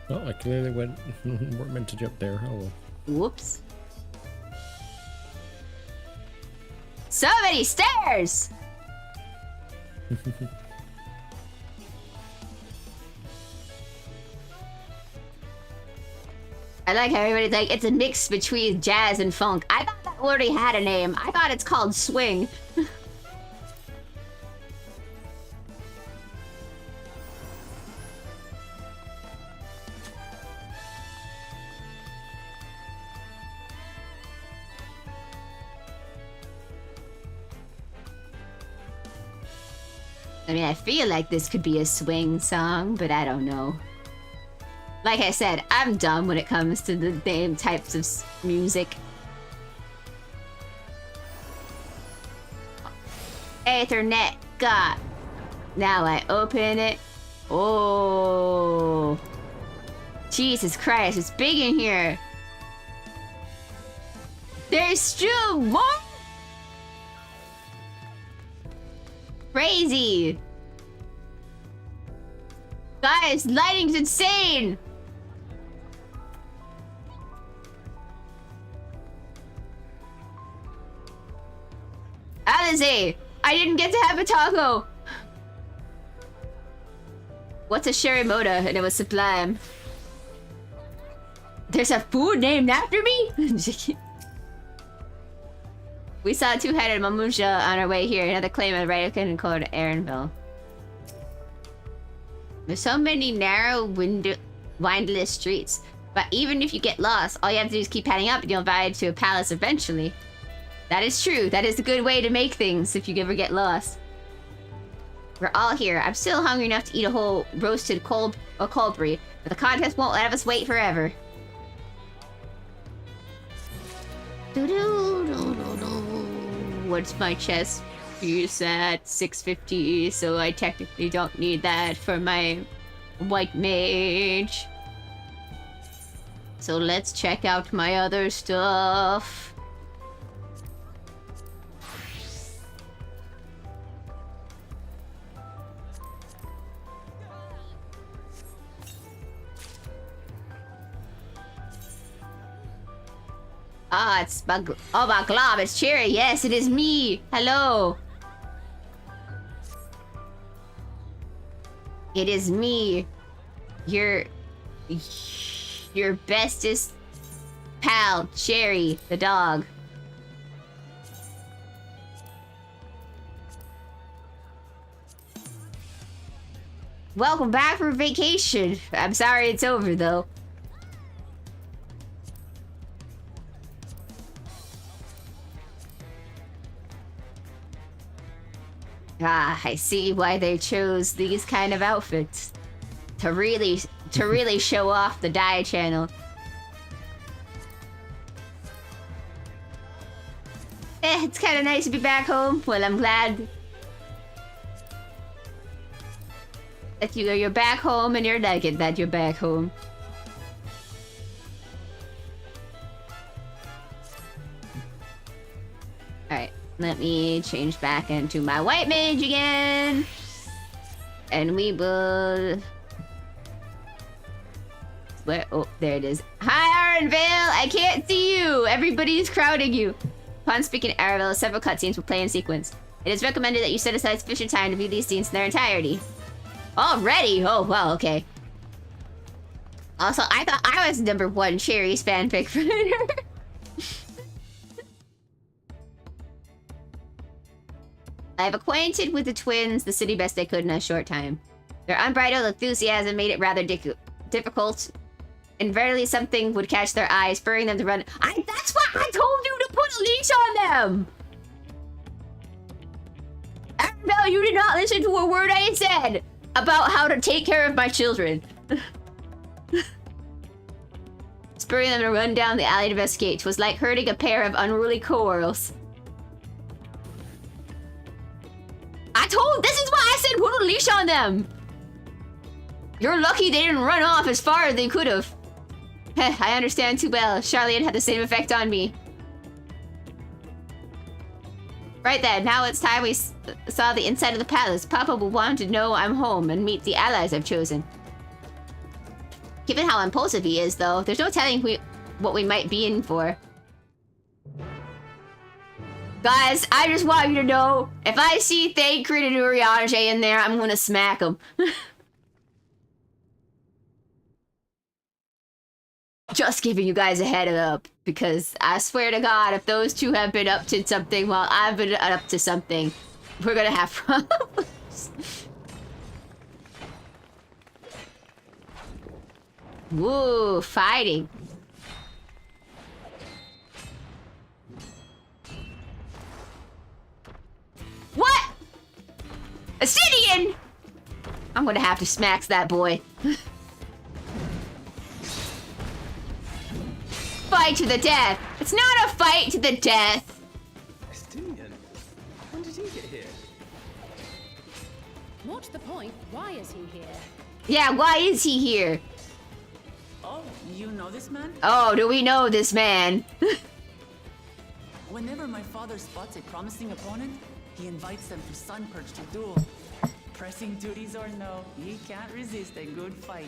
B: Oh, I clearly weren't meant to jump there. Oh well.
A: Whoops. So many stairs! I like how everybody's like, it's a mix between jazz and funk. I thought that already had a name. I thought it's called swing. I mean, I feel like this could be a swing song, but I don't know. Like I said, I'm dumb when it comes to the name types of music. Ethernet got. Now I open it. Oh. Jesus Christ, it's big in here. There's still more? Crazy. Guys, lighting's insane. Alize, I didn't get to have a taco. What's a Sherimoda? And it was sublime. There's a food named after me? We saw a two-headed Mamusha on our way here. Another claim of right called Aaronville. There's so many narrow, windless streets. But even if you get lost, all you have to do is keep heading up and you'll arrive to a palace eventually. That is true. That is a good way to make things if you ever get lost. We're all here. I'm still hungry enough to eat a whole roasted colbry, but the contest won't let us wait forever. What's my chest piece at 650, so I technically don't need that for my white mage. So let's check out my other stuff. Ah, it's Baglob, it's Cherry. Yes, it is me. Hello. It is me. Your bestest pal, Cherry, the dog. Welcome back from vacation. I'm sorry it's over though. Ah, I see why they chose these kind of outfits. To really show off the dye channel. It's kind of nice to be back home. Well, I'm glad that you're back home and you're liking that you're back home. Alright. Let me change back into my white mage again. And we will... Where? Oh, there it is. Hi, Ardenvale! I can't see you! Everybody's crowding you. Upon speaking Ardenvale, several cutscenes will play in sequence. It is recommended that you set aside sufficient time to view these scenes in their entirety. Already? Oh, wow, okay. Also, I thought I was #1 Cherry's fanfic writer. I have acquainted with the twins the city best I could in a short time. Their unbridled enthusiasm made it rather difficult, and verily something would catch their eyes, spurring them to run. That's why I told you to put a leash on them! Annabelle, you did not listen to a word I said about how to take care of my children. Spurring them to run down the alley to escape was like herding a pair of unruly cohorts. This is why I said put a leash on them! You're lucky they didn't run off as far as they could have. I understand too well. Charlene had the same effect on me. Right then, now it's time we saw the inside of the palace. Papa will want to know I'm home and meet the allies I've chosen. Given how impulsive he is, though, there's no telling what we might be in for. Guys, I just want you to know, if I see Thancred and Urianger in there, I'm gonna smack them. Just giving you guys a head up, because I swear to God, if those two have been up to something while I've been up to something, we're gonna have problems. Woo, fighting. What? Ascidian! I'm gonna have to smack that boy. Fight to the death. It's not a fight to the death.
F: Estinian? When did he get here?
E: What's the point? Why is he here?
A: Yeah, why is he here?
D: Oh, you know this man?
A: Oh, do we know this man?
D: Whenever my father spots a promising opponent, he invites them to Sunperch to duel. Pressing duties or no, he can't resist a good fight.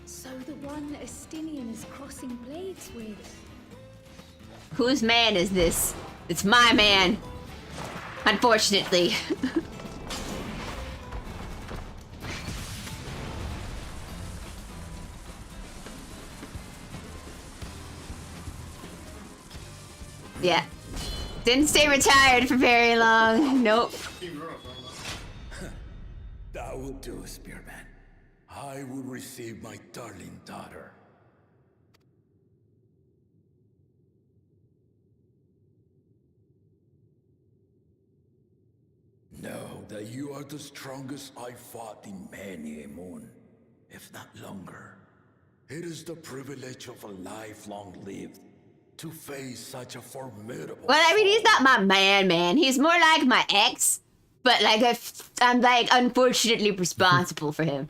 H: So the one that Estinian is crossing blades with.
A: Whose man is this? It's my man. Unfortunately. Yeah. Didn't stay retired for very long. Nope.
K: That will do, Spearman. I will receive my darling daughter. Know that you are the strongest I fought in many a moon, if not longer. It is the privilege of a life long lived to face such a formidable...
A: Well, I mean, he's not my man. He's more like my ex. But, like, I'm, like, unfortunately responsible for him.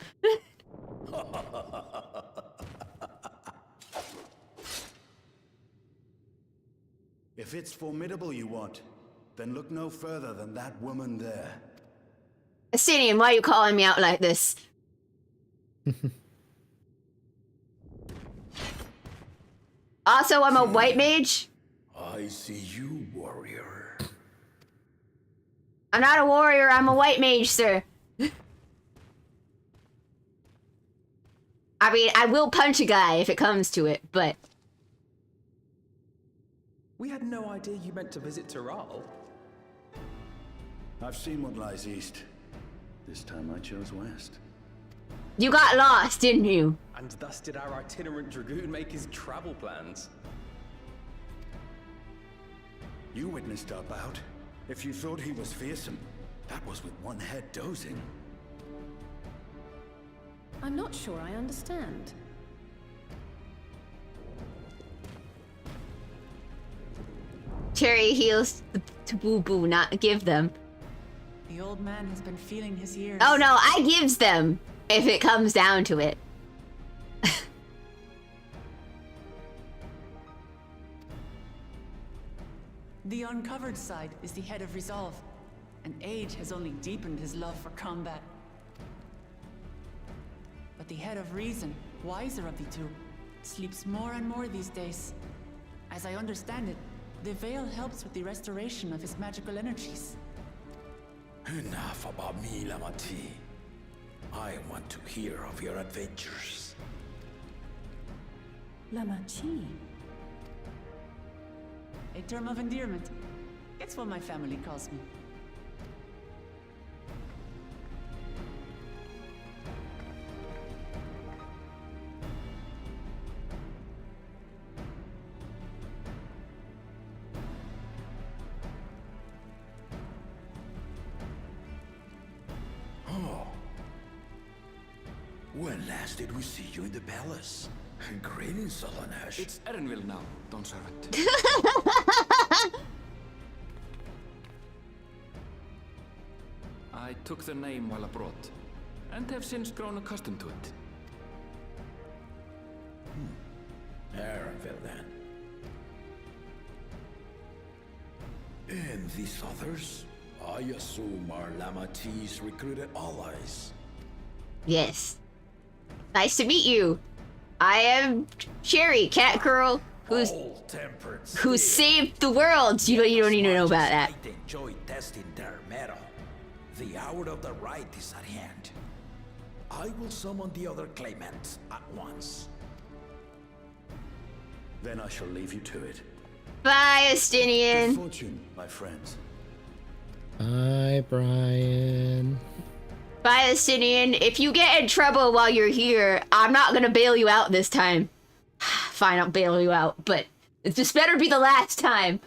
L: If it's formidable you want, then look no further than that woman there.
A: Asinian, why are you calling me out like this? Also, I'm a white mage.
K: I see you, warrior.
A: I'm not a warrior, I'm a white mage, sir. I mean, I will punch a guy if it comes to it, but...
F: We had no idea you meant to visit Tyrrell.
L: I've seen what lies east. This time I chose west.
A: You got lost, didn't you?
F: And thus did our itinerant dragoon make his travel plans.
L: You witnessed our bout. If you thought he was fearsome, that was with one head dozing.
E: I'm not sure I understand.
A: Cherry heals to boo-boo, not give them.
D: The old man has been feeling his years.
A: Oh no, I gives them, if it comes down to it.
D: The uncovered side is the head of resolve, and age has only deepened his love for combat. But the head of reason, wiser of the two, sleeps more and more these days. As I understand it, the veil helps with the restoration of his magical energies.
K: Enough about me, Lamati. I want to hear of your adventures.
E: Lamachi.
D: A term of endearment. It's what my family calls me.
K: When last did we see you in the palace? Greetings, Solonash.
C: It's Erenville now, Dawn Servant. I took the name while abroad, and have since grown accustomed to it.
K: Dawntrail then. And these others? I assume are Lamatee's recruited allies.
A: Yes. Nice to meet you. I am Sherry, cat girl, who saved the world. You don't need to know about that.
K: I enjoy testing their metal. The hour of the right is at hand. I will summon the other claimants at once.
L: Then I shall leave you to it.
A: Bye,
L: Good
A: Estinian.
L: fortune, my friends.
B: Hi, Brian.
A: Bye, Estinian. If you get in trouble while you're here, I'm not gonna bail you out this time. Fine, I'll bail you out, but this better be the last time.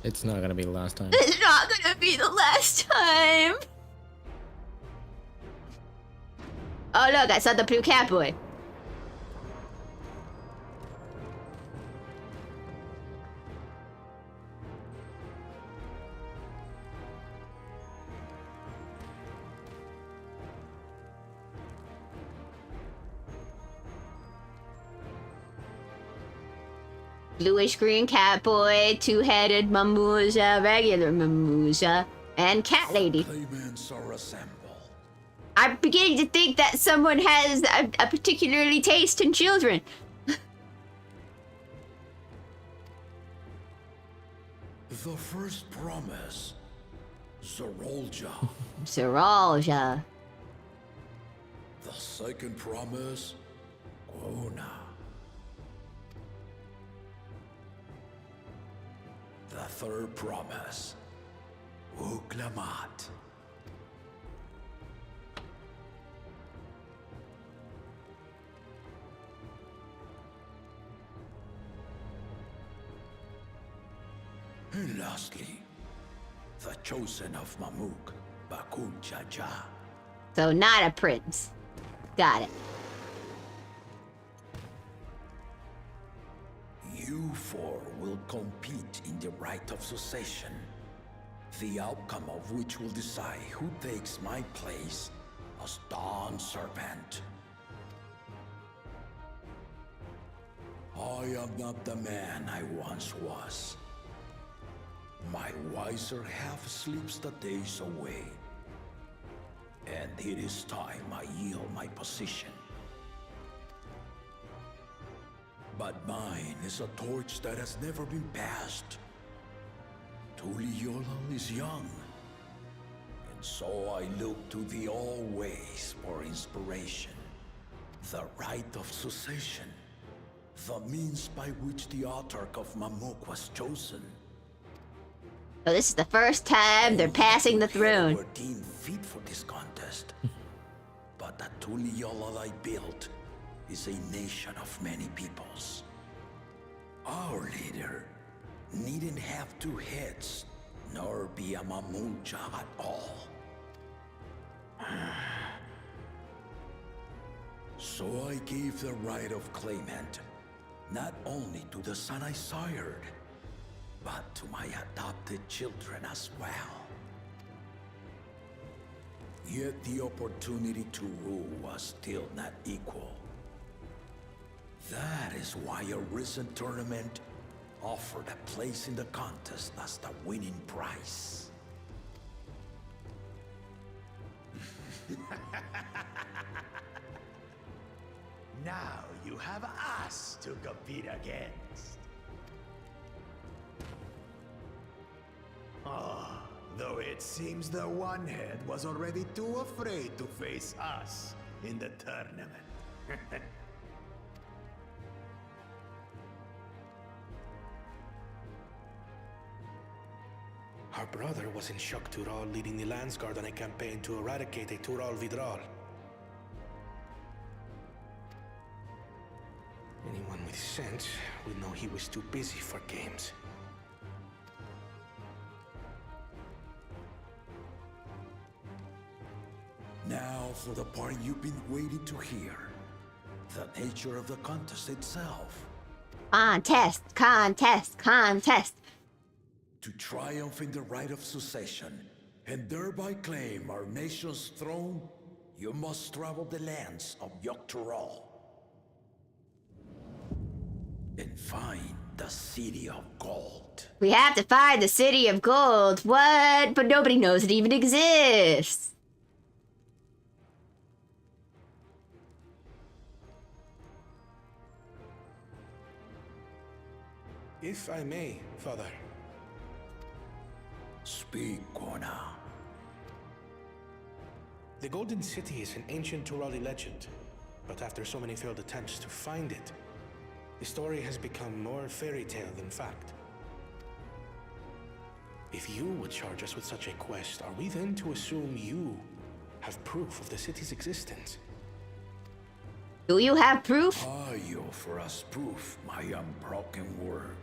B: It's not gonna be the last time.
A: It's not gonna be the last time. Oh look, I saw the blue catboy. Bluish green catboy, two-headed mamuja, regular mamuja, and cat lady.
K: Claimants are assembled.
A: I'm beginning to think that someone has a particularly taste in children.
K: The first promise, Zorolja.
A: Zeralja.
K: The second promise, Ona. The third promise, Uklamat. And lastly, the chosen of Mamuk, Bakun Jaja.
A: So not a prince. Got it.
K: You four will compete in the rite of succession, the outcome of which will decide who takes my place as Dawn Serpent. I am not the man I once was. My wiser half sleeps the days away, and it is time I yield my position. But mine is a torch that has never been passed. Tuliola is young, and so I look to the always for inspiration. The rite of succession, the means by which the autarch of Mamuk was chosen.
A: So this is the first time they're passing the throne.
K: Were deemed fit for this contest, but the Tuliola I built is a nation of many peoples. Our leader needn't have two heads, nor be a Mamuja at all. So I gave the right of claimant, not only to the son I sired, but to my adopted children as well. Yet the opportunity to rule was still not equal. That is why a recent tournament offered a place in the contest as the winning prize.
I: Now you have us to compete against. Ah, though it seems the one head was already too afraid to face us in the tournament.
M: Our brother was in Shock Tural leading the Landsguard on a campaign to eradicate a Tural Vidral. Anyone with sense would know he was too busy for games.
K: Now for the part you've been waiting to hear. The nature of the contest itself.
A: Contest, contest, contest.
K: To triumph in the right of succession, and thereby claim our nation's throne, you must travel the lands of Yogg-Tural. and find the City of Gold.
A: We have to find the City of Gold. What? But nobody knows it even exists.
M: If I may, Father.
K: Speak, Kona.
M: The Golden City is an ancient Turali legend, but after so many failed attempts to find it, the story has become more fairy tale than fact. If you would charge us with such a quest, are we then to assume you have proof of the city's existence?
A: Do you have proof?
K: I offer us proof, my unbroken word.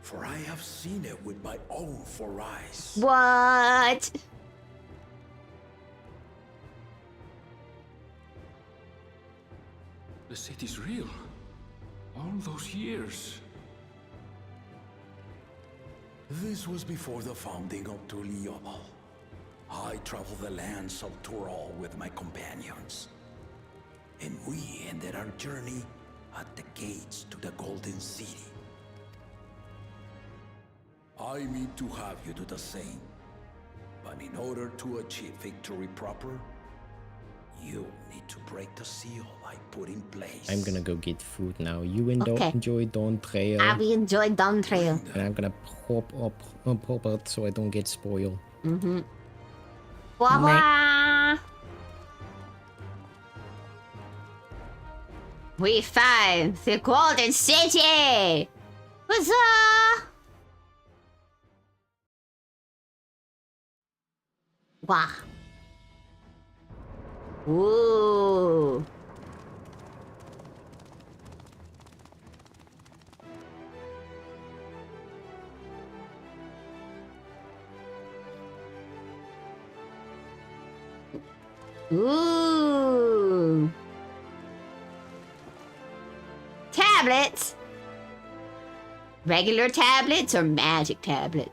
K: For I have seen it with my own 4 eyes.
A: What?
C: The city's real. All those years.
K: This was before the founding of Tuliobal. I traveled the lands of Tural with my companions. And we ended our journey at the gates to the Golden City. I mean to have you do the same. But in order to achieve victory proper, you need to break the seal I put in place.
B: I'm gonna go get food now. You
A: Okay.
B: enjoy Dawntrail.
A: I will enjoy Dawntrail.
B: And I'm gonna pop out so I don't get spoiled.
A: Mm-hmm. Wah wah! We find the Golden City! Huzzah! Wow. Ooh. Ooh. Tablets. Regular tablets or magic tablets?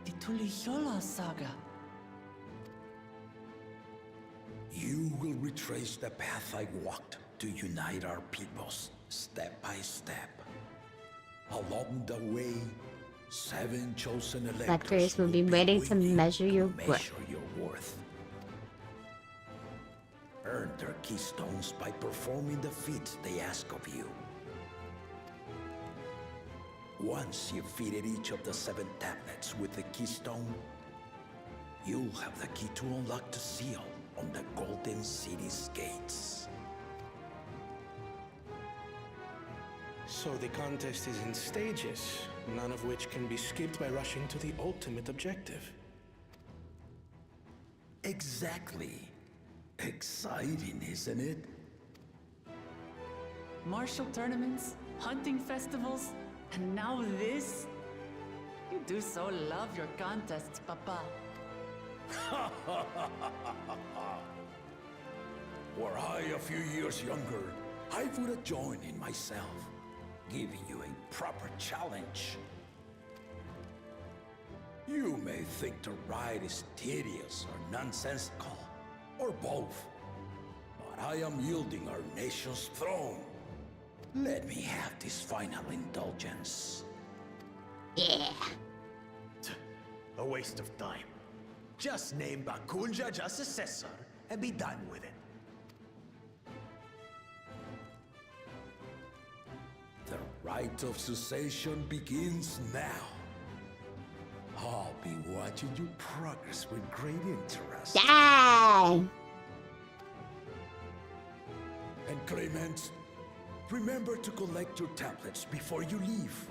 D: The Tuliyola saga.
K: You will retrace the path I walked to unite our peoples step by step. Along the way, 7 chosen
A: Electors will be waiting to measure your worth.
K: measure your worth. Earn their keystones by performing the feats they ask of you. Once you've fitted each of the 7 tablets with the keystone, you'll have the key to unlock the seal on the Golden City's gates.
M: So the contest is in stages, none of which can be skipped by rushing to the ultimate objective.
K: Exactly. Exciting, isn't it?
D: Martial tournaments, hunting festivals, and now this? You do so love your contests, Papa.
K: Were I a few years younger, I would have joined in myself, giving you a proper challenge. You may think the ride is tedious or nonsensical, or both, but I am yielding our nation's throne. Let me have this final indulgence.
A: Yeah.
J: A waste of time. Just name Bakunja as successor and be done with it.
K: The rite of succession begins now. I'll be watching you progress with great interest.
A: Dang!
K: And Clemens, remember to collect your tablets before you leave.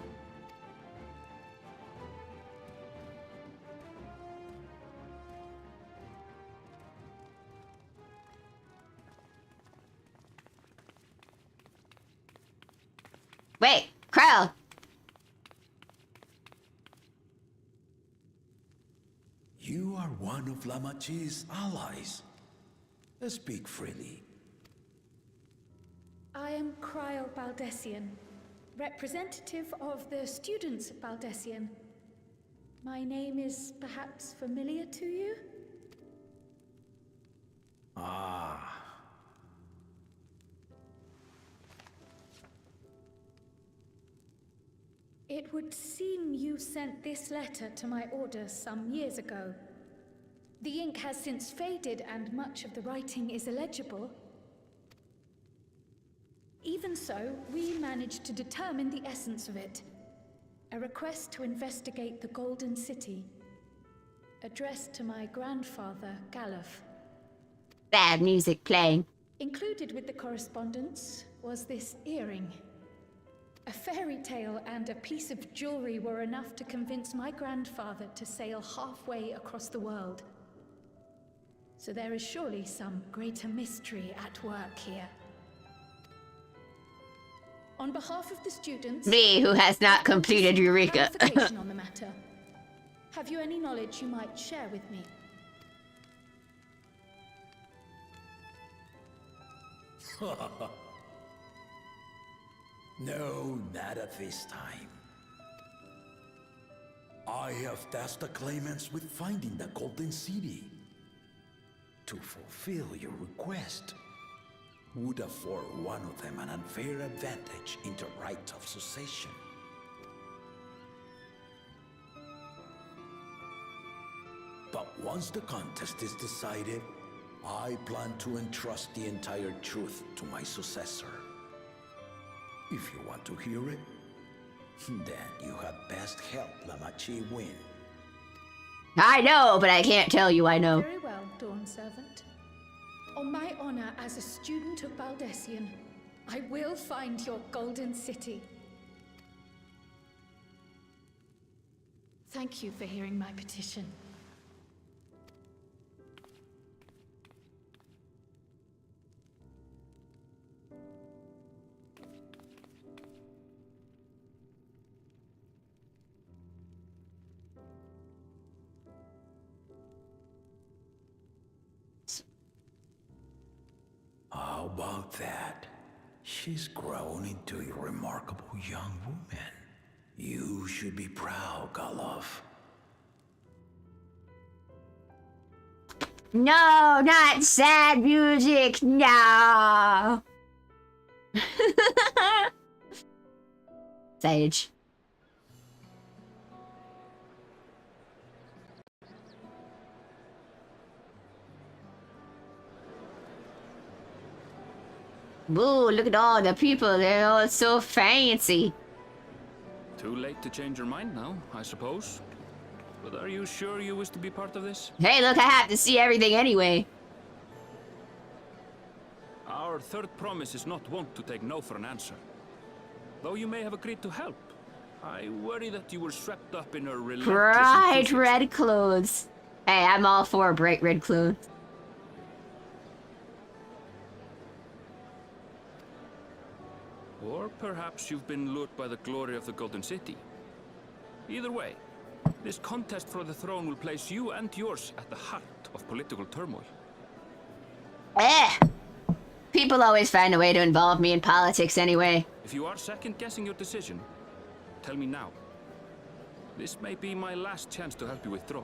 A: Wait, Krell!
K: You are one of Lamachi's allies. Speak freely.
H: I am Cryle Baldessian, representative of the students of Baldessian. My name is perhaps familiar to you?
K: Ah.
H: It would seem you sent this letter to my order some years ago. The ink has since faded and much of the writing is illegible. Even so, we managed to determine the essence of it. A request to investigate the Golden City, addressed to my grandfather, Galuf.
A: Bad music playing.
H: Included with the correspondence was this earring. A fairy tale and a piece of jewelry were enough to convince my grandfather to sail halfway across the world. So there is surely some greater mystery at work here. On behalf of the students...
A: Me, who has not completed Eureka.
H: clarification on the matter. Have you any knowledge you might share with me?
K: No, not at this time. I have tasked the claimants with finding the Golden City. To fulfill your request would afford one of them an unfair advantage in the right of succession. But once the contest is decided, I plan to entrust the entire truth to my successor. If you want to hear it, then you had best help Lamachi win.
A: I know, but I can't tell you I know.
H: Very well, Dawn Servant. On my honor as a student of Baldessian, I will find your Golden City. Thank you for hearing my petition.
K: How about that? She's grown into a remarkable young woman. You should be proud, Galuf.
A: No, not sad music, no! Sage. Ooh, look at all the people, they're all so fancy.
C: Too late to change your mind now, I suppose. But are you sure you wish to be part of this?
A: Hey, look, I have to see everything anyway.
C: Our third promise is not wont to take no for an answer. Though you may have agreed to help, I worry that you were swept up in a relentless
A: Bright
C: enthusiasm.
A: red clothes. Hey, I'm all for bright red clothes.
C: Or perhaps you've been lured by the glory of the Golden City. Either way, this contest for the throne will place you and yours at the heart of political turmoil.
A: Eh! People always find a way to involve me in politics anyway.
C: If you are second-guessing your decision, tell me now. This may be my last chance to help you withdraw.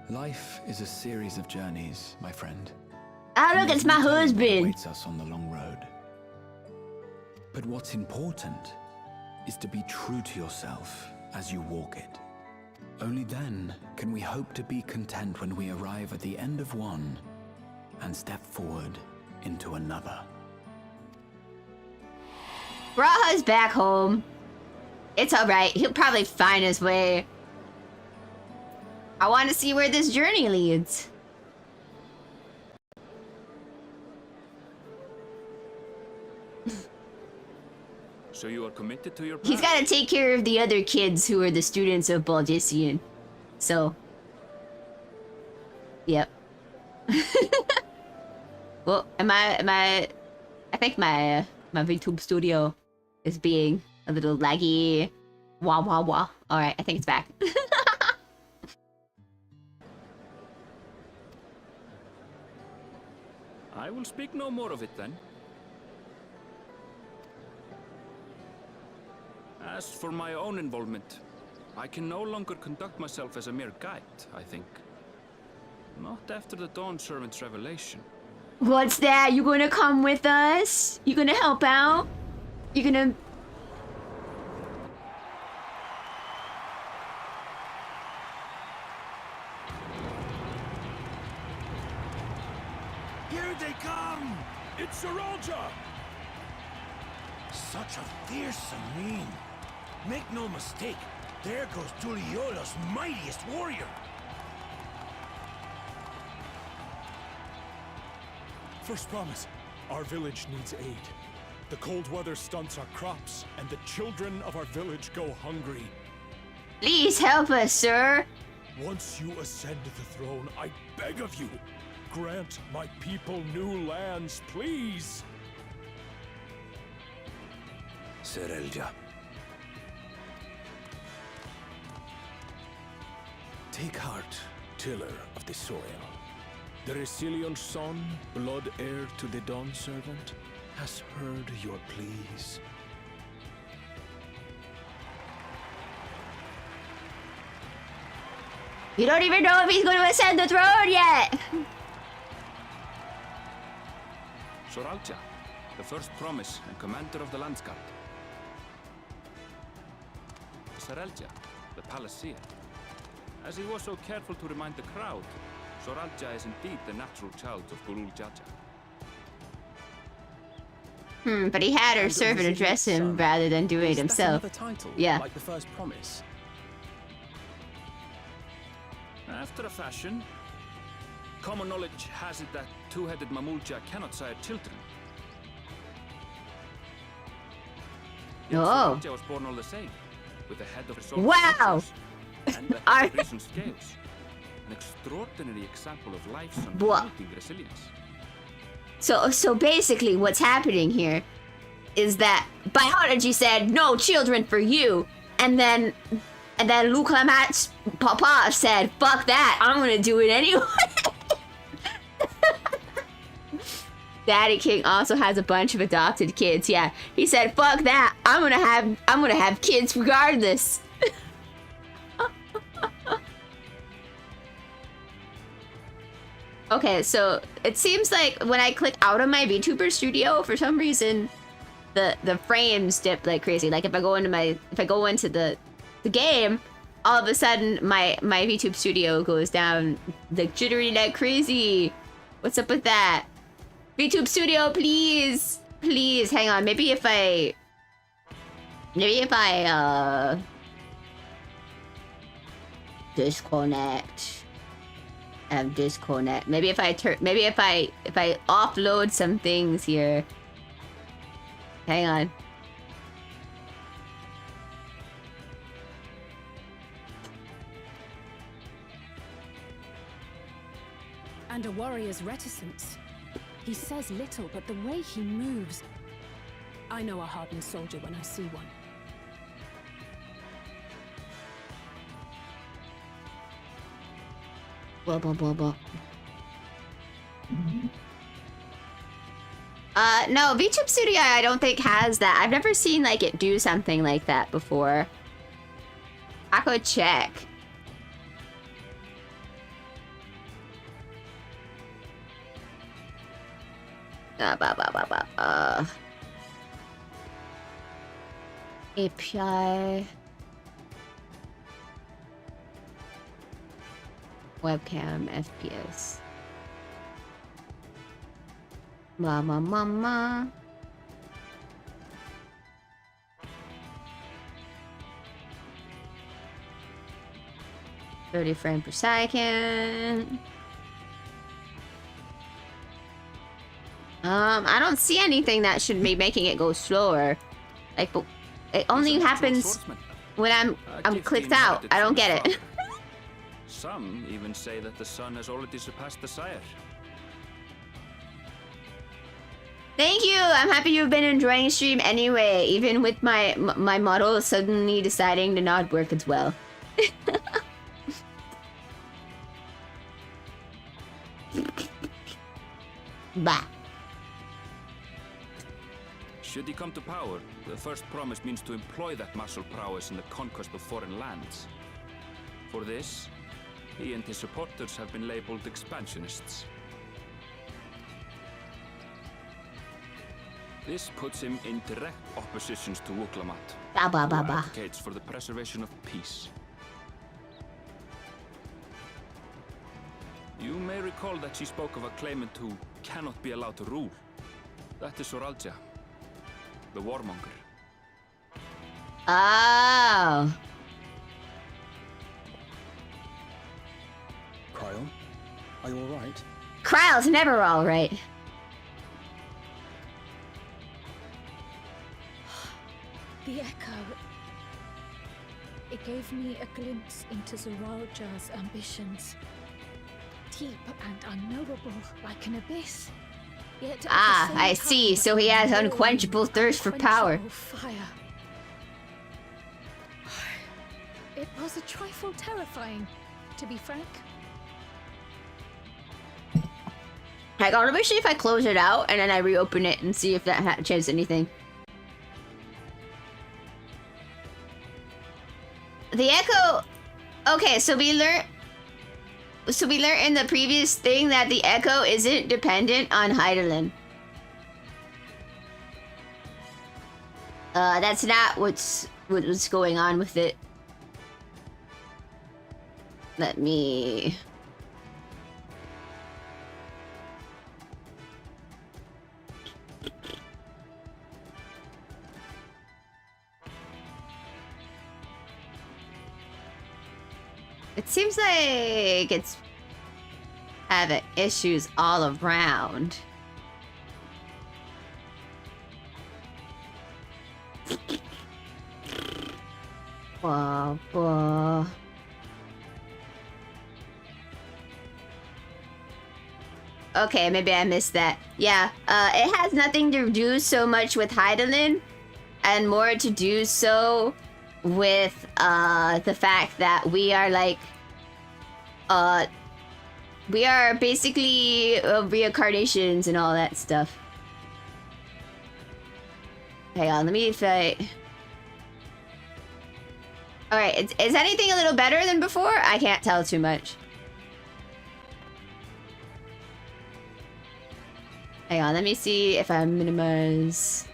N: Life is a series of journeys, my friend.
A: Oh, look, it's my husband.
N: Awaits us on the long road. But what's important is to be true to yourself as you walk it. Only then can we hope to be content when we arrive at the end of one and step forward into another.
A: Raha's back home. It's alright, he'll probably find his way. I want to see where this journey leads.
C: So you are committed to your plan?
A: He's got to take care of the other kids who are the students of Baldessian. So. Yep. Well, I think my VTube studio is being a little laggy. Wah wah wah. Alright, I think it's back.
C: I will speak no more of it then. As for my own involvement, I can no longer conduct myself as a mere guide, I think. Not after the Dawn Servant's revelation.
A: What's that? You gonna come with us? You gonna help out? You gonna...
G: Here they come! It's Saralja! Such a fearsome mien. Make no mistake, there goes Tuliola's mightiest warrior.
O: First promise, our village needs aid. The cold weather stunts our crops, and the children of our village go hungry.
A: Please help us, sir.
O: Once you ascend the throne, I beg of you, grant my people new lands, please.
G: Saralja.
O: Take heart, tiller of the soil. The Resilion son, blood heir to the Dawn Servant, has heard your pleas.
A: You don't even know if he's going to ascend the throne yet!
C: Saralja, the first promise and commander of the Landsguard. Saralja, the Palaceer. As he was so careful to remind the crowd, Saralja is indeed the natural child of Gulul Jaja.
A: But he had her servant address him rather than do it
F: Is that
A: himself.
F: another title,
A: Yeah.
F: like the first promise?
C: After a fashion, common knowledge has it that two-headed Mamulja cannot sire children. Yet
A: Oh.
C: Saralja was born all the same, with a head of resolve
A: Wow!
C: and the head of reason scales. An extraordinary example of life's unrelenting resilience.
A: So basically what's happening here is that biology said no children for you, and then Luklamat's papa said fuck that, I'm gonna do it anyway. Daddy King also has a bunch of adopted kids. Yeah, he said fuck that, I'm gonna have kids regardless. Okay, so it seems like when I click out of my VTuber studio, for some reason, the frames dip like crazy. Like if I go into the game, all of a sudden my VTube studio goes down like jittery like crazy. What's up with that? VTube studio, please, please hang on. Maybe if I disconnect. Disconnect. Maybe if I offload some things here. Hang on.
E: And a warrior's reticence. He says little, but the way he moves... I know a hardened soldier when I see one.
A: Blah, blah, blah, blah. No, VTube Studio I don't think has that. I've never seen like it do something like that before. I could check. API. Webcam, FPS. Mama. 30 frames per second. I don't see anything that should be making it go slower. Like, it only happens when I'm clicked out. I don't get it.
C: Some even say that the son has already surpassed the sire.
A: Thank you. I'm happy you've been enjoying stream anyway, even with my model suddenly deciding to not work as well. Bah.
C: Should he come to power, the first promise means to employ that martial prowess in the conquest of foreign lands. For this, he and his supporters have been labeled expansionists. This puts him in direct opposition to Wuklamat,
A: Ba ba ba
C: who
A: ba.
C: advocates for the preservation of peace. You may recall that she spoke of a claimant who cannot be allowed to rule. That is Soralja, the warmonger.
A: Oh.
F: Cryle, are you all right?
A: Kryle's never all right.
H: The echo. It gave me a glimpse into Zoralja's ambitions. Deep and unknowable, like an abyss. Yet at the
A: Ah,
H: same
A: I
H: time,
A: see. So he has
H: warm,
A: unquenchable thirst for power.
H: unquenchable fire. It was a trifle terrifying, to be frank.
A: Like, I want to see if I close it out and then I reopen it and see if that changes anything. The echo. Okay, so we learned in the previous thing that the echo isn't dependent on Hydaelyn. That's not what's going on with it. Let me. It seems like it's having issues all around. Whoa. Okay, maybe I missed that. Yeah, it has nothing to do so much with Hydaelyn and more to do so with the fact that we are like we are basically reincarnations and all that stuff. Hang on, let me Alright, is anything a little better than before? I can't tell too much. Hang on, let me see if I minimize.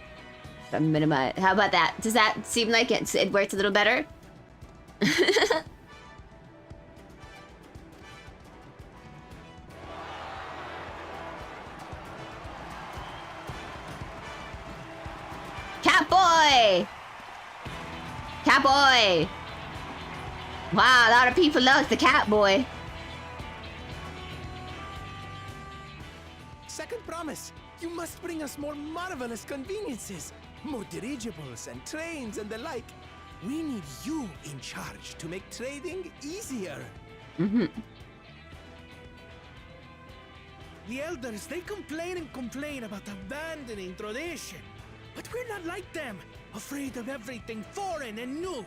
A: How about that? Does that seem like it worked a little better? Catboy! Catboy! Wow, a lot of people love the Catboy.
I: Second promise, you must bring us more marvelous conveniences. More dirigibles and trains and the like. We need you in charge to make trading easier.
A: Mm-hmm.
M: The elders, they complain and complain about abandoning tradition. But we're not like them, afraid of everything foreign and new.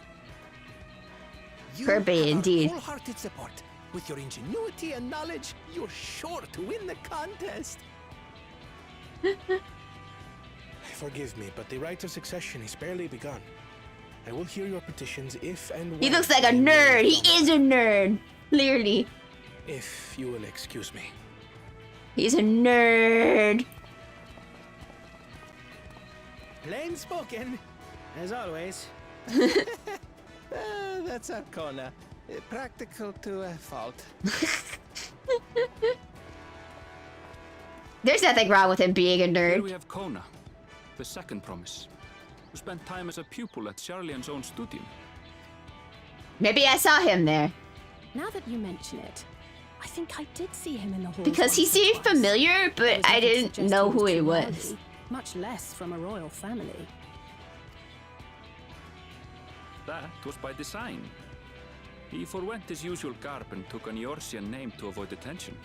A: Kirby,
I: have
A: indeed.
I: Our wholehearted support. With your ingenuity and knowledge, you're sure to win the contest.
M: Forgive me, but the right of succession is barely begun. I will hear your petitions if and when...
A: He looks like a nerd. He is a nerd. Clearly.
M: If you will excuse me.
A: He's a nerd.
F: Plain spoken, as always. That's Arcona. Practical to a fault.
A: There's nothing wrong with him being a
C: Here
A: nerd.
C: we have Kona, the second promise, who spent time as a pupil at Charlian's own studium.
A: Maybe I saw him there.
E: Now that you mention it, I think I did see him in the hall.
A: Because he seemed familiar, but I didn't know who he was.
E: Much less from a royal family.
C: That was by design. He forwent his usual garb and took an Eorzean name to avoid attention.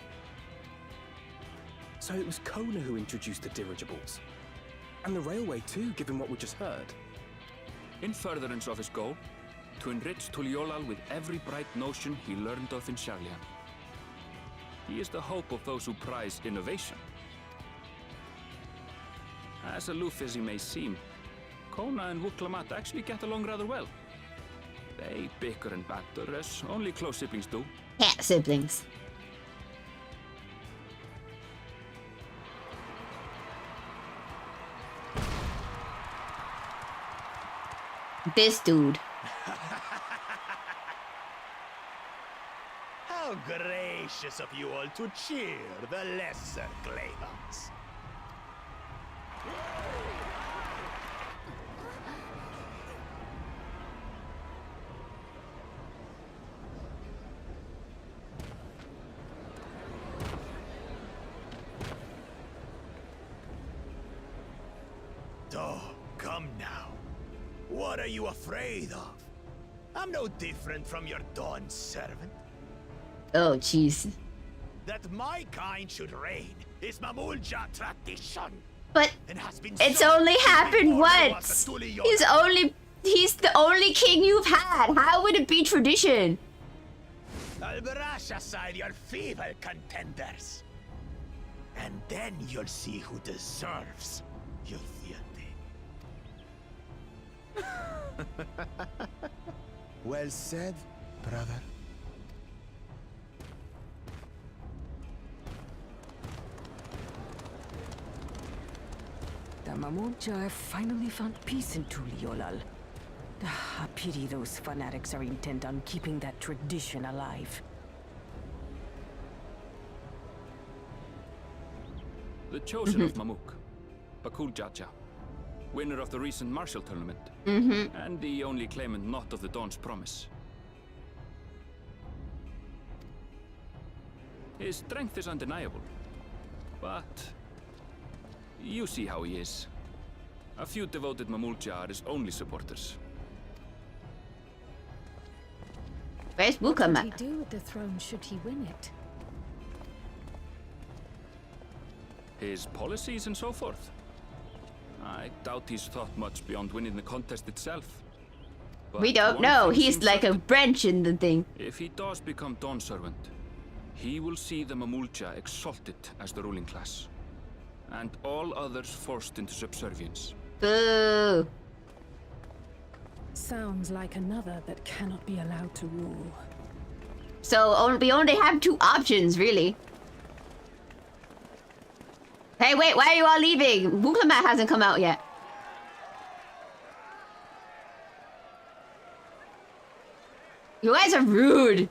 F: So it was Kona who introduced the dirigibles. And the railway too, given what we just heard.
C: In furtherance of his goal, to enrich Tuliolal with every bright notion he learned of in Charlian. He is the hope of those who prize innovation. As aloof as he may seem, Kona and Wuklamat actually get along rather well. They bicker and banter as only close siblings do.
A: Cat siblings. This dude.
G: How gracious of you all to cheer the lesser claimants. Oh, come now. What are you afraid of? I'm no different from your Dawn servant.
A: Oh, jeez.
G: That my kind should reign is Mamulja tradition.
A: But
G: and has been
A: it's
G: so
A: only happened
G: before there was
A: once.
G: a Tuliyona.
A: He's the only king you've had. How would it be tradition?
G: I'll brush aside your feeble contenders. And then you'll see who deserves your fealty.
J: Well said, brother.
P: The Mamulja have finally found peace in Tuliolal. I pity those fanatics are intent on keeping that tradition alive.
C: The chosen of Mamuk, Bakul Jaja, winner of the recent martial tournament, and the only claimant not of the Dawn's promise. His strength is undeniable, but you see how he is. A few devoted Mamulja are his only supporters.
A: Where's
H: What would he
A: Wuklamat?
H: do with the throne should he win it?
C: His policies and so forth. I doubt he's thought much beyond winning the contest itself. But
A: We don't
C: one
A: know.
C: thing
A: He's
C: seems
A: like a
C: certain.
A: branch in the thing.
C: If he does become Dawn servant, he will see the Mamulja exalted as the ruling class, and all others forced into subservience.
A: Boo.
E: Sounds like another that cannot be allowed to rule.
A: So we only have two options, really. Hey, wait, why are you all leaving? Wuklamat hasn't come out yet. You guys are rude.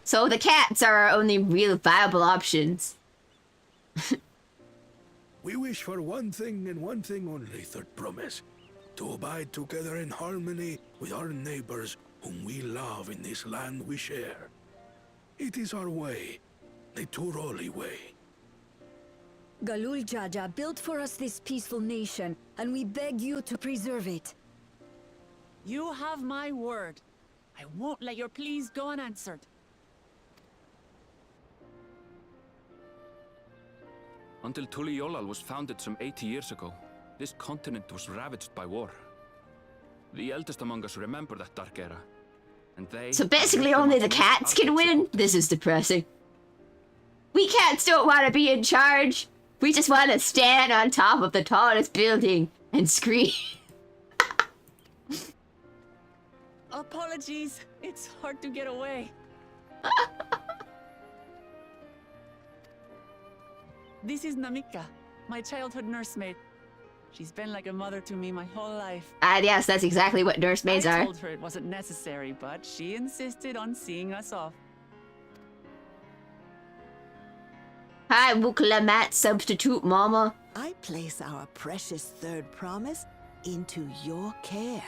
A: So the cats are our only real viable options.
O: We wish for one thing and one thing only, Third Promise. To abide together in harmony with our neighbors whom we love in this land we share. It is our way, the Turoli way.
P: Galul Jaja built for us this peaceful nation, and we beg you to preserve it.
D: You have my word. I won't let your pleas go unanswered.
C: Until Tuliolal was founded some 80 years ago, this continent was ravaged by war. The eldest among us remember that dark era, and they...
A: So basically only the cats can win? This is depressing. We cats don't want to be in charge. We just want to stand on top of the tallest building and scream.
D: Apologies. It's hard to get away. This is Namika, my childhood nursemaid. She's been like a mother to me my whole life.
A: Yes, that's exactly what nursemaids
D: I
A: are.
D: told her it wasn't necessary, but she insisted on seeing us off.
A: Hi, Wuklamat, substitute mama.
Q: I place our precious Third Promise into your care.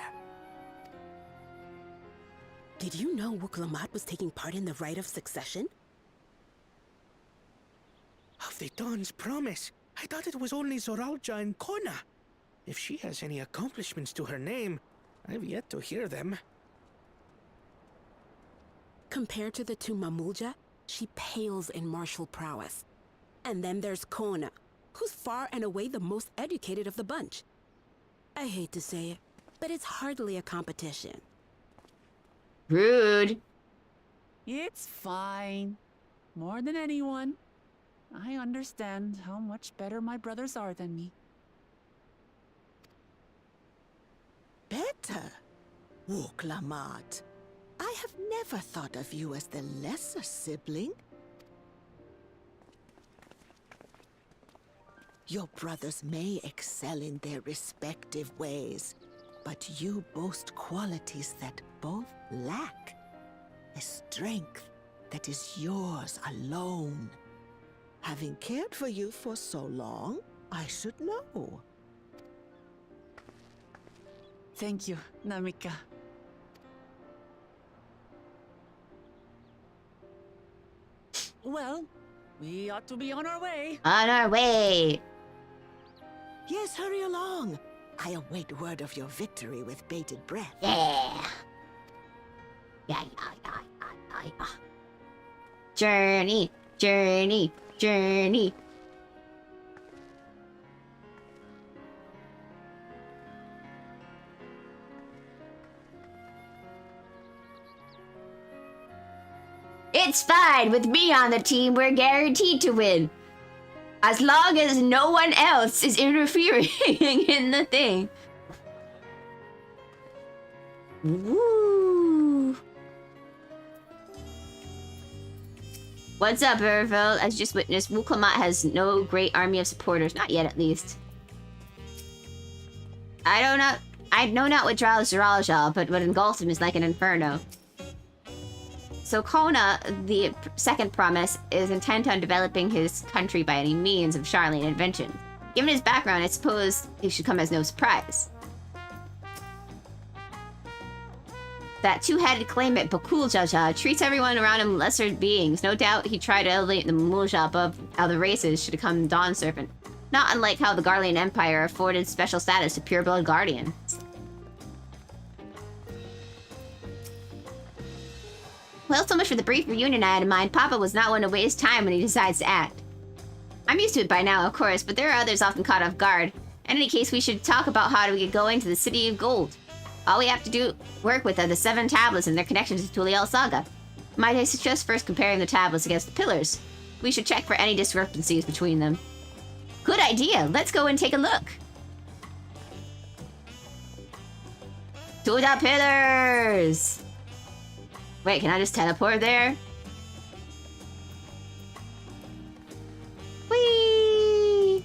Q: Did you know Wuklamat was taking part in the rite of succession?
M: Of the Dawn's Promise? I thought it was only Zoralja and Kona. If she has any accomplishments to her name, I've yet to hear them.
Q: Compared to the two Mamulja, she pales in martial prowess. And then there's Kona, who's far and away the most educated of the bunch. I hate to say it, but it's hardly a competition.
A: Rude.
D: It's fine. More than anyone, I understand how much better my brothers are than me.
Q: Better? Wuklamat. I have never thought of you as the lesser sibling. Your brothers may excel in their respective ways, but you boast qualities that both lack. A strength that is yours alone. Having cared for you for so long, I should know.
D: Thank you, Namika. Well, we ought to be on our way.
A: On our way.
Q: Yes, hurry along. I await word of your victory with bated breath.
A: Yeah. Journey, journey, journey. It's fine. With me on the team, we're guaranteed to win. As long as no one else is interfering in the thing. Woo. What's up, Irville? As you just witnessed, Wuklamat has no great army of supporters. Not yet, at least. I know not what draws Zeralja, but what engulfs him is like an inferno. So Kona, the second promise, is intent on developing his country by any means of Charlene invention. Given his background, I suppose it should come as no surprise. That two-headed claimant, Bakuljaja, treats everyone around him lesser beings. No doubt he tried to elevate the Mulja above other races should become Dawn Serpent. Not unlike how the Garlean Empire afforded special status to pureblood guardians. Well, so much for the brief reunion I had in mind. Papa was not one to waste time when he decides to act. I'm used to it by now, of course, but there are others often caught off guard. In any case, we should talk about how to get going to the City of Gold. All we have to do work with are the 7 tablets and their connections to Tuliel Saga. Might I suggest first comparing the tablets against the pillars? We should check for any discrepancies between them. Good idea! Let's go and take a look! To the pillars! Wait, can I just teleport there? Whee!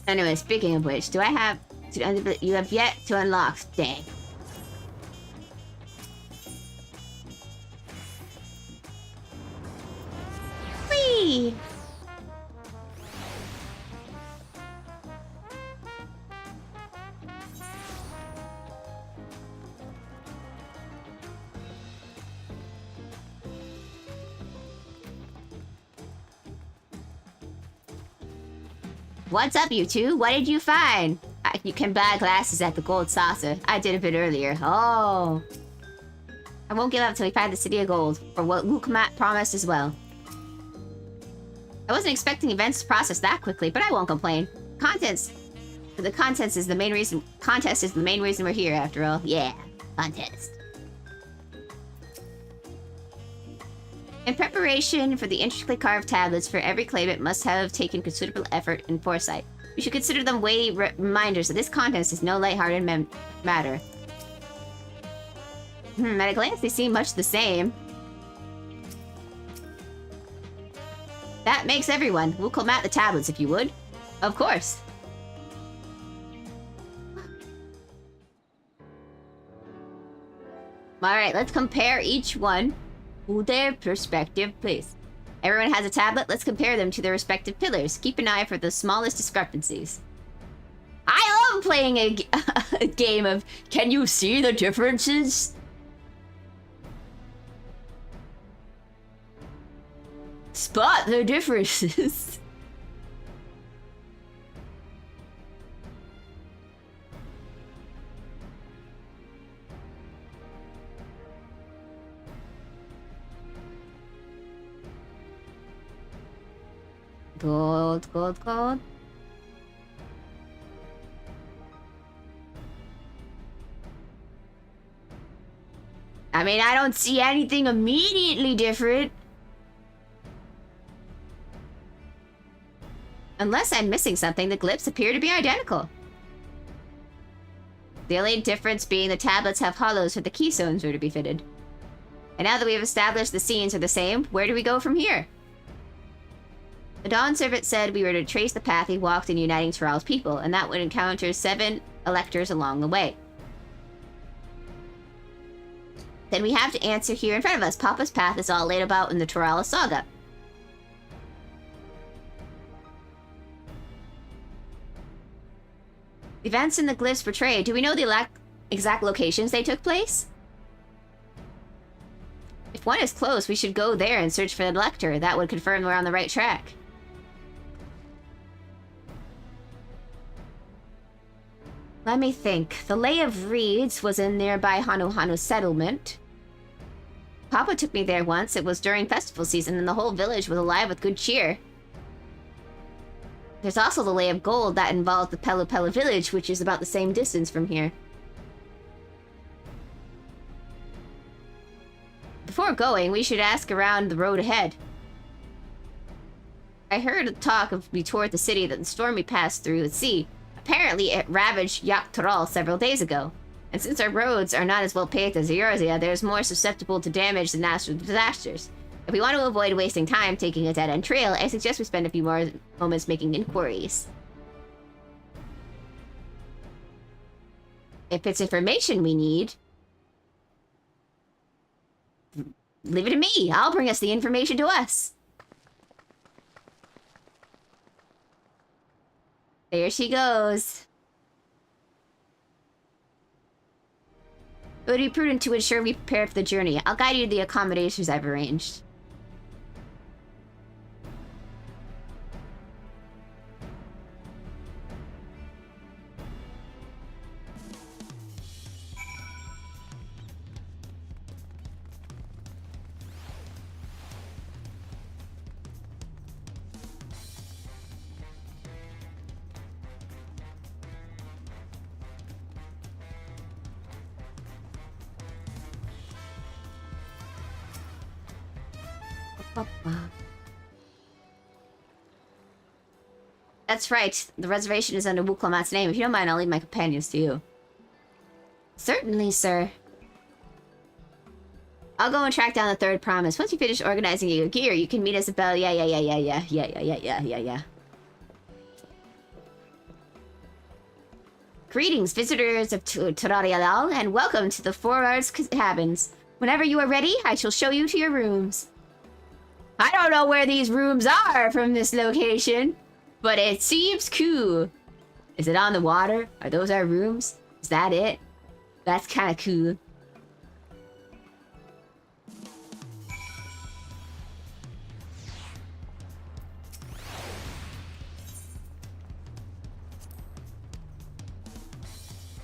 A: Anyway, speaking of which, do I have... You have yet to unlock. Dang. Whee! What's up, you two? What did you find? You can buy glasses at the Gold Saucer. I did a bit earlier. Oh. I won't give up till we find the City of Gold, for what Wuklamat promised as well. I wasn't expecting events to process that quickly, but I won't complain. The contest is the main reason we're here, after all. Yeah, contest. In preparation for the intricately carved tablets for every claimant must have taken considerable effort and foresight. We should consider them weighty reminders that this contest is no lighthearted matter. At a glance, they seem much the same. That makes everyone. We'll climate the tablets if you would. Of course. Alright, let's compare each one to their respective place. Everyone has a tablet. Let's compare them to their respective pillars. Keep an eye for the smallest discrepancies. I love playing a game of, can you see the differences? Spot the differences. Gold, gold, gold. I mean, I don't see anything immediately different. Unless I'm missing something, the glyphs appear to be identical. The only difference being the tablets have hollows where the keystones are to be fitted. And now that we have established the scenes are the same, where do we go from here? The Dawn Servant said we were to trace the path he walked in uniting Tyrell's people, and that would encounter 7 electors along the way. Then we have to answer here in front of us. Papa's path is all laid about in the Tyrell saga. The events and the glyphs portrayed. Do we know the exact locations they took place? If one is close, we should go there and search for the Elector. That would confirm we're on the right track. Let me think. The Lay of Reeds was in nearby Hanu settlement. Papa took me there once. It was during festival season and the whole village was alive with good cheer. There's also the Lay of Gold that involves the Pelu village, which is about the same distance from here. Before going, we should ask around the road ahead. I heard talk of we toward the city that the storm we passed through the sea. Apparently, it ravaged Yaktaral several days ago. And since our roads are not as well paved as Eorzea, they're more susceptible to damage than natural disasters. If we want to avoid wasting time taking a dead-end trail, I suggest we spend a few more moments making inquiries. If it's information we need, leave it to me. I'll bring us the information to us. There she goes. It would be prudent to ensure we prepare for the journey. I'll guide you to the accommodations I've arranged. That's right. The reservation is under Wuklamat's name. If you don't mind, I'll leave my companions to you. Certainly, sir. I'll go and track down the third promise. Once you finish organizing your gear, you can meet us at Bell. Yeah. Greetings, visitors of Turarialal, and welcome to the Four Arts Cabins. Whenever you are ready, I shall show you to your rooms. I don't know where these rooms are from this location, but it seems cool. Is it on the water? Are those our rooms? Is that it? That's kind of cool.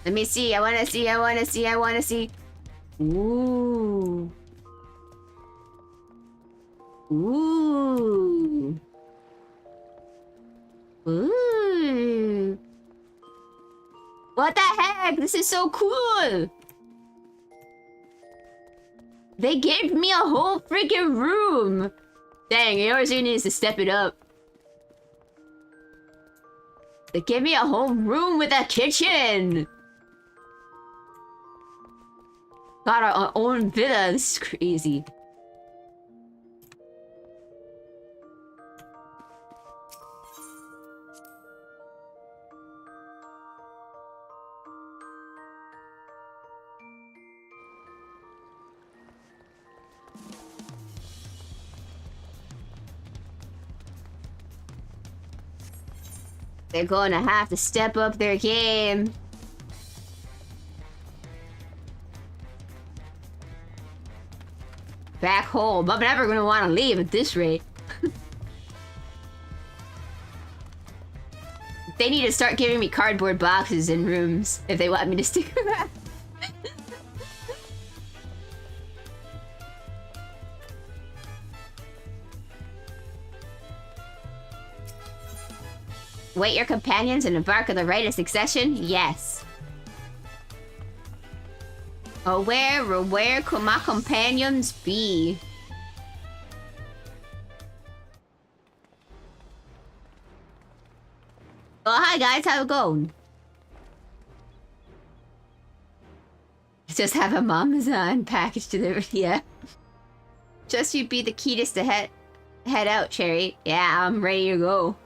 A: Let me see. I wanna see. Ooh. Ooh. Ooh. What the heck? This is so cool. They gave me a whole freaking room. Dang, Eorzea needs to step it up. They gave me a whole room with a kitchen. Got our own villa. This is crazy. They're going to have to step up their game. Back home. I'm never going to want to leave at this rate. They need to start giving me cardboard boxes in rooms if they want me to stick around. Wait your companions and embark on the rite of succession? Yes. Oh, where could my companions be? Oh, hi guys, how's it going? Just have a Amazon package delivered, yeah. Just you'd be the keyest to head out, Cherry. Yeah, I'm ready to go.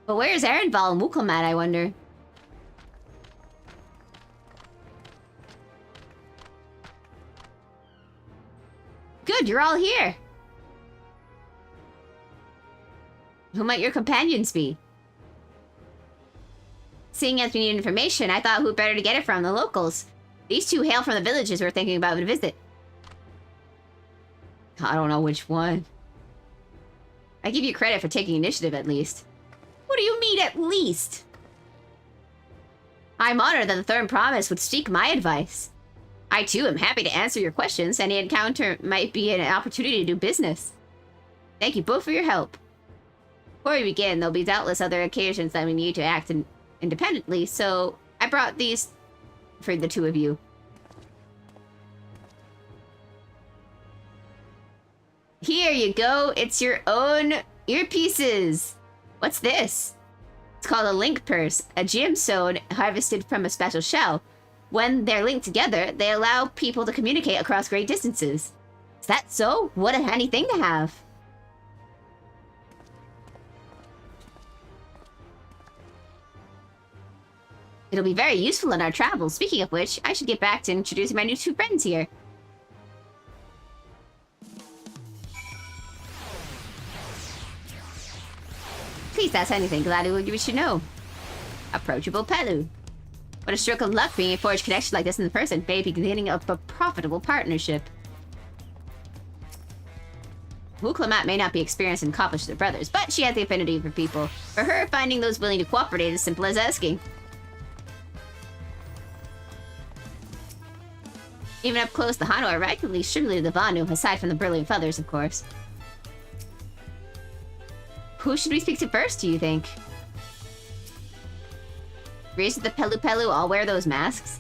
A: But where's Erenval and Wuklam at, I wonder? Good, you're all here. Who might your companions be? Seeing as we need information, I thought who better to get it from, the locals. These two hail from the villages we're thinking about a visit. I don't know which one. I give you credit for taking initiative at least. What do you mean at least? I'm honored that the Third Promise would seek my advice. I too am happy to answer your questions. Any encounter might be an opportunity to do business. Thank you both for your help. Before we begin, there'll be doubtless other occasions that we need to act independently, so I brought these for the two of you. Here you go, it's your own earpieces. What's this? It's called a link purse, a gemstone harvested from a special shell. When they're linked together, they allow people to communicate across great distances. Is that so? What a handy thing to have. It'll be very useful in our travels. Speaking of which, I should get back to introducing my new two friends here. Please ask anything, gladly will give you should know. Approachable Pelu. What a stroke of luck being a forged connection like this in person, maybe beginning of a profitable partnership. Wuklamat may not be experienced and accomplished with her brothers, but she has the affinity for people. For her, finding those willing to cooperate is as simple as asking. Even up close, the Hanu are radically similar to the Vanu, aside from the brilliant feathers, of course. Who should we speak to first, do you think? Reason the Pelu Pelu all wear those masks?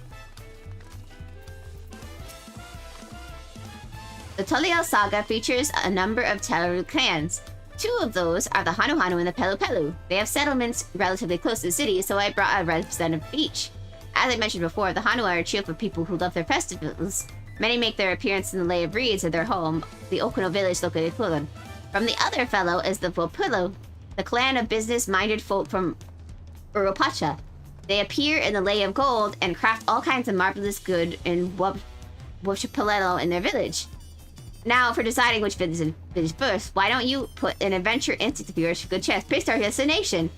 A: The Toliel saga features a number of Teleru clans. Two of those are the Hanu Hanu and the Pelu Pelu. They have settlements relatively close to the city, so I brought a representative of each. As I mentioned before, the Hanu are a trio of people who love their festivals. Many make their appearance in the Lay of Reeds at their home, the Okino village located in Pulan. From the other fellow is the Vopulu, the clan of business-minded folk from Urupacha. They appear in the Lay of Gold and craft all kinds of marvelous good in Wachipalelo in their village. Now, for deciding which village first, why don't you put an adventure instinct of yours for good chance? Pick our destination.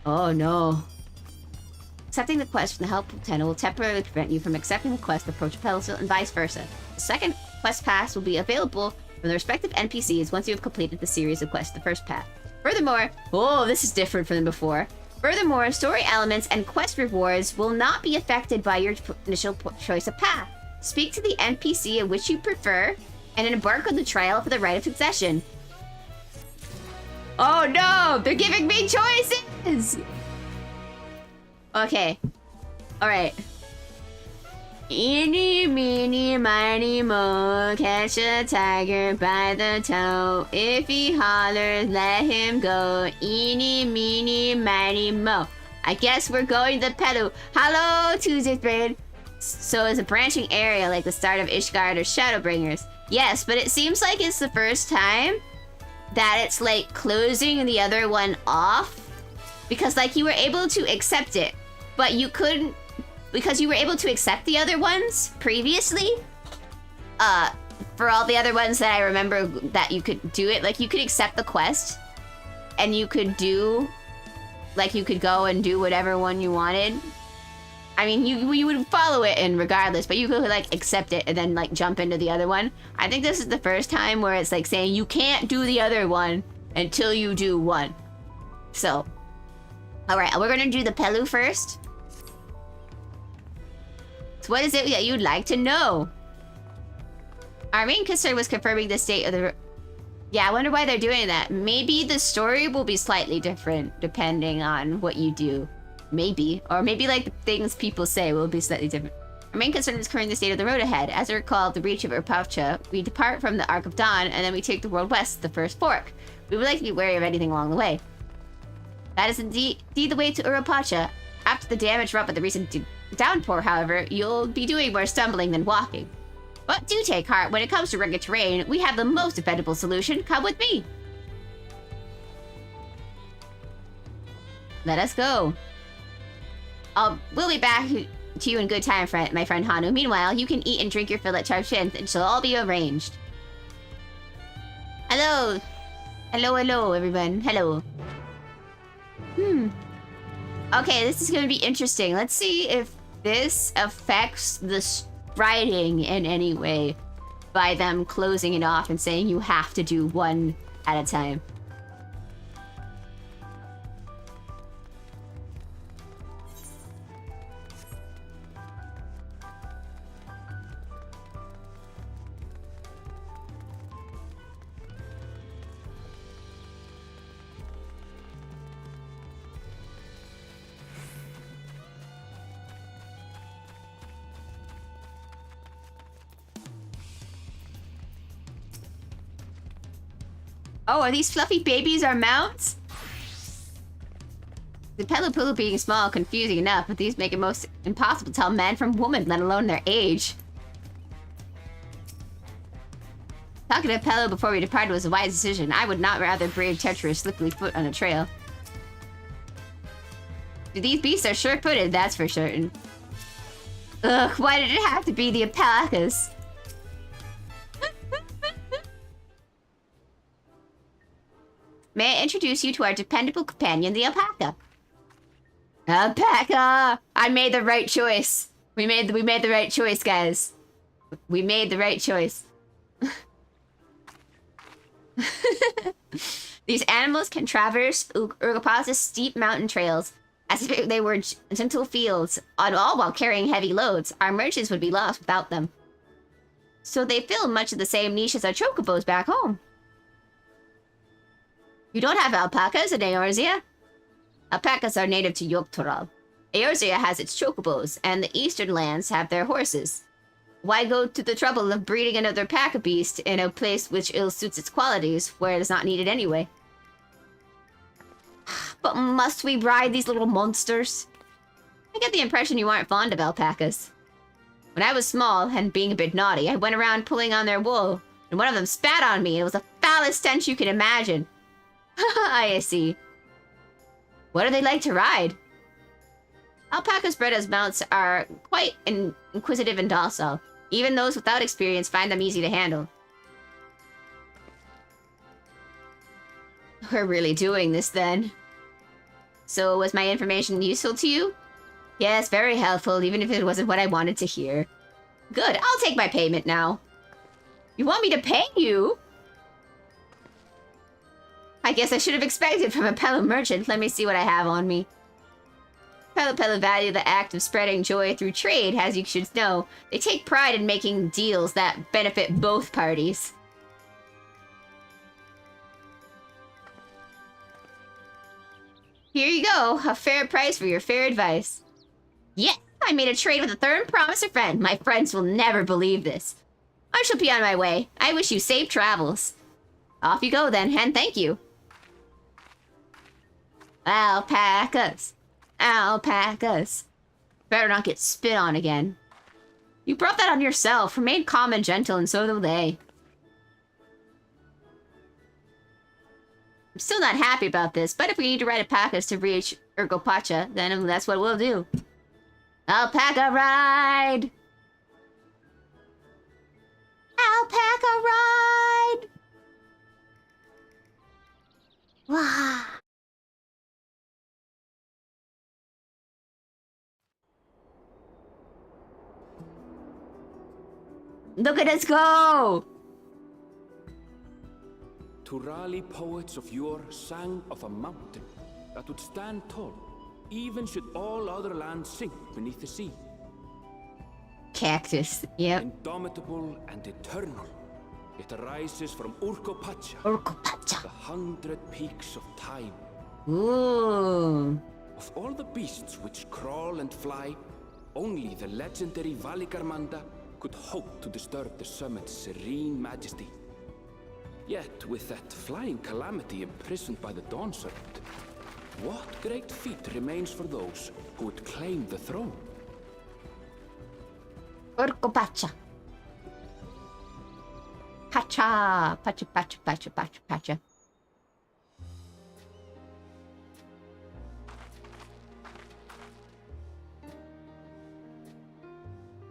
A: Oh no. Accepting the quest from the Help Lieutenant will temporarily prevent you from accepting the quest of Wachipalelo and vice versa. The second quest pass will be available from the respective NPCs once you have completed the series of quests the first path. Furthermore, oh, this is different from before. Furthermore, story elements and quest rewards will not be affected by your initial choice of path. Speak to the NPC of which you prefer, and embark on the trial for the right of succession. Oh no! They're giving me choices! Okay. Alright. Eeny, meeny, miny, moe, catch a tiger by the toe. If he hollers, let him go. Eeny, meeny, miny, moe. I guess we're going to Pelu. Hello, Tuesday Thread. So it's a branching area like the start of Ishgard or Shadowbringers. Yes, but it seems like it's the first time that it's like closing the other one off. Because like you were able to accept it, but you couldn't, because you were able to accept the other ones previously. For all the other ones that I remember that you could do it, like you could accept the quest and you could do, like you could go and do whatever one you wanted. I mean, you would follow it in regardless, but you could like accept it and then like jump into the other one. I think this is the first time where it's like saying you can't do the other one until you do one. So, all right, we're gonna do the Pelu first. So what is it that you'd like to know? Our main concern was confirming the state of the... Yeah, I wonder why they're doing that. Maybe the story will be slightly different depending on what you do. Maybe. Or maybe like the things people say will be slightly different. Our main concern is currently the state of the road ahead. As I recall, the reach of Urpacha, we depart from the Arc of Dawn, and then we take the road west, the first fork. We would like to be wary of anything along the way. That is indeed the way to Urpacha. After the damage wrought by the recent downpour, however, you'll be doing more stumbling than walking. But do take heart, when it comes to rugged terrain, we have the most dependable solution. Come with me. Let us go. We'll be back to you in good time, my friend Hanu. Meanwhile, you can eat and drink your fill at Charchin, and she'll all be arranged. Hello. Hello, everyone. Hello. Okay, this is gonna be interesting. Let's see if this affects the striding in any way by them closing it off and saying you have to do one at a time. Oh, are these fluffy babies our mounts? The Pelupulu being small, confusing enough, but these make it most impossible to tell man from woman, let alone their age. Talking to Pelu before we departed was a wise decision. I would not rather brave treacherous slippery foot on a trail. These beasts are sure-footed, that's for certain. Ugh, why did it have to be the alpacas? May I introduce you to our dependable companion, the alpaca? Alpaca! I made the right choice. We made the right choice, guys. We made the right choice. These animals can traverse Urgapa's steep mountain trails as if they were gentle fields, all while carrying heavy loads. Our merchants would be lost without them. So they fill much of the same niche as our chocobos back home. You don't have alpacas in Eorzea? Alpacas are native to Yogg-Toral. Eorzea has its chocobos, and the eastern lands have their horses. Why go to the trouble of breeding another pack beast in a place which ill suits its qualities, where it is not needed anyway? But must we ride these little monsters? I get the impression you aren't fond of alpacas. When I was small, and being a bit naughty, I went around pulling on their wool, and one of them spat on me, and it was the foulest stench you can imagine. I see. What do they like to ride? Alpacas bred as mounts are quite inquisitive and docile. Even those without experience find them easy to handle. We're really doing this then. So was my information useful to you? Yes, very helpful, even if it wasn't what I wanted to hear. Good, I'll take my payment now. You want me to pay you? I guess I should have expected from a Pelu merchant. Let me see what I have on me. Pelu value the act of spreading joy through trade, as you should know. They take pride in making deals that benefit both parties. Here you go, a fair price for your fair advice. Yes, I made a trade with a third promiser friend. My friends will never believe this. I shall be on my way. I wish you safe travels. Off you go then, and thank you. Alpacas. Alpacas. Better not get spit on again. You brought that on yourself. Remain calm and gentle, and so will they. I'm still not happy about this, but if we need to ride alpacas to reach Urgopacha, then that's what we'll do. Alpaca ride! Alpaca ride! Wow. Look at us go!
C: Turali poets of yore sang of a mountain that would stand tall, even should all other lands sink beneath the sea.
A: Cactus, yep.
C: Indomitable and eternal, it arises from Urgopacha.
A: Urgopacha.
C: The 100 peaks of time.
A: Ooh.
C: Of all the beasts which crawl and fly, only the legendary Valigarmanda could hope to disturb the summit's serene majesty. Yet, with that flying calamity imprisoned by the Dawn Serpent, what great feat remains for those who would claim the throne?
A: Urko Pacha. Pacha. Pacha, pacha, pacha, pacha, pacha.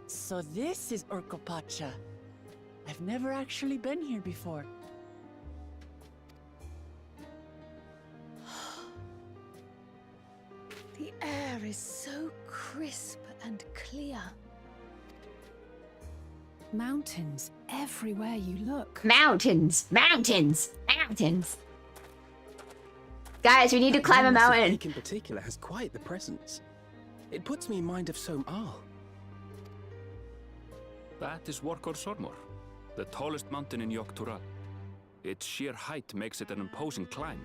D: So this is Urkopacha. I've never actually been here before.
H: The air is so crisp and clear.
E: Mountains everywhere you look.
A: Mountains, mountains, mountains. Guys, we need to climb a mountain.
F: Peak in particular has quite the presence. It puts me in mind of Som-Al.
C: That is Workor Sormor, the tallest mountain in Yogg-Tural. Its sheer height makes it an imposing climb.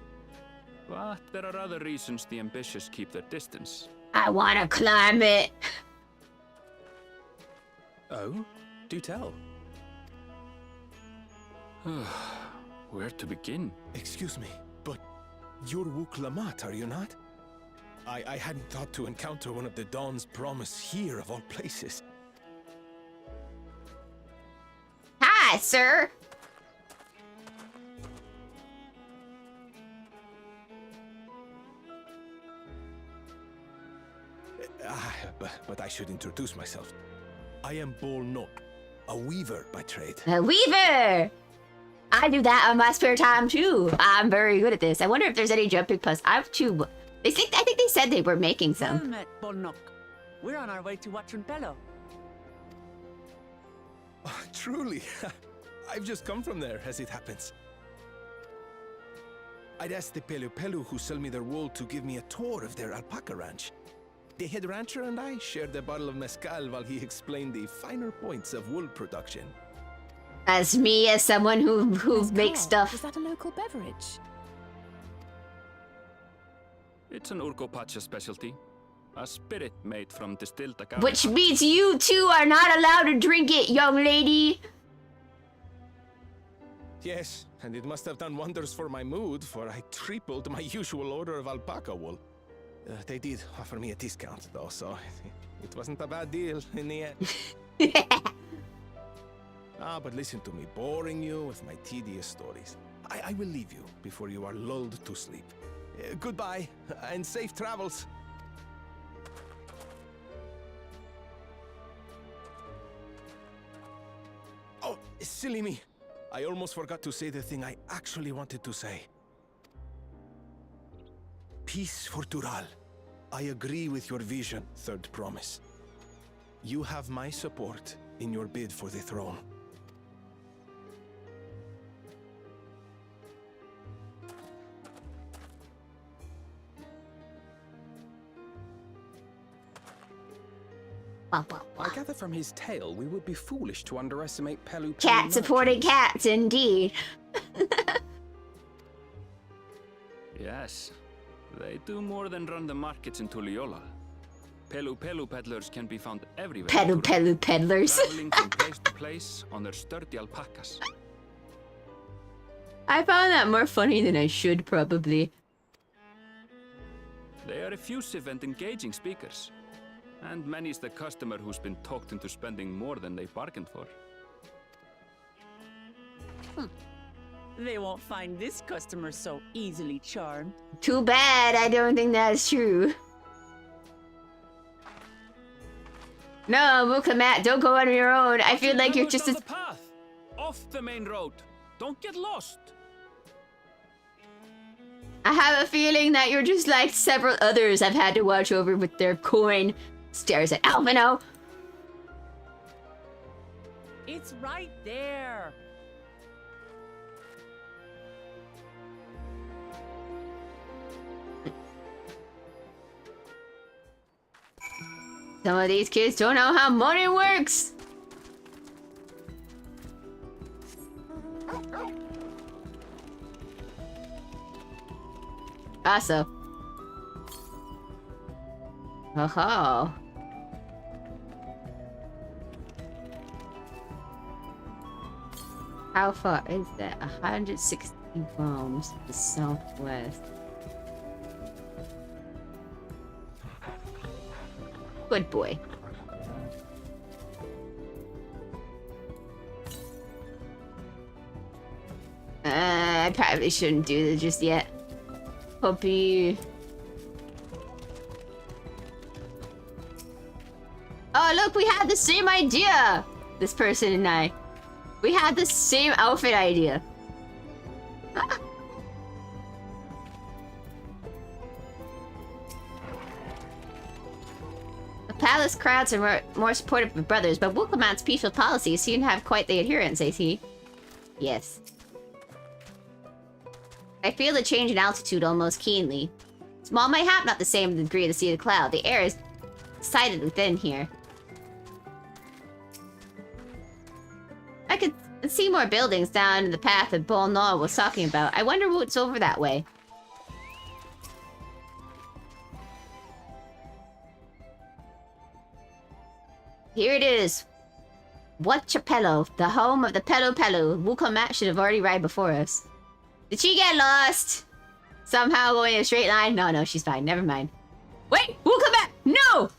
C: But there are other reasons the ambitious keep their distance.
A: I wanna climb it.
F: Oh? Do tell.
C: Where to begin?
M: Excuse me, but you're Wook Lamat, are you not? I hadn't thought to encounter one of the Dawn's promise here of all places.
A: Hi, sir.
M: But I should introduce myself. I am Bol Nok, a weaver by trade.
A: A weaver! I do that on my spare time too. I'm very good at this. I wonder if there's any jumping puzzles. I think they said they were making some.
D: Well met, Bolnok. We're on our way to Watranpelo.
M: Oh, truly, I've just come from there, as it happens. I'd asked the Pelu who sell me their wool to give me a tour of their alpaca ranch. The head rancher and I shared a bottle of mezcal while he explained the finer points of wool production.
A: As me, as someone who makes stuff.
E: Is that a local beverage?
C: It's an Urkopacha specialty. A spirit made from distilled agave.
A: Which means you two are not allowed to drink it, young lady.
M: Yes, and it must have done wonders for my mood, for I tripled my usual order of alpaca wool. They did offer me a discount, though, so it wasn't a bad deal in the end. But listen to me, boring you with my tedious stories. I will leave you before you are lulled to sleep. Goodbye, and safe travels. Oh, silly me. I almost forgot to say the thing I actually wanted to say. Peace for Tural. I agree with your vision, Third Promise. You have my support in your bid for the throne.
F: I gather from his tale we would be foolish to underestimate Pelu.
A: Cat supporting cats, indeed.
C: Yes, they do more than run the markets in Tuliyollal. Pelu peddlers can be found everywhere.
A: Pelu peddlers.
C: Traveling from place to place on their sturdy alpacas.
A: I found that more funny than I should, probably.
C: They are effusive and engaging speakers. And many's the customer who's been talked into spending more than they bargained for.
D: They won't find this customer so easily charmed.
A: Too bad, I don't think that's true. No, Mukamat, don't go on your own. I feel like you're just
C: the path, off the main road. Don't get lost.
A: I have a feeling that you're just like several others I've had to watch over with their coin. Stares at Alvino.
D: It's right there.
A: Some of these kids don't know how money works. Also, Oh. How far is that? 160 bombs to the southwest. Good boy. I probably shouldn't do this just yet. Puppy. Oh, look, we had the same idea! This person and I. We had the same outfit idea. The palace crowds are more supportive of brothers, but Wukamat's peaceful policies seem to have quite the adherents, says he. Yes. I feel the change in altitude almost keenly. Small mayhap, not the same degree of the sea of the cloud. The air is decidedly thin here. I could see more buildings down the path that Bolnor was talking about. I wonder what's over that way. Here it is. Wat Chapello, the home of the Pelu Pelu. Wukamat should have already arrived before us. Did she get lost? Somehow going in a straight line? No, she's fine. Never mind. Wait! Wukamat! No!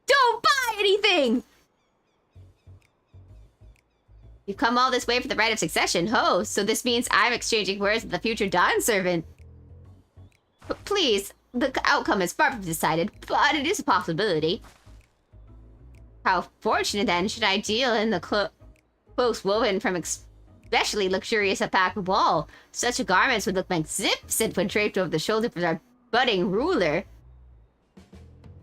A: Don't buy anything! You've come all this way for the right of succession. Ho! So this means I'm exchanging words with the future Dawn servant. But please, the outcome is far from decided, but it is a possibility. How fortunate then should I deal in the close woven from especially luxurious alpaca wool. Such garments would look magnificent when draped over the shoulders of our budding ruler.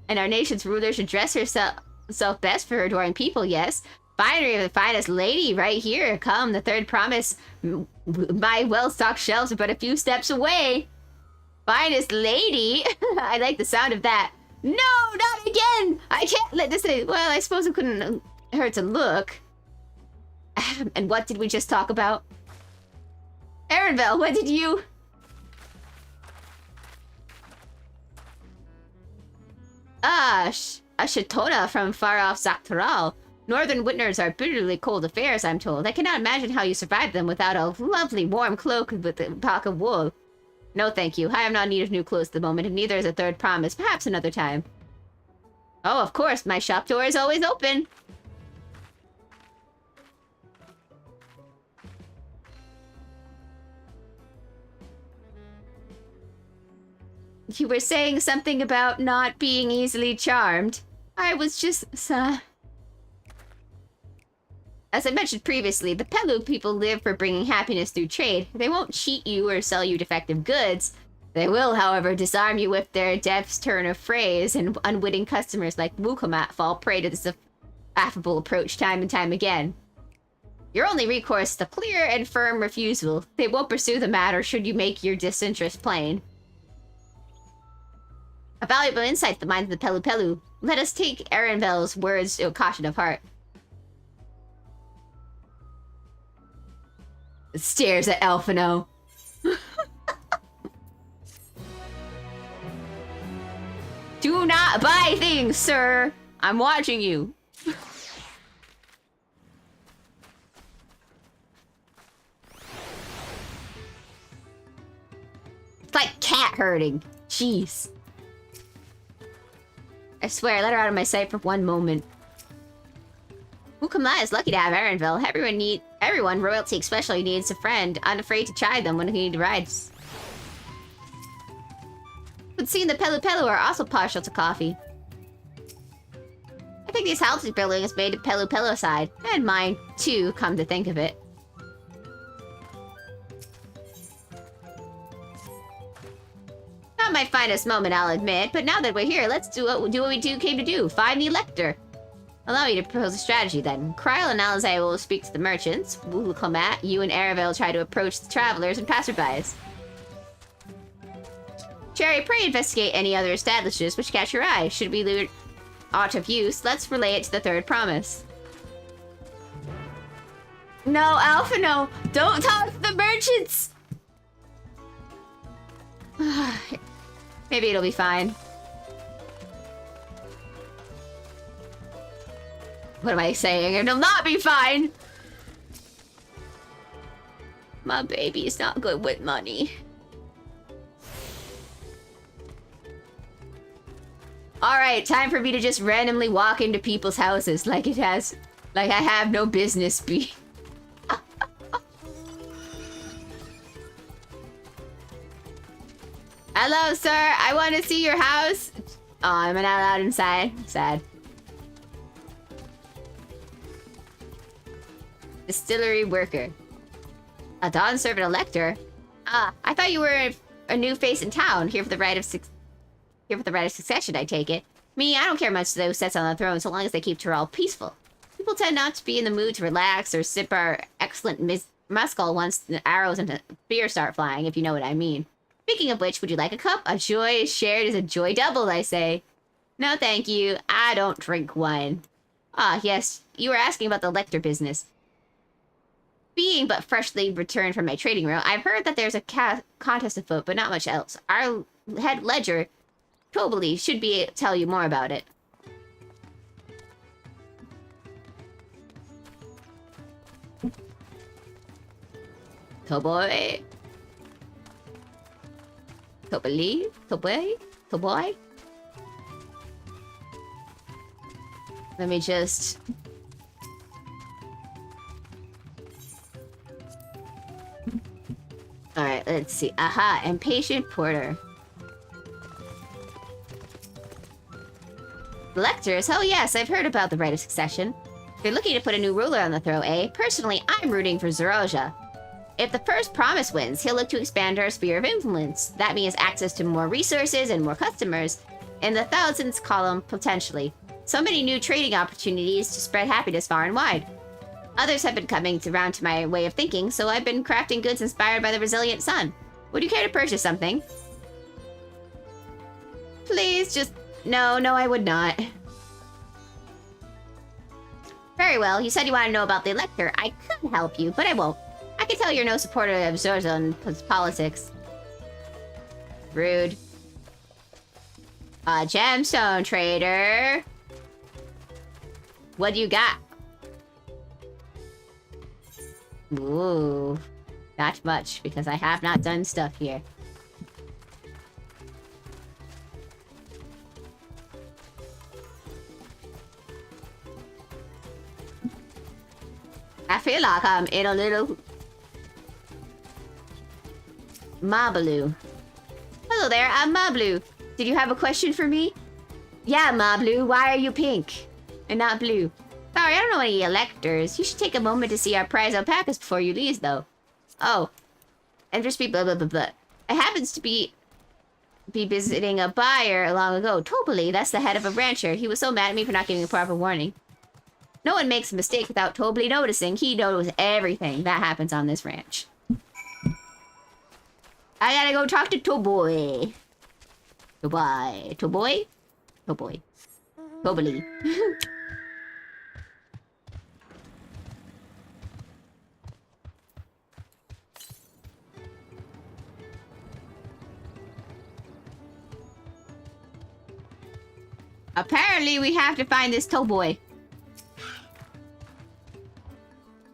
A: And our nation's ruler should dress herself best for her adoring people, yes. Finery of the finest lady right here. Come, the third promise. My well-stocked shelves are but a few steps away. Finest lady? I like the sound of that. No, not again! I can't let this... Well, I suppose it couldn't hurt to look. And what did we just talk about? Erenvel, what did you... a Shatona from far-off Zaktaral. Northern winters are bitterly cold affairs, I'm told. I cannot imagine how you survive them without a lovely warm cloak with the alpaca wool. No, thank you. I have not need of new clothes at the moment, and neither is a third promise. Perhaps another time. Oh, of course. My shop door is always open. You were saying something about not being easily charmed. I was just... As I mentioned previously, the Pelu people live for bringing happiness through trade. They won't cheat you or sell you defective goods. They will, however, disarm you with their deft turn of phrase, and unwitting customers like Wukamat fall prey to this affable approach time and time again. Your only recourse is a clear and firm refusal. They won't pursue the matter should you make your disinterest plain. A valuable insight to the minds of the Pelu Pelu. Let us take Erenvel's words to a caution of heart. Stares at Alphino. Do not buy things, sir. I'm watching you. It's like cat herding. Jeez. I swear, I let her out of my sight for one moment. Wukamla is lucky to have Erenvel. Everyone royalty especially needs a friend, unafraid to chide them when he needs rides. But seeing the Pelu Pelu are also partial to coffee. I think this house building is made of Pelu Pelu side, and mine too, come to think of it. Not my finest moment, I'll admit, but now that we're here, let's do what we came to do, find the Elector. Allow me to propose a strategy then. Kryl and Alizé will speak to the merchants. We'll come at you and Erenvel try to approach the travelers and passerbys. Cherry, pray investigate any other establishments which catch your eye. Should we lure aught of use, let's relay it to the third promise. No, Alphino! Don't talk to the merchants! Maybe it'll be fine. What am I saying? It'll not be fine! My baby is not good with money. Alright, time for me to just randomly walk into people's houses like I have no business be. Hello, sir. I want to see your house. Oh, I'm not allowed inside. Sad. Distillery worker. A Dawn servant elector? Ah, I thought you were a new face in town. Here for the right of succession, I take it. Me, I don't care much who sits on the throne so long as they keep Tyrell peaceful. People tend not to be in the mood to relax or sip our excellent mescal once the arrows and beer start flying, if you know what I mean. Speaking of which, would you like a cup? A joy shared is a joy doubled, I say. No, thank you. I don't drink wine. Ah, yes, you were asking about the lector business. Being but freshly returned from my trading room, I've heard that there's a contest afoot, but not much else. Our head ledger, Tobely, should tell you more about it. Toboy? Tobely? Toboy? Toboy? Let me just... Alright, let's see. Aha, impatient porter. Electors? Oh yes, I've heard about the right of succession. They're looking to put a new ruler on the throne, eh? Personally, I'm rooting for Zeroja. If the first promise wins, he'll look to expand our sphere of influence. That means access to more resources and more customers. In the thousands column, potentially. So many new trading opportunities to spread happiness far and wide. Others have been coming around to my way of thinking, so I've been crafting goods inspired by the resilient sun. Would you care to purchase something? Please, just... No, I would not. Very well, you said you want to know about the elector. I could help you, but I won't. I can tell you're no supporter of Zorzan politics. Rude. A gemstone trader. What do you got? Ooh. Not much, because I have not done stuff here. I feel like I'm in a little... Mabaloo. Hello there, I'm Mabaloo. Did you have a question for me? Yeah, Mabaloo, why are you pink? And not blue? Sorry, I don't know any electors. You should take a moment to see our prize alpacas before you leave, though. Oh. And just be blah blah blah blah. I happens to be visiting a buyer long ago. Tobely, that's the head of a rancher. He was so mad at me for not giving a proper warning. No one makes a mistake without Tobely noticing. He knows everything that happens on this ranch. I gotta go talk to Toboy. Toboy. Toboy? Toboy. Tobely. Apparently, we have to find this Toboy.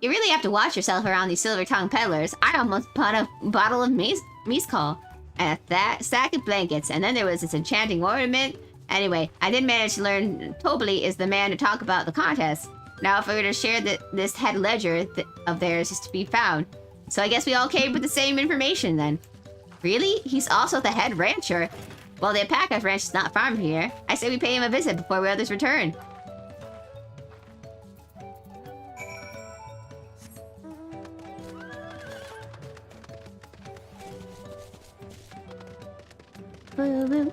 A: You really have to watch yourself around these silver-tongued peddlers. I almost bought a bottle of mescal and a sack of blankets, and then there was this enchanting ornament. Anyway, I did manage to learn Tobely is the man to talk about the contest. Now, if we were to share this head ledger of theirs is to be found. So I guess we all came with the same information then. Really? He's also the head rancher. Well, the alpaca ranch is not far from here. I say we pay him a visit before we others return. Boo-boo.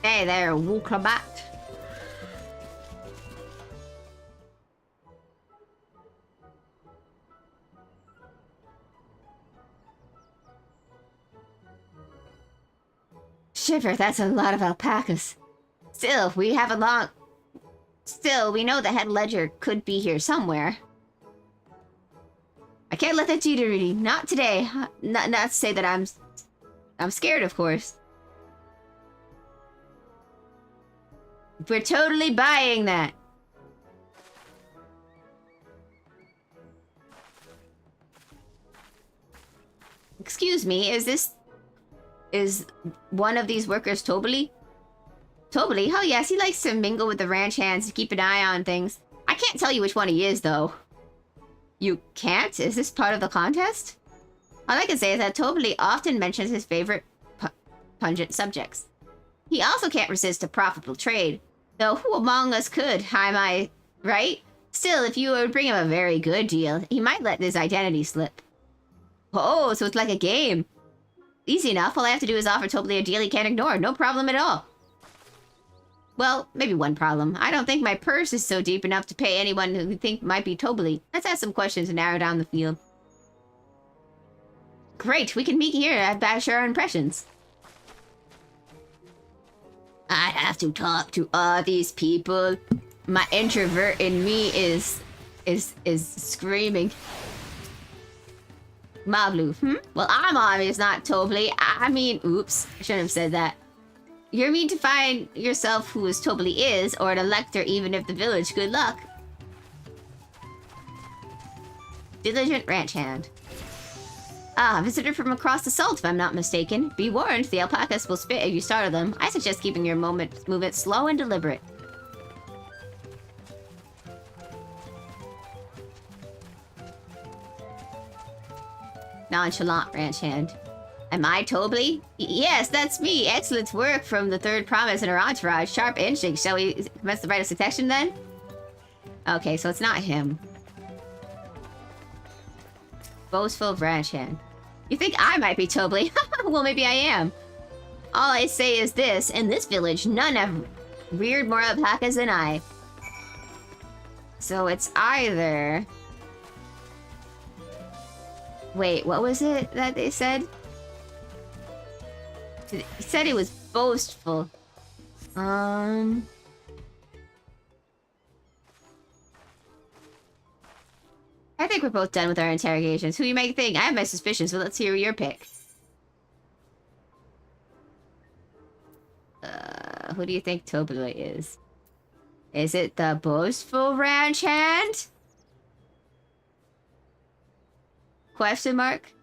A: Hey there, Wookabat. Shiver, that's a lot of alpacas. Still, we have a long Still, we know the head ledger could be here somewhere. I can't let that do to Rudy. Not today. Not to say that I'm scared, of course. We're totally buying that. Excuse me, is one of these workers Tobly? Tobly? Oh yes, he likes to mingle with the ranch hands to keep an eye on things. I can't tell you which one he is, though. You can't? Is this part of the contest? All I can say is that Tobly often mentions his favorite pungent subjects. He also can't resist a profitable trade. Though who among us could, am I right? Still, if you would bring him a very good deal, he might let his identity slip. Oh, so it's like a game. Easy enough. All I have to do is offer Tobly a deal he can't ignore. No problem at all. Well, maybe one problem. I don't think my purse is so deep enough to pay anyone who we think might be Tobly. Let's ask some questions and narrow down the field. Great, we can meet here and share our impressions. I have to talk to all these people. My introvert in me is screaming. Mablu, Well, I'm obvious not Tobly. I mean, oops, I shouldn't have said that. You're mean to find yourself who is Tobly is, or an elector even if the village. Good luck. Diligent ranch hand. Ah, visitor from across the salt, if I'm not mistaken. Be warned, the alpacas will spit if you startle them. I suggest keeping your movement slow and deliberate. Nonchalant ranch hand. Am I Tobly? Yes, that's me. Excellent work from the third promise and her entourage. Sharp instinct. Shall we commence the rite of succession then? Okay, so it's not him. Boastful ranch hand. You think I might be Tobly? Well, maybe I am. All I say is this. In this village, none have reared more alpacas than I. So it's either... Wait, what was it that they said? He said he was boastful. I think we're both done with our interrogations. Who you might think? I have my suspicions, but let's hear your pick. Who do you think Tobly is? Is it the boastful ranch hand? Question mark?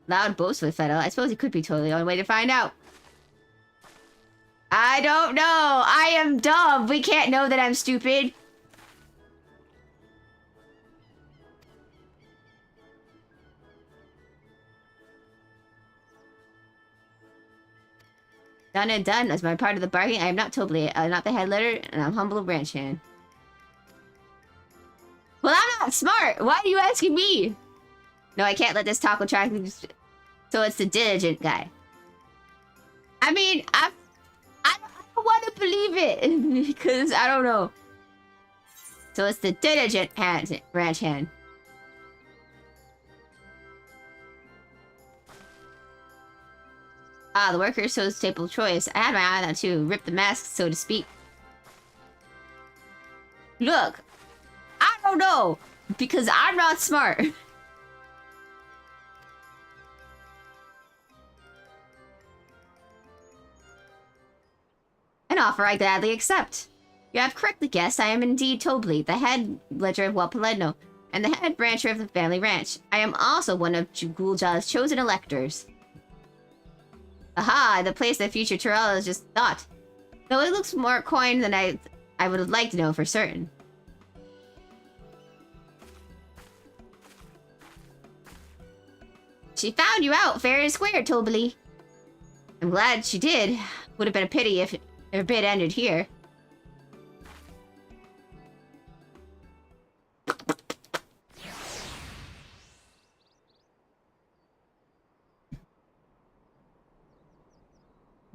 A: Loud boastful fellow. I suppose he could be totally on the way to find out. I don't know. I am dumb. We can't know that I'm stupid. Done and done. As my part of the bargain, I am not Tobly. I'm not the head letter, and I'm humble ranch hand. Well, I'm not smart. Why are you asking me? No, I can't let this talk attract me. So it's the diligent guy. I mean, I don't want to believe it because I don't know. So it's the diligent ranch hand. Ah, the worker so staple choice. I had my eye on that too. Rip the mask, so to speak. Look, I don't know because I'm not smart. An offer I gladly accept. You have correctly guessed I am indeed Tobly, the head ledger of Walpaledno, and the head brancher of the family ranch. I am also one of Gul'ja's chosen electors. Aha, the place that future Terrell has just thought. Though it looks more coined than I would have liked to know for certain. She found you out fair and square, Tobly. I'm glad she did. Would have been a pity if her bid ended here.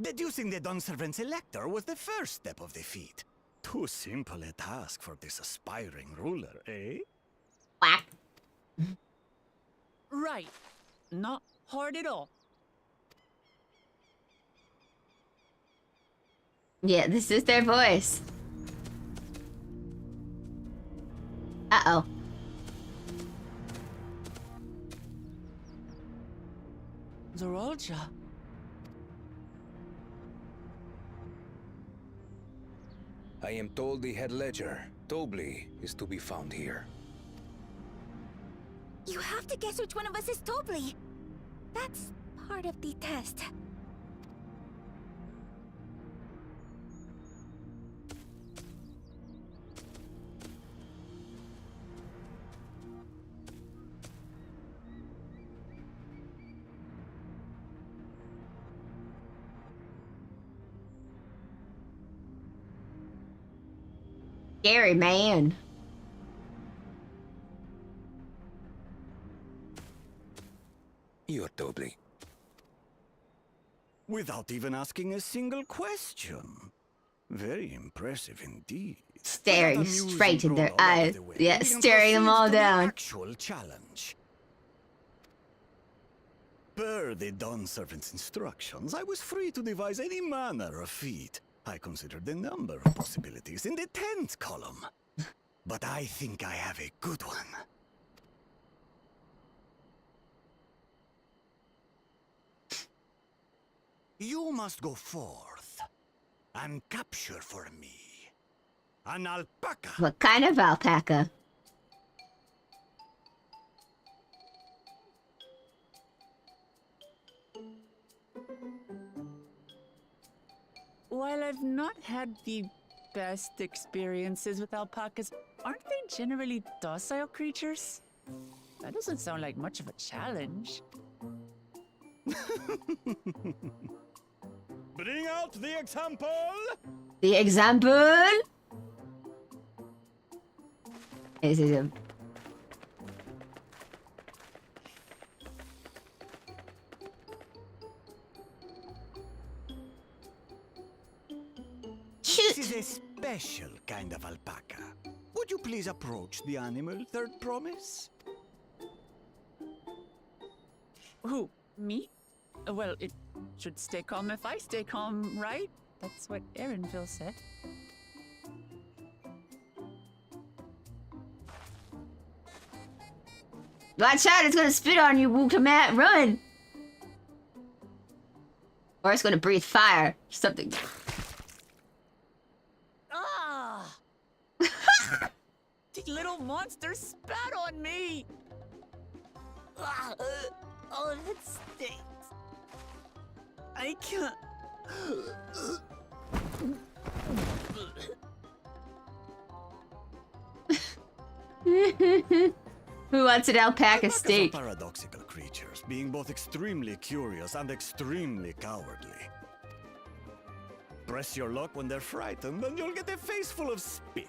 L: Deducing the Dunservant's elector was the first step of the feat. Too simple a task for this aspiring ruler, eh?
A: Whack.
D: Right. Not hard at all.
A: Yeah, this is their voice. Uh-oh.
D: Zorolja.
C: I am told the head ledger, Tobli, is to be found here.
R: You have to guess which one of us is Tobli. That's part of the test.
A: Scary man.
C: You're Tobli.
L: Without even asking a single question. Very impressive indeed.
A: Staring
L: Let the
A: straight
L: music
A: in their
L: roll out of
A: eyes.
L: the way.
A: Yeah,
L: We can
A: staring them
L: proceed
A: all
L: to the
A: down.
L: Actual challenge. Per the Dawn Servant's instructions, I was free to devise any manner of feat. I considered a number of possibilities in the 10th column. But I think I have a good one. You must go forth and capture for me an alpaca.
A: What kind of alpaca?
D: While I've not had the best experiences with alpacas, aren't they generally docile creatures? That doesn't sound like much of a challenge.
L: Bring out the example!
A: The example? Is it a...
L: This is a special kind of alpaca. Would you please approach the animal, Third Promise?
D: Who? Me? Well, it should stay calm if I stay calm, right? That's what Erinville said.
A: Watch out, it's gonna spit on you, Wukamat, run! Or it's gonna breathe fire. Something.
D: Ah! The little monster spat on me! Ah, oh, that stinks. I can't.
A: Who wants an alpaca
L: Alpacas
A: steak?
L: are paradoxical creatures, being both extremely curious and extremely cowardly. Press your luck when they're frightened, and you'll get a face full of spit,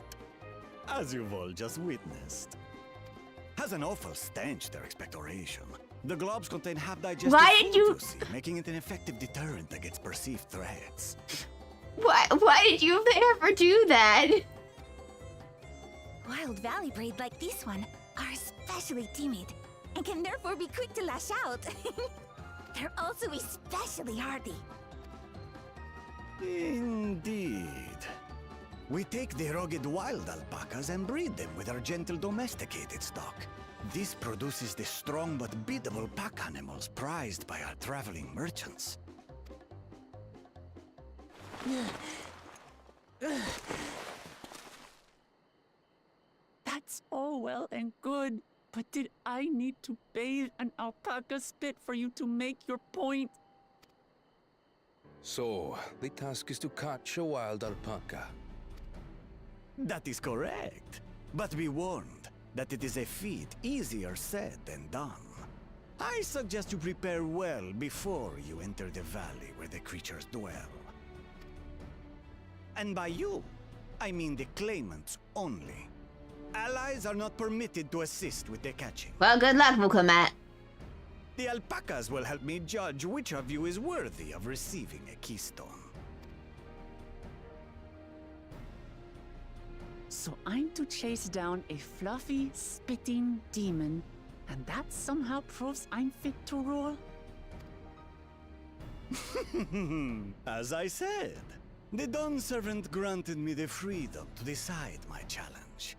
L: as you've all just witnessed. Has an awful stench, their expectoration. The globs contain half-digested
A: Why did
L: food,
A: you-
L: see, making it an effective deterrent against perceived threats.
A: Why did you ever do that?
R: Wild valley braid like this one are especially timid and can therefore be quick to lash out. They're also especially hardy.
L: Indeed. We take the rugged wild alpacas and breed them with our gentle domesticated stock. This produces the strong but biddable pack animals prized by our traveling merchants.
D: That's all well and good, but did I need to bathe an alpaca spit for you to make your point?
C: So, the task is to catch a wild alpaca.
L: That is correct. But be warned that it is a feat easier said than done. I suggest you prepare well before you enter the valley where the creatures dwell. And by you, I mean the claimants only. Allies are not permitted to assist with the catching.
A: Well, good luck, Wukamat.
L: The alpacas will help me judge which of you is worthy of receiving a keystone.
D: So I'm to chase down a fluffy, spitting demon, and that somehow proves I'm fit to rule?
L: As I said, The Dawn Servant granted me the freedom to decide my challenge.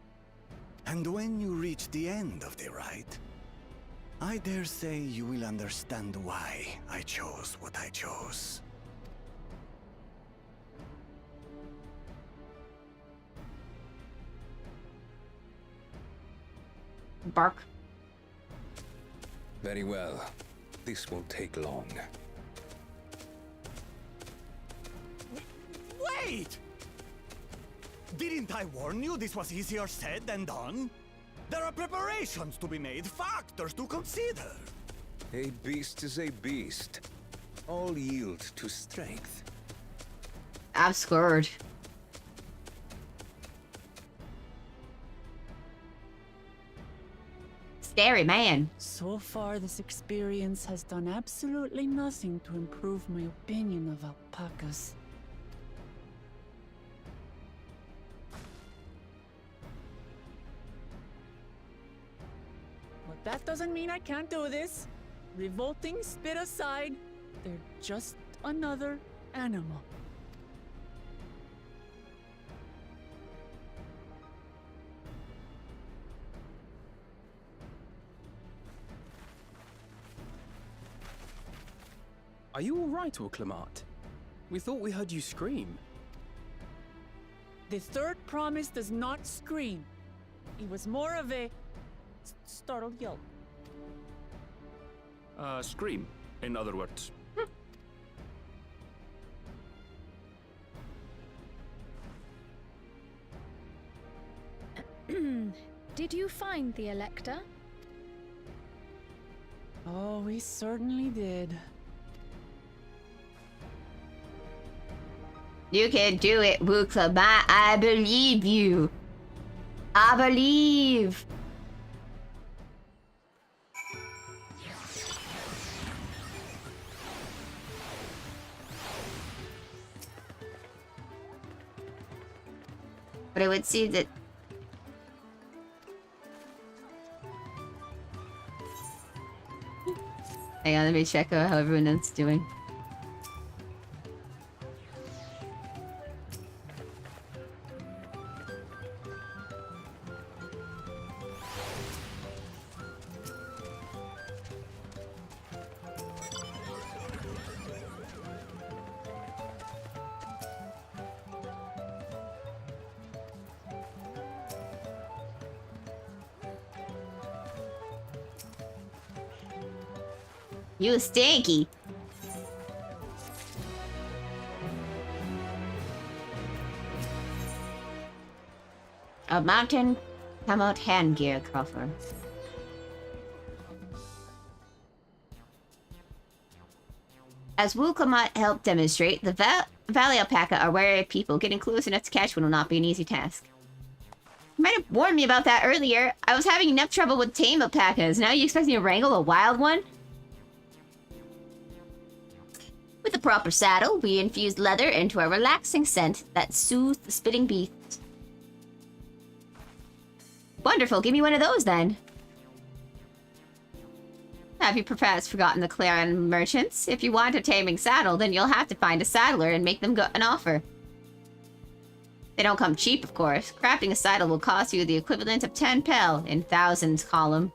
L: And when you reach the end of the ride, I dare say you will understand why I chose what I chose.
A: Bark.
C: Very well. This won't take long.
L: Wait! Didn't I warn you this was easier said than done? There are preparations to be made, factors to consider.
C: A beast is a beast. All yield to strength.
A: I'm scared. Scary man.
D: So far, this experience has done absolutely nothing to improve my opinion of alpacas. But that doesn't mean I can't do this. Revolting spit aside, they're just another animal.
F: Are you all right, Orclamat? We thought we heard you scream.
D: The third promise does not scream. It was more of a startled yelp.
M: Scream, in other words.
H: Did you find the Elector?
D: Oh, we certainly did.
A: You can do it, Wuklama. I believe you. I believe. But I would see that. Hang on, let me check out how everyone else is doing. You stinky. A mountain come out hand gear coffer. As Wukamat helped demonstrate, the Valley Alpaca are wary of people. Getting close enough to catch one will not be an easy task. You might have warned me about that earlier. I was having enough trouble with tame alpacas. Now you expect me to wrangle a wild one? With the proper saddle, we infused leather into a relaxing scent that soothed the spitting beast. Wonderful, give me one of those then. Have you perhaps forgotten the Clarion merchants? If you want a taming saddle, then you'll have to find a saddler and make them an offer. They don't come cheap, of course. Crafting a saddle will cost you the equivalent of 10 pel in thousands column.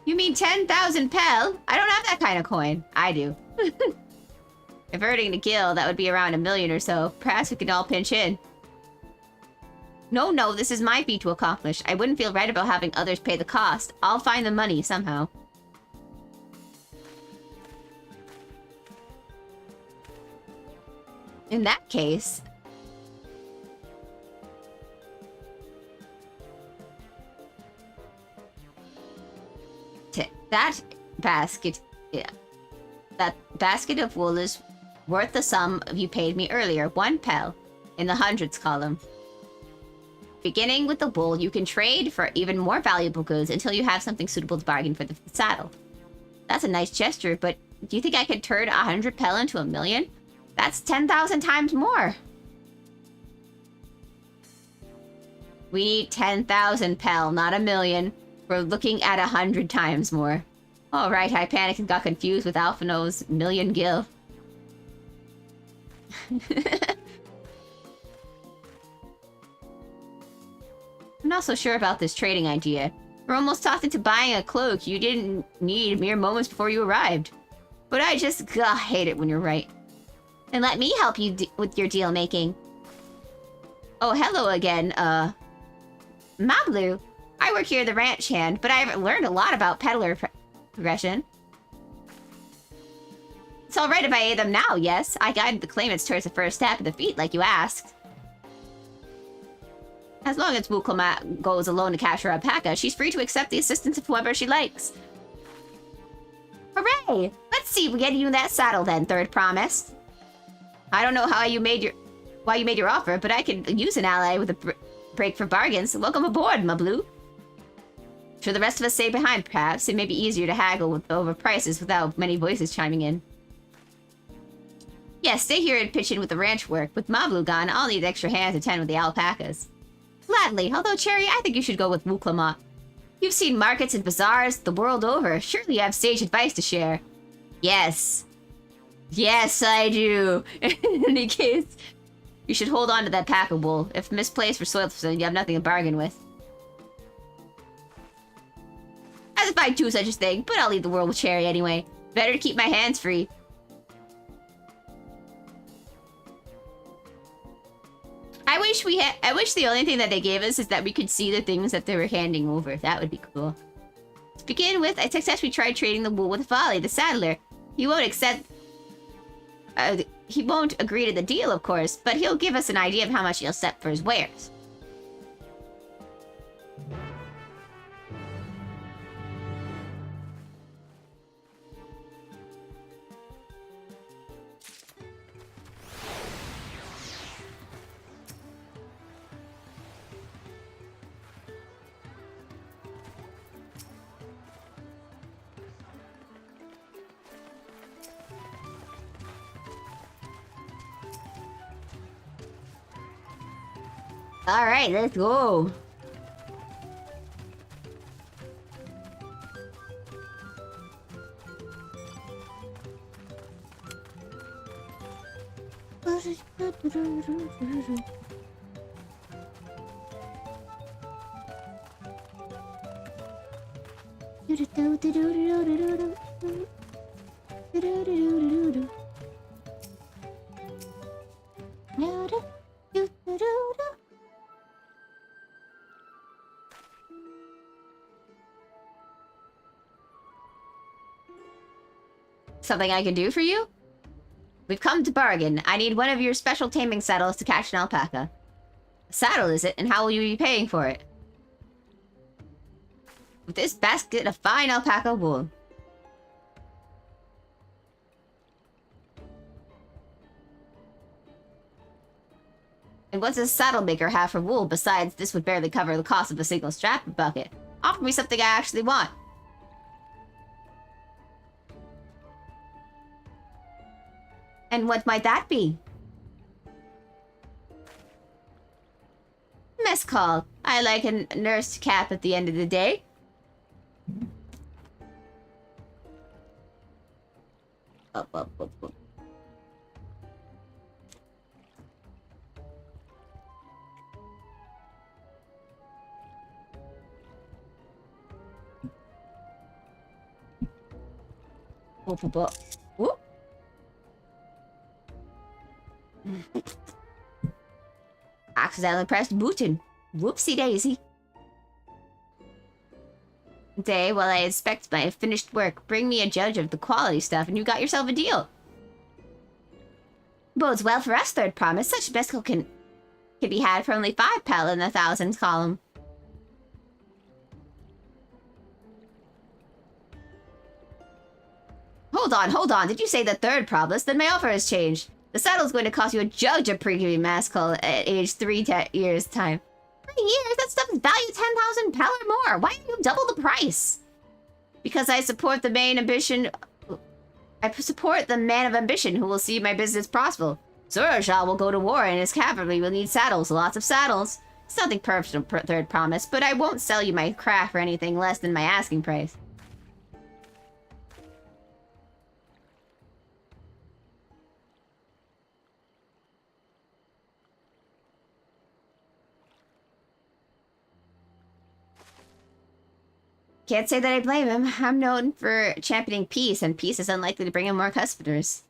A: You mean 10,000 pel? I don't have that kind of coin. I do. If earning the guild, that would be around 1 million or so. Perhaps we could all pinch in. No, this is my feat to accomplish. I wouldn't feel right about having others pay the cost. I'll find the money somehow. In that case... That basket... Yeah. That basket of wool is worth the sum you paid me earlier. 1 pel. In the hundreds column. Beginning with the wool, you can trade for even more valuable goods until you have something suitable to bargain for the saddle. That's a nice gesture, but do you think I could turn 100 pel into 1 million? That's 10,000 times more. We need 10,000 pel, not 1 million. We're looking at 100 times more. Alright, I panicked and got confused with Alphino's million gil. I'm not so sure about this trading idea. We're almost talked into buying a cloak you didn't need mere moments before you arrived. But I just hate it when you're right. And let me help you with your deal making. Oh, hello again, Mablu. I work here at the ranch hand, but I've learned a lot about peddler progression. It's alright if I aid them now, yes. I guided the claimants towards the first step of the feat, like you asked. As long as Wukoma goes alone to capture alpaca, she's free to accept the assistance of whoever she likes. Hooray! Let's see if we get you in that saddle then, Third Promise. I don't know why you made your offer, but I could use an ally with a break for bargains. Welcome aboard, Mablu. Sure, the rest of us stay behind, perhaps. It may be easier to haggle over prices without many voices chiming in. Yes, stay here and pitch in with the ranch work. With Mablu gone, I'll need extra hands to tend with the alpacas. Gladly, although, Cherry, I think you should go with Wuklama. You've seen markets and bazaars the world over. Surely you have sage advice to share. Yes. Yes, I do. In any case, you should hold on to that pack of wool. If misplaced for soil, you have nothing to bargain with. As if I'd do such a thing, but I'll leave the world with Cherry anyway. Better to keep my hands free. I wish the only thing that they gave us is that we could see the things that they were handing over. That would be cool. To begin with, I successfully tried trading the wool with Volley, the saddler. He won't accept... he won't agree to the deal, of course, but he'll give us an idea of how much he'll accept for his wares. Alright, let's go. Something I can do for you? We've come to bargain. I need one of your special taming saddles to catch an alpaca. A saddle, is it? And how will you be paying for it? With this basket of fine alpaca wool. And what's a saddle maker have for wool besides this would barely cover the cost of a single strap bucket? Offer me something I actually want. And what might that be? Mess call. I like a nursed cap at the end of the day. Up, up, up, up. Up, up, up. Whoop. Accidentally pressed button. Whoopsie daisy. Day, while I inspect my finished work, bring me a judge of the quality stuff and you got yourself a deal. Bodes well for us, Third Promise. Such mescal can be had for only 5 pel in the thousands column. Hold on. Did you say the Third Promise? Then my offer has changed. The saddle's going to cost you a judge of premium mescal at age 3 years' time. 3 years? That stuff is valued 10,000 pel or more. Why don't you double the price? Because I support the main ambition... I support the man of ambition who will see my business prosper. Zorajal will go to war and his cavalry will need saddles, lots of saddles. It's nothing personal, Third Promise, but I won't sell you my craft for anything less than my asking price. Can't say that I blame him. I'm known for championing peace, and peace is unlikely to bring in more customers.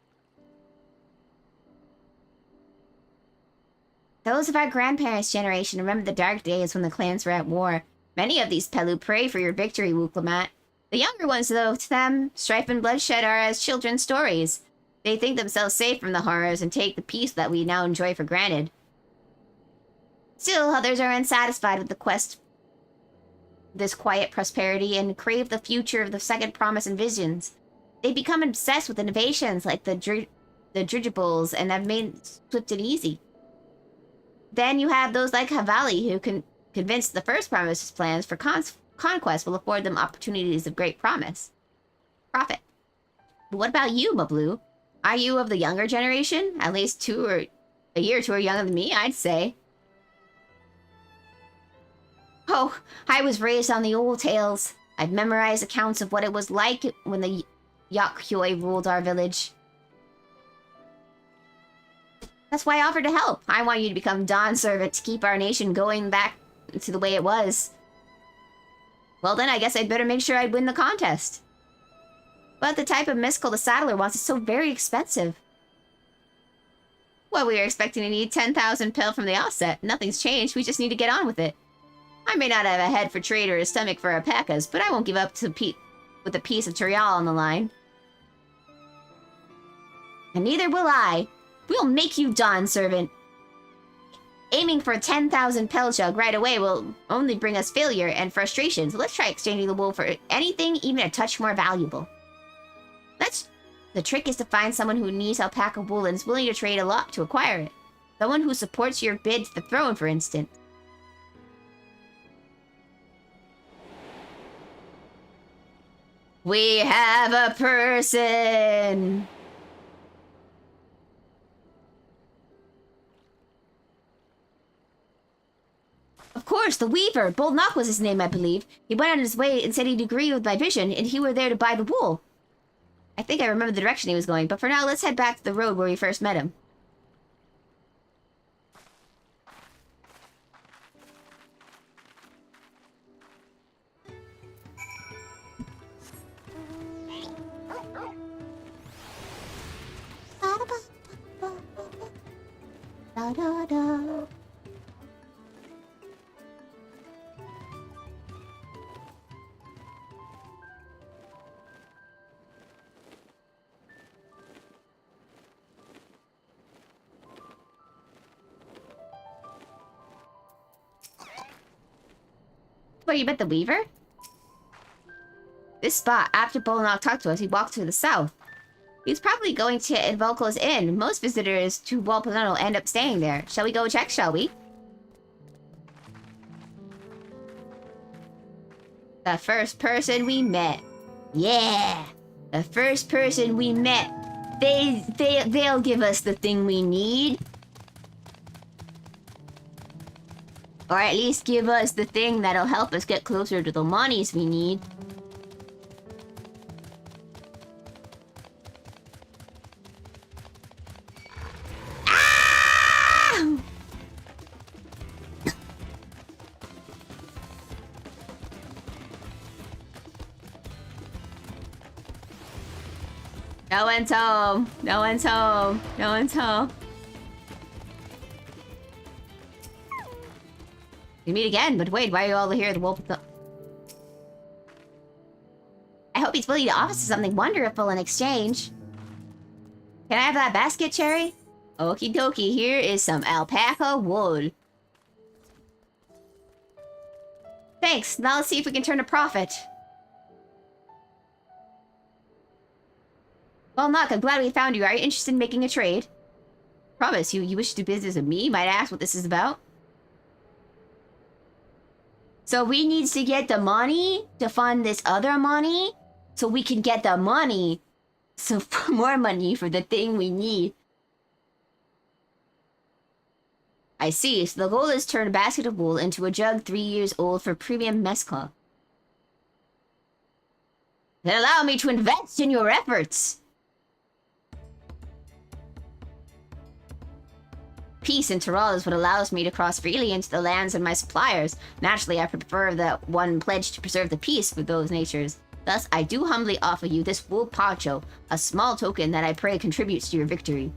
A: Those of our grandparents' generation remember the dark days when the clans were at war. Many of these Pelu pray for your victory, Wuklamat. The younger ones, though, to them, strife and bloodshed are as children's stories. They think themselves safe from the horrors and take the peace that we now enjoy for granted. Still, others are unsatisfied with the quest, this quiet prosperity, and crave the future of the second promise and visions. They become obsessed with innovations like the dirigibles and have made swift and easy. Then you have those like Havali who can convince the first promise's plans for conquest will afford them opportunities of great profit. But what about you, Mablu? Are you of the younger generation? At least a year or two younger than me, I'd say. Oh, I was raised on the old tales. I've memorized accounts of what it was like when the Yakyoi ruled our village. That's why I offered to help. I want you to become Dawn Servant to keep our nation going back to the way it was. Well then, I guess I'd better make sure I'd win the contest. But the type of mystical the Saddler wants is so very expensive. Well, we were expecting to need 10,000 pil from the offset. Nothing's changed, we just need to get on with it. I may not have a head for trade or a stomach for alpacas, but I won't give up with a piece of Torial on the line. And neither will I. We'll make you Dawn Servant. Aiming for 10,000 pel jug right away will only bring us failure and frustration, so let's try exchanging the wool for anything even a touch more valuable. The trick is to find someone who needs alpaca wool and is willing to trade a lot to acquire it. Someone who supports your bid to the throne, for instance. We have a person! Of course, the Weaver. Bolnock was his name, I believe. He went on his way and said he'd agree with my vision, and he were there to buy the wool. I think I remember the direction he was going, but for now, let's head back to the road where we first met him. Da da da. Where you met the Weaver? This spot, after Bolnock talked to us, he walked to the south. He's probably going to Involco's Inn. Most visitors to Walpolano end up staying there. Shall we go check, shall we? The first person we met. Yeah! The first person we met. They'll give us the thing we need. Or at least give us the thing that'll help us get closer to the monies we need. Ah! No one's home. No one's home. No one's home. We meet again, but wait, why are you all here? The wolf. I hope he's willing to offer us something wonderful in exchange. Can I have that basket, Cherry? Okie dokie, here is some alpaca wool. Thanks, now let's see if we can turn a profit. Well, Nock, I'm glad we found you. Are you interested in making a trade? Promise, you wish to do business with me? Might I ask what this is about? So we need to get the money to fund this other money, so we can get the money, so more money for the thing we need. I see, so the goal is to turn a basket of wool into a jug 3 years old for premium mezcla. Then allow me to invest in your efforts! Peace in Tyrol is what allows me to cross freely into the lands of my suppliers. Naturally, I prefer that one pledge to preserve the peace with those natures. Thus, I do humbly offer you this wool poncho, a small token that I pray contributes to your victory.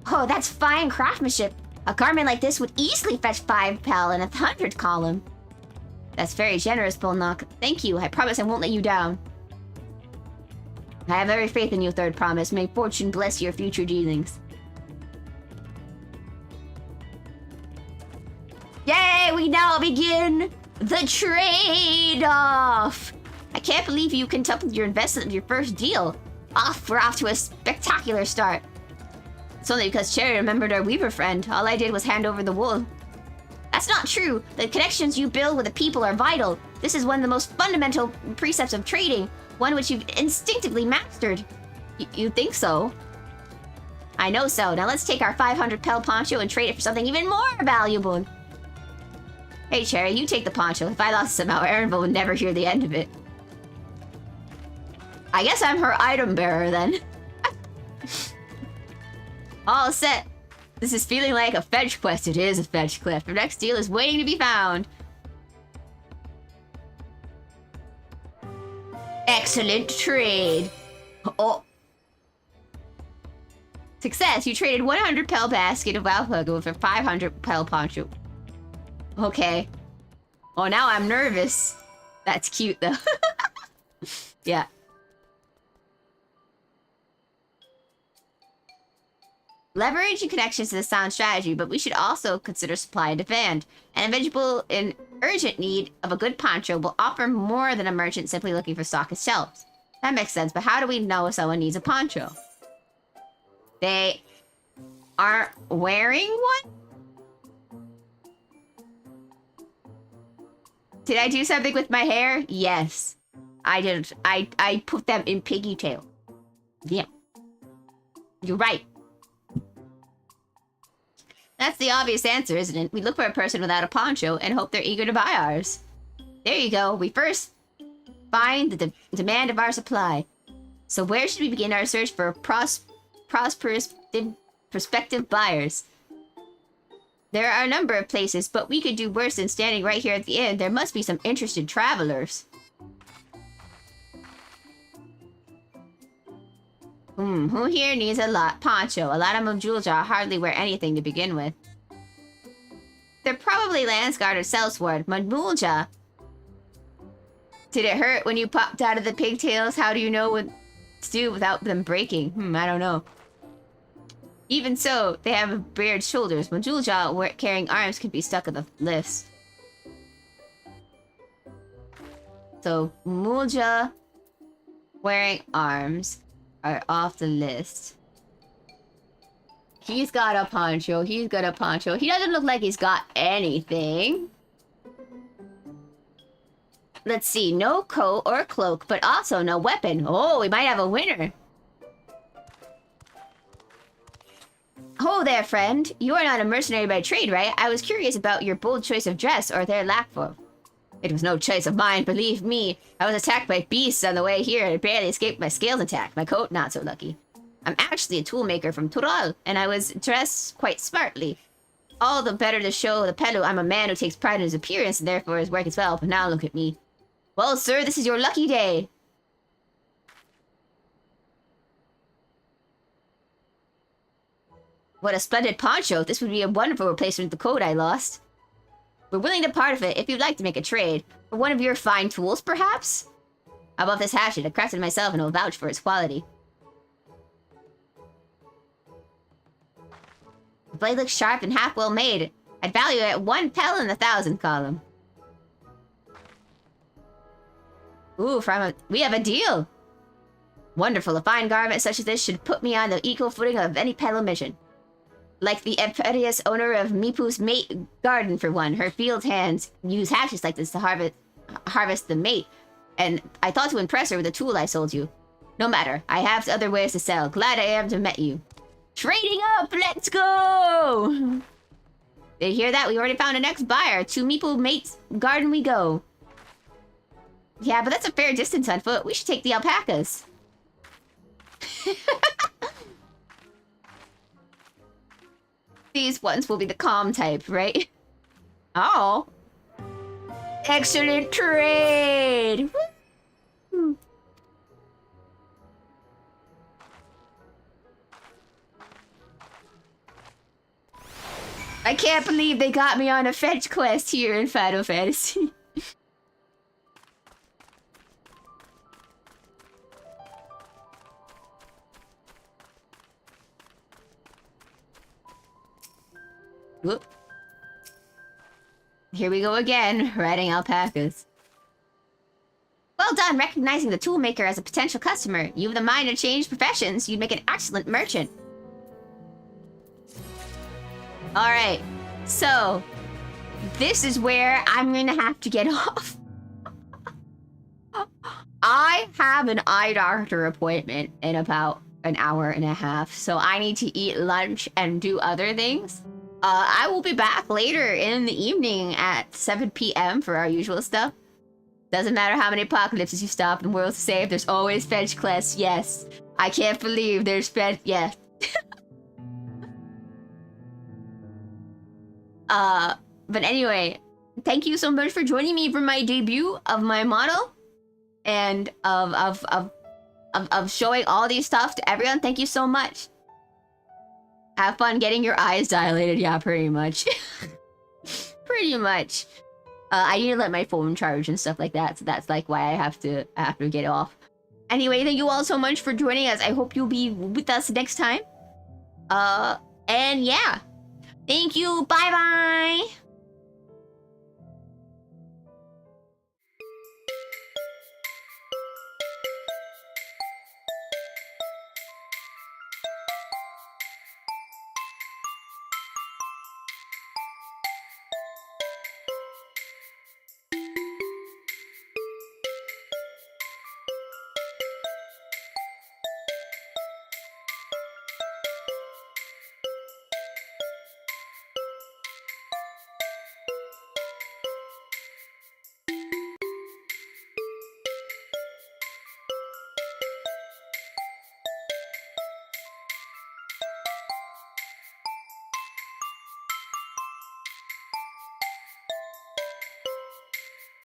A: Oh, that's fine craftsmanship. A garment like this would easily fetch 5 pel in a 100 column. That's very generous, Bolnock. Thank you. I promise I won't let you down. I have every faith in you, Third Promise. May fortune bless your future dealings. Yay! We now begin the trade-off! I can't believe you quintupled your investment in your first deal. We're off to a spectacular start. It's only because Cherry remembered our Weaver friend. All I did was hand over the wool. That's not true. The connections you build with the people are vital. This is one of the most fundamental precepts of trading. One which you've instinctively mastered. You think so? I know so. Now let's take our 500 pel poncho and trade it for something even more valuable. Hey, Cherry, you take the poncho. If I lost it somehow, Erinville would never hear the end of it. I guess I'm her item bearer then. All set. This is feeling like a fetch quest. It is a fetch quest. The next deal is waiting to be found. Excellent trade. Oh. Success. You traded 100 pel basket of alpaca for 500 pel poncho. Okay. Oh, now I'm nervous. That's cute, though. Yeah. Leverage your connections is a sound strategy, but we should also consider supply and demand. An individual in urgent need of a good poncho will offer more than a merchant simply looking for stock at shelves. That makes sense, but how do we know if someone needs a poncho? They aren't wearing one? Did I do something with my hair? Yes. I did. I put them in pigtail. Yeah. You're right. That's the obvious answer, isn't it? We look for a person without a poncho and hope they're eager to buy ours. There you go. We first find the demand of our supply. So where should we begin our search for prosperous prospective buyers? There are a number of places, but we could do worse than standing right here at the inn. There must be some interested travelers. Who here needs a poncho? A lot of Mojulja hardly wear anything to begin with. They're probably Landsguard or Sellsword. Mojulja. Did it hurt when you popped out of the pigtails? How do you know what to do without them breaking? I don't know. Even so, they have bared shoulders. Mojulja carrying arms could be stuck in the lifts. So, Mojulja wearing arms are off the list. He's got a poncho. He's got a poncho. He doesn't look like he's got anything. Let's see. No coat or cloak, but also no weapon. Oh, we might have a winner. Oh there, friend. You are not a mercenary by trade, right? I was curious about your bold choice of dress or their lack of. It was no choice of mine, believe me. I was attacked by beasts on the way here and barely escaped my scales attack. My coat, not so lucky. I'm actually a toolmaker from Tyrol, and I was dressed quite smartly. All the better to show the Pelu I'm a man who takes pride in his appearance and therefore his work as well, but now look at me. Well, sir, this is your lucky day. What a splendid poncho. This would be a wonderful replacement for the coat I lost. We're willing to part of it if you'd like to make a trade. For one of your fine tools, perhaps? How about this hatchet? I crafted myself and will vouch for its quality. The blade looks sharp and half well made. I'd value it at 1 pel in the 1,000 column. Ooh, we have a deal. Wonderful. A fine garment such as this should put me on the equal footing of any Pelu mission. Like the imperious owner of Mipu's mate garden, for one. Her field hands use hatchets like this to harvest the mate. And I thought to impress her with the tool I sold you. No matter. I have other ways to sell. Glad I am to have met you. Trading up! Let's go! Did you hear that? We already found a next buyer. To Mipu mate's garden we go. Yeah, but that's a fair distance on foot. We should take the alpacas. These ones will be the calm type, right? Oh. Excellent trade! Woo. I can't believe they got me on a fetch quest here in Final Fantasy. Whoop. Here we go again, riding alpacas. Well done recognizing the toolmaker as a potential customer. You have the mind to change professions. You'd make an excellent merchant. Alright, so this is where I'm gonna have to get off. I have an eye doctor appointment in about an hour and a half, so I need to eat lunch and do other things. I will be back later in the evening at 7 p.m. for our usual stuff. Doesn't matter how many apocalypses you stop and worlds to save, there's always fetch quests, yes. I can't believe there's fetch, yes. But anyway, thank you so much for joining me for my debut of my model. And of showing all these stuff to everyone. Thank you so much. Have fun getting your eyes dilated. Yeah, pretty much. Pretty much. I need to let my phone charge and stuff like that. So that's like why I have to get off. Anyway, thank you all so much for joining us. I hope you'll be with us next time. And yeah. Thank you. Bye-bye.